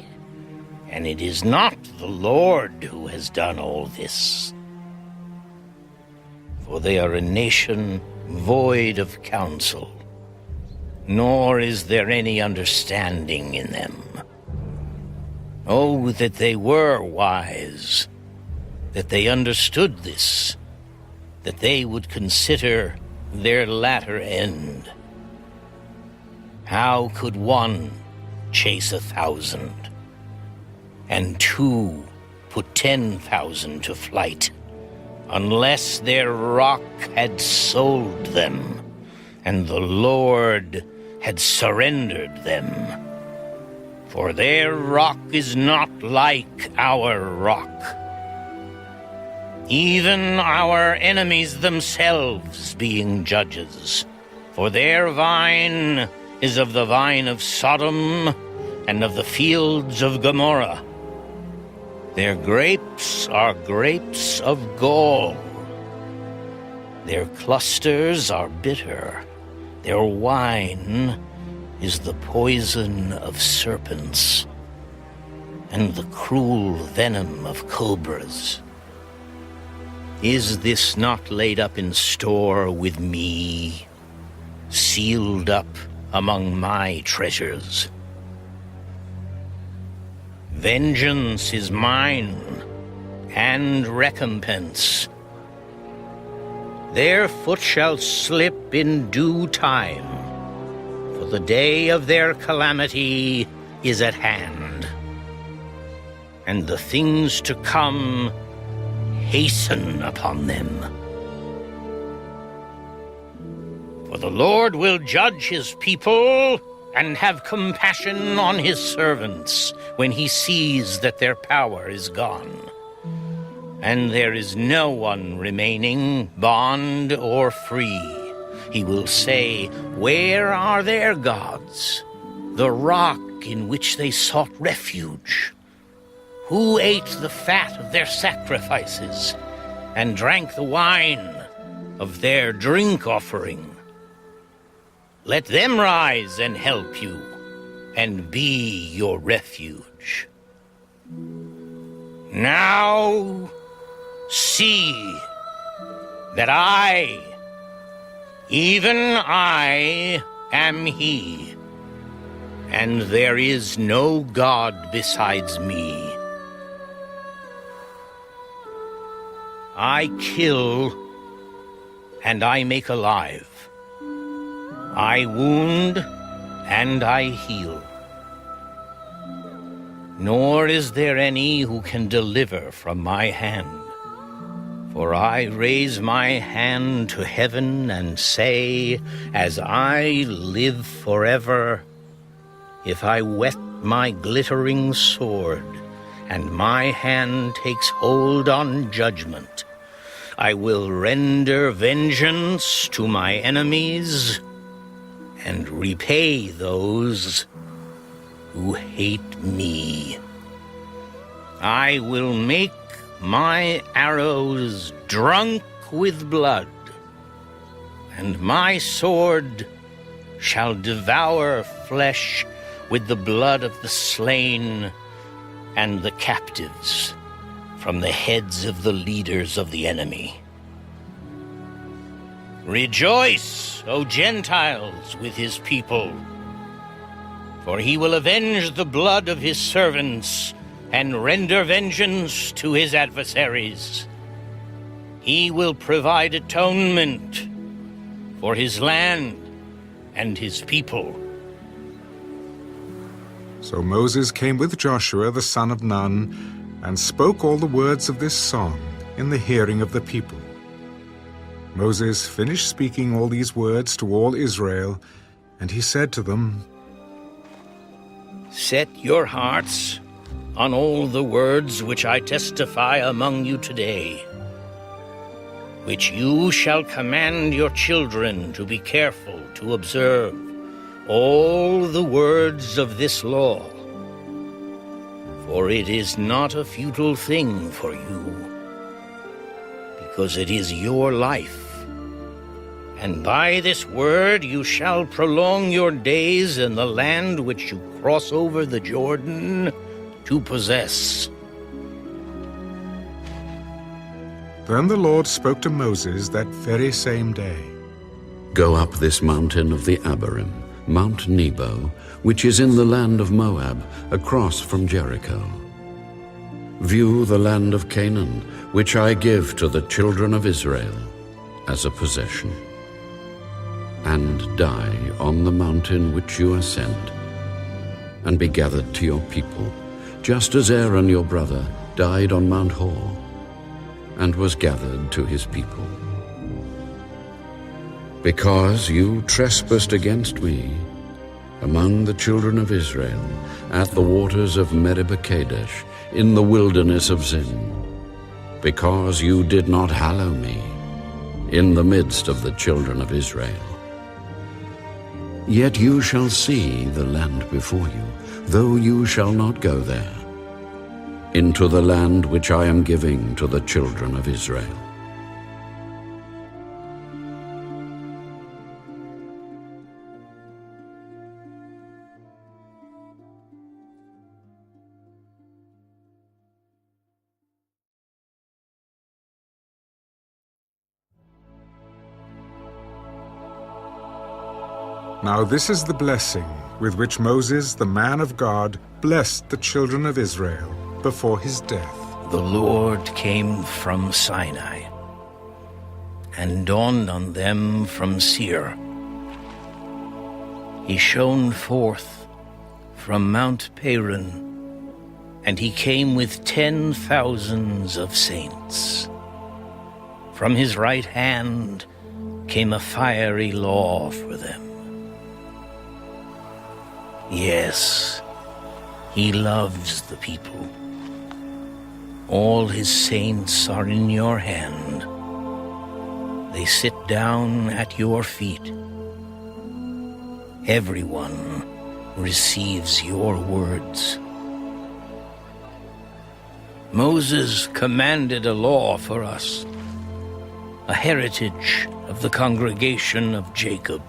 and it is not the Lord who has done all this. For they are a nation void of counsel, nor is there any understanding in them. Oh, that they were wise, that they understood this, that they would consider their latter end. How could one chase 1,000, and two put 10,000 to flight, unless their rock had sold them, and the Lord had surrendered them? For their rock is not like our rock, even our enemies themselves being judges. For their vine is of the vine of Sodom and of the fields of Gomorrah. Their grapes are grapes of gall. Their clusters are bitter. Their wine is the poison of serpents and the cruel venom of cobras. Is this not laid up in store with me, sealed up among my treasures? Vengeance is mine, and recompense. Their foot shall slip in due time, for the day of their calamity is at hand, and the things to come hasten upon them. For the Lord will judge his people and have compassion on his servants when he sees that their power is gone, and there is no one remaining, bond or free. He will say, where are their gods, the rock in which they sought refuge? Who ate the fat of their sacrifices and drank the wine of their drink offering? Let them rise and help you, and be your refuge. Now see that I, even I, am he, and there is no God besides me. I kill, and I make alive. I wound, and I heal. Nor is there any who can deliver from my hand. For I raise my hand to heaven and say, as I live forever, if I whet my glittering sword, and my hand takes hold on judgment, I will render vengeance to my enemies and repay those who hate me. I will make my arrows drunk with blood, and my sword shall devour flesh with the blood of the slain and the captives from the heads of the leaders of the enemy. Rejoice, O Gentiles, with his people, for he will avenge the blood of his servants and render vengeance to his adversaries. He will provide atonement for his land and his people. So Moses came with Joshua the son of Nun, and spoke all the words of this song in the hearing of the people. Moses finished speaking all these words to all Israel, and he said to them, Set your hearts on all the words which I testify among you today, which you shall command your children to be careful to observe all the words of this law. For it is not a futile thing for you, because it is your life. And by this word you shall prolong your days in the land which you cross over the Jordan to possess. Then the Lord spoke to Moses that very same day. Go up this mountain of the Abarim, Mount Nebo, which is in the land of Moab, across from Jericho. View the land of Canaan, which I give to the children of Israel as a possession. And die on the mountain which you ascend, and be gathered to your people, just as Aaron your brother died on Mount Hor, and was gathered to his people. Because you trespassed against me among the children of Israel at the waters of Meribah Kadesh in the wilderness of Zin, because you did not hallow me in the midst of the children of Israel. Yet you shall see the land before you, though you shall not go there, into the land which I am giving to the children of Israel. Now this is the blessing with which Moses, the man of God, blessed the children of Israel before his death. The Lord came from Sinai and dawned on them from Seir. He shone forth from Mount Paran, and he came with 10,000s of saints. From his right hand came a fiery law for them. Yes, he loves the people. All his saints are in your hand. They sit down at your feet. Everyone receives your words. Moses commanded a law for us, a heritage of the congregation of Jacob.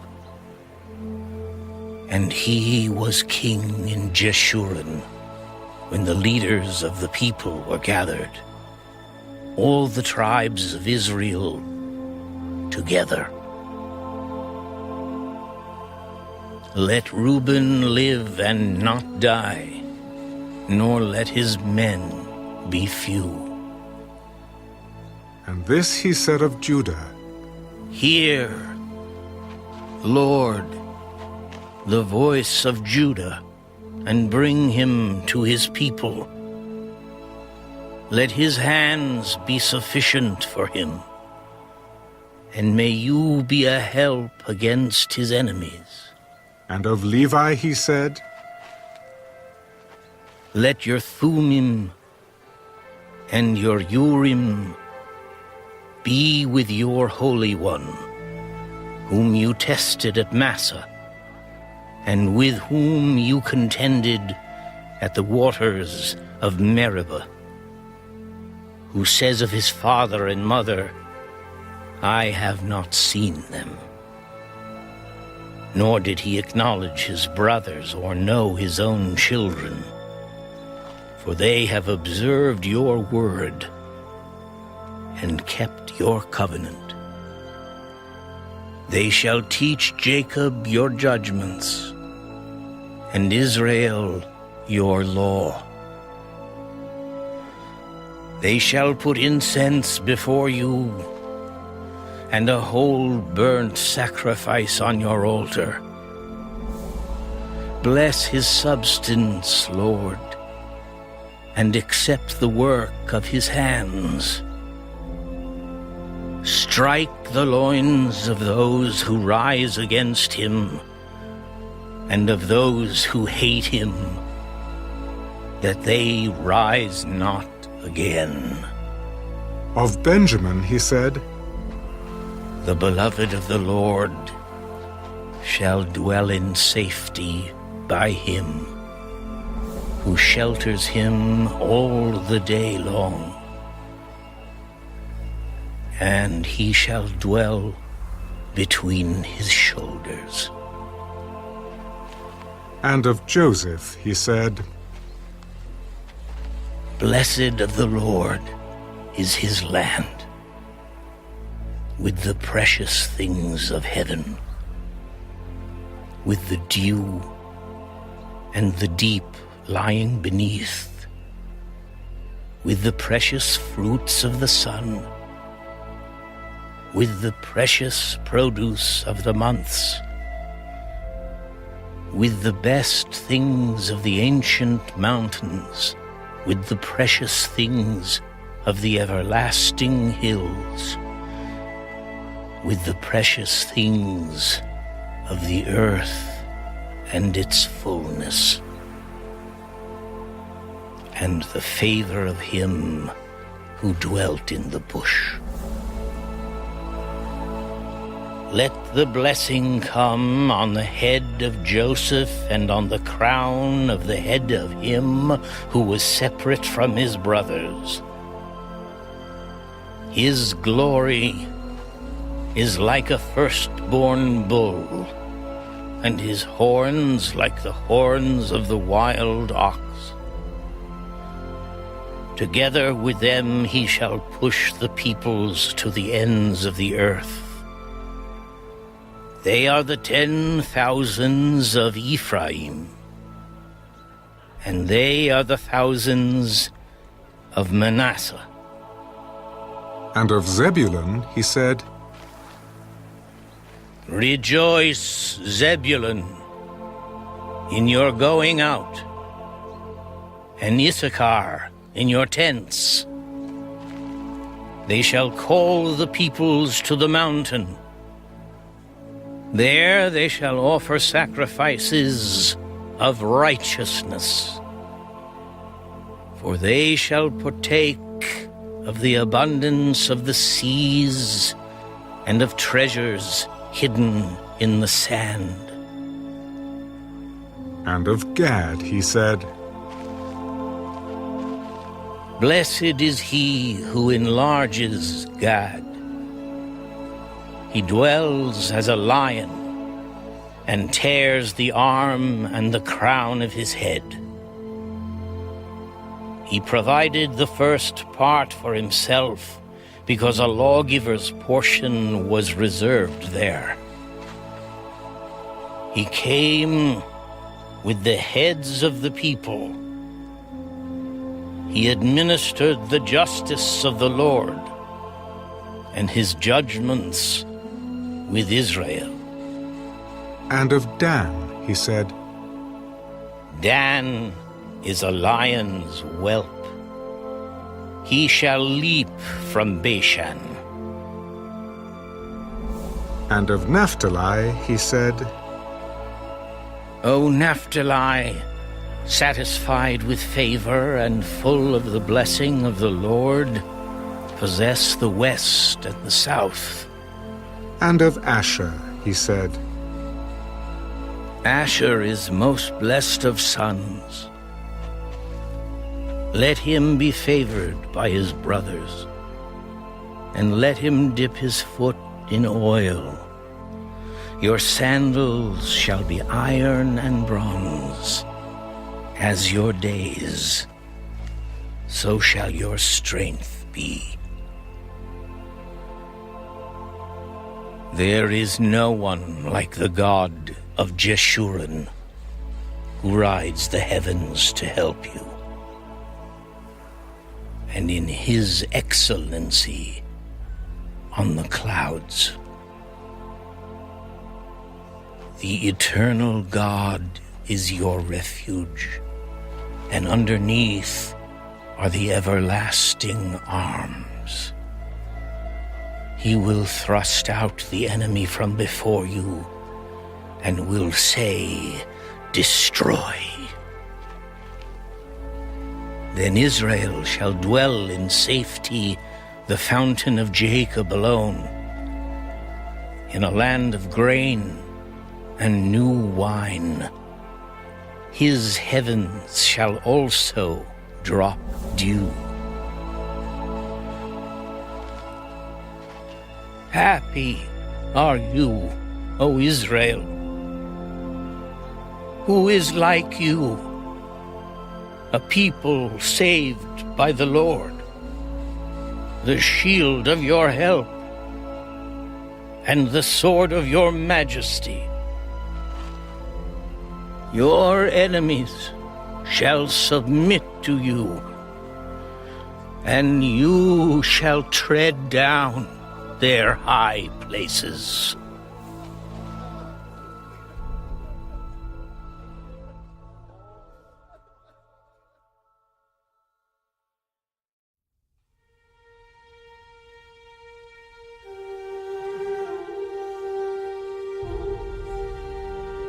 And he was king in Jeshurun when the leaders of the people were gathered, all the tribes of Israel together. Let Reuben live and not die, nor let his men be few. And this he said of Judah. Hear, Lord, the voice of Judah, and bring him to his people. Let his hands be sufficient for him, and may you be a help against his enemies. And of Levi he said, Let your Thummim and your Urim be with your Holy One, whom you tested at Massah, and with whom you contended at the waters of Meribah, who says of his father and mother, I have not seen them. Nor did he acknowledge his brothers or know his own children, for they have observed your word and kept your covenant. They shall teach Jacob your judgments, and Israel your law. They shall put incense before you, and a whole burnt sacrifice on your altar. Bless his substance, Lord, and accept the work of his hands. Strike the loins of those who rise against him, and of those who hate him, that they rise not again. Of Benjamin he said, The beloved of the Lord shall dwell in safety by him, who shelters him all the day long. And he shall dwell between his shoulders. And of Joseph he said, Blessed of the Lord is his land, with the precious things of heaven, with the dew and the deep lying beneath, with the precious fruits of the sun, with the precious produce of the months, with the best things of the ancient mountains, with the precious things of the everlasting hills, with the precious things of the earth and its fullness, and the favor of him who dwelt in the bush. Let the blessing come on the head of Joseph and on the crown of the head of him who was separate from his brothers. His glory is like a firstborn bull, and his horns like the horns of the wild ox. Together with them he shall push the peoples to the ends of the earth. They are the 10,000s of Ephraim, and they are the thousands of Manasseh. And of Zebulun he said, Rejoice, Zebulun, in your going out, and Issachar in your tents. They shall call the peoples to the mountain. There they shall offer sacrifices of righteousness, for they shall partake of the abundance of the seas and of treasures hidden in the sand. And of Gad he said, Blessed is he who enlarges Gad. He dwells as a lion and tears the arm and the crown of his head. He provided the first part for himself because a lawgiver's portion was reserved there. He came with the heads of the people. He administered the justice of the Lord and his judgments with Israel. And of Dan he said, Dan is a lion's whelp. He shall leap from Bashan. And of Naphtali he said, O Naphtali, satisfied with favor and full of the blessing of the Lord, possess the west and the south. And of Asher he said, Asher is most blessed of sons. let him be favored by his brothers, and let him dip his foot in oil. Your sandals shall be iron and bronze. As your days, so shall your strength be. There is no one like the God of Jeshurun, who rides the heavens to help you. And in his excellency on the clouds, the eternal God is your refuge, and underneath are the everlasting arms. He will thrust out the enemy from before you, and will say, destroy. Then Israel shall dwell in safety, the fountain of Jacob alone, in a land of grain and new wine. His heavens shall also drop dew. Happy are you, O Israel. Who is like you, a people saved by the Lord, the shield of your help, and the sword of your majesty? Your enemies shall submit to you, and you shall tread down their high places.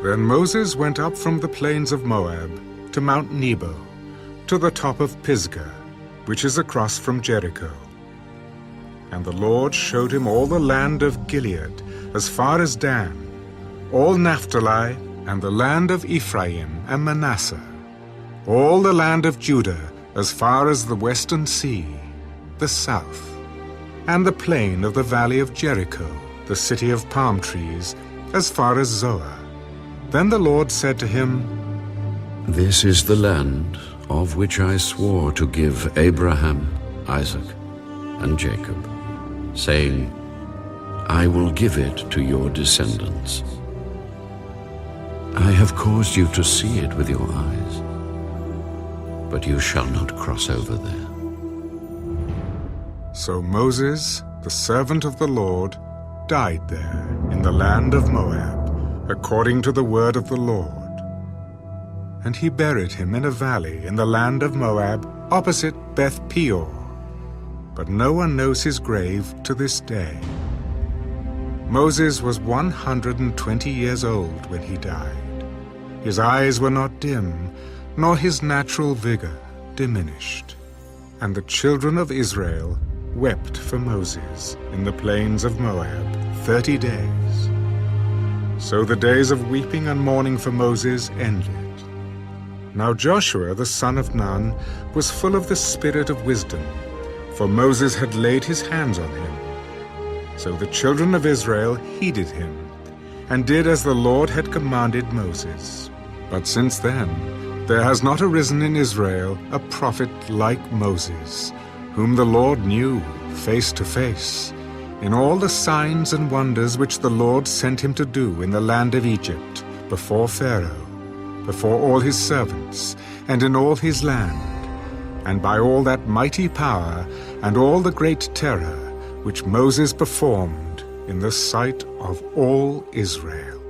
Then Moses went up from the plains of Moab to Mount Nebo, to the top of Pisgah, which is across from Jericho. And the Lord showed him all the land of Gilead, as far as Dan, all Naphtali, and the land of Ephraim and Manasseh, all the land of Judah, as far as the western sea, the south, and the plain of the valley of Jericho, the city of palm trees, as far as Zoar. Then the Lord said to him, This is the land of which I swore to give Abraham, Isaac, and Jacob, saying, I will give it to your descendants. I have caused you to see it with your eyes, but you shall not cross over there. So Moses, the servant of the Lord, died there in the land of Moab, according to the word of the Lord. And he buried him in a valley in the land of Moab, opposite Beth Peor. But no one knows his grave to this day. Moses was 120 years old when he died. His eyes were not dim, nor his natural vigor diminished. And the children of Israel wept for Moses in the plains of Moab 30 days. So the days of weeping and mourning for Moses ended. Now Joshua the son of Nun was full of the spirit of wisdom, for Moses had laid his hands on him. So the children of Israel heeded him, and did as the Lord had commanded Moses. But since then there has not arisen in Israel a prophet like Moses, whom the Lord knew face to face, in all the signs and wonders which the Lord sent him to do in the land of Egypt, before Pharaoh, before all his servants, and in all his land, and by all that mighty power and all the great terror which Moses performed in the sight of all Israel.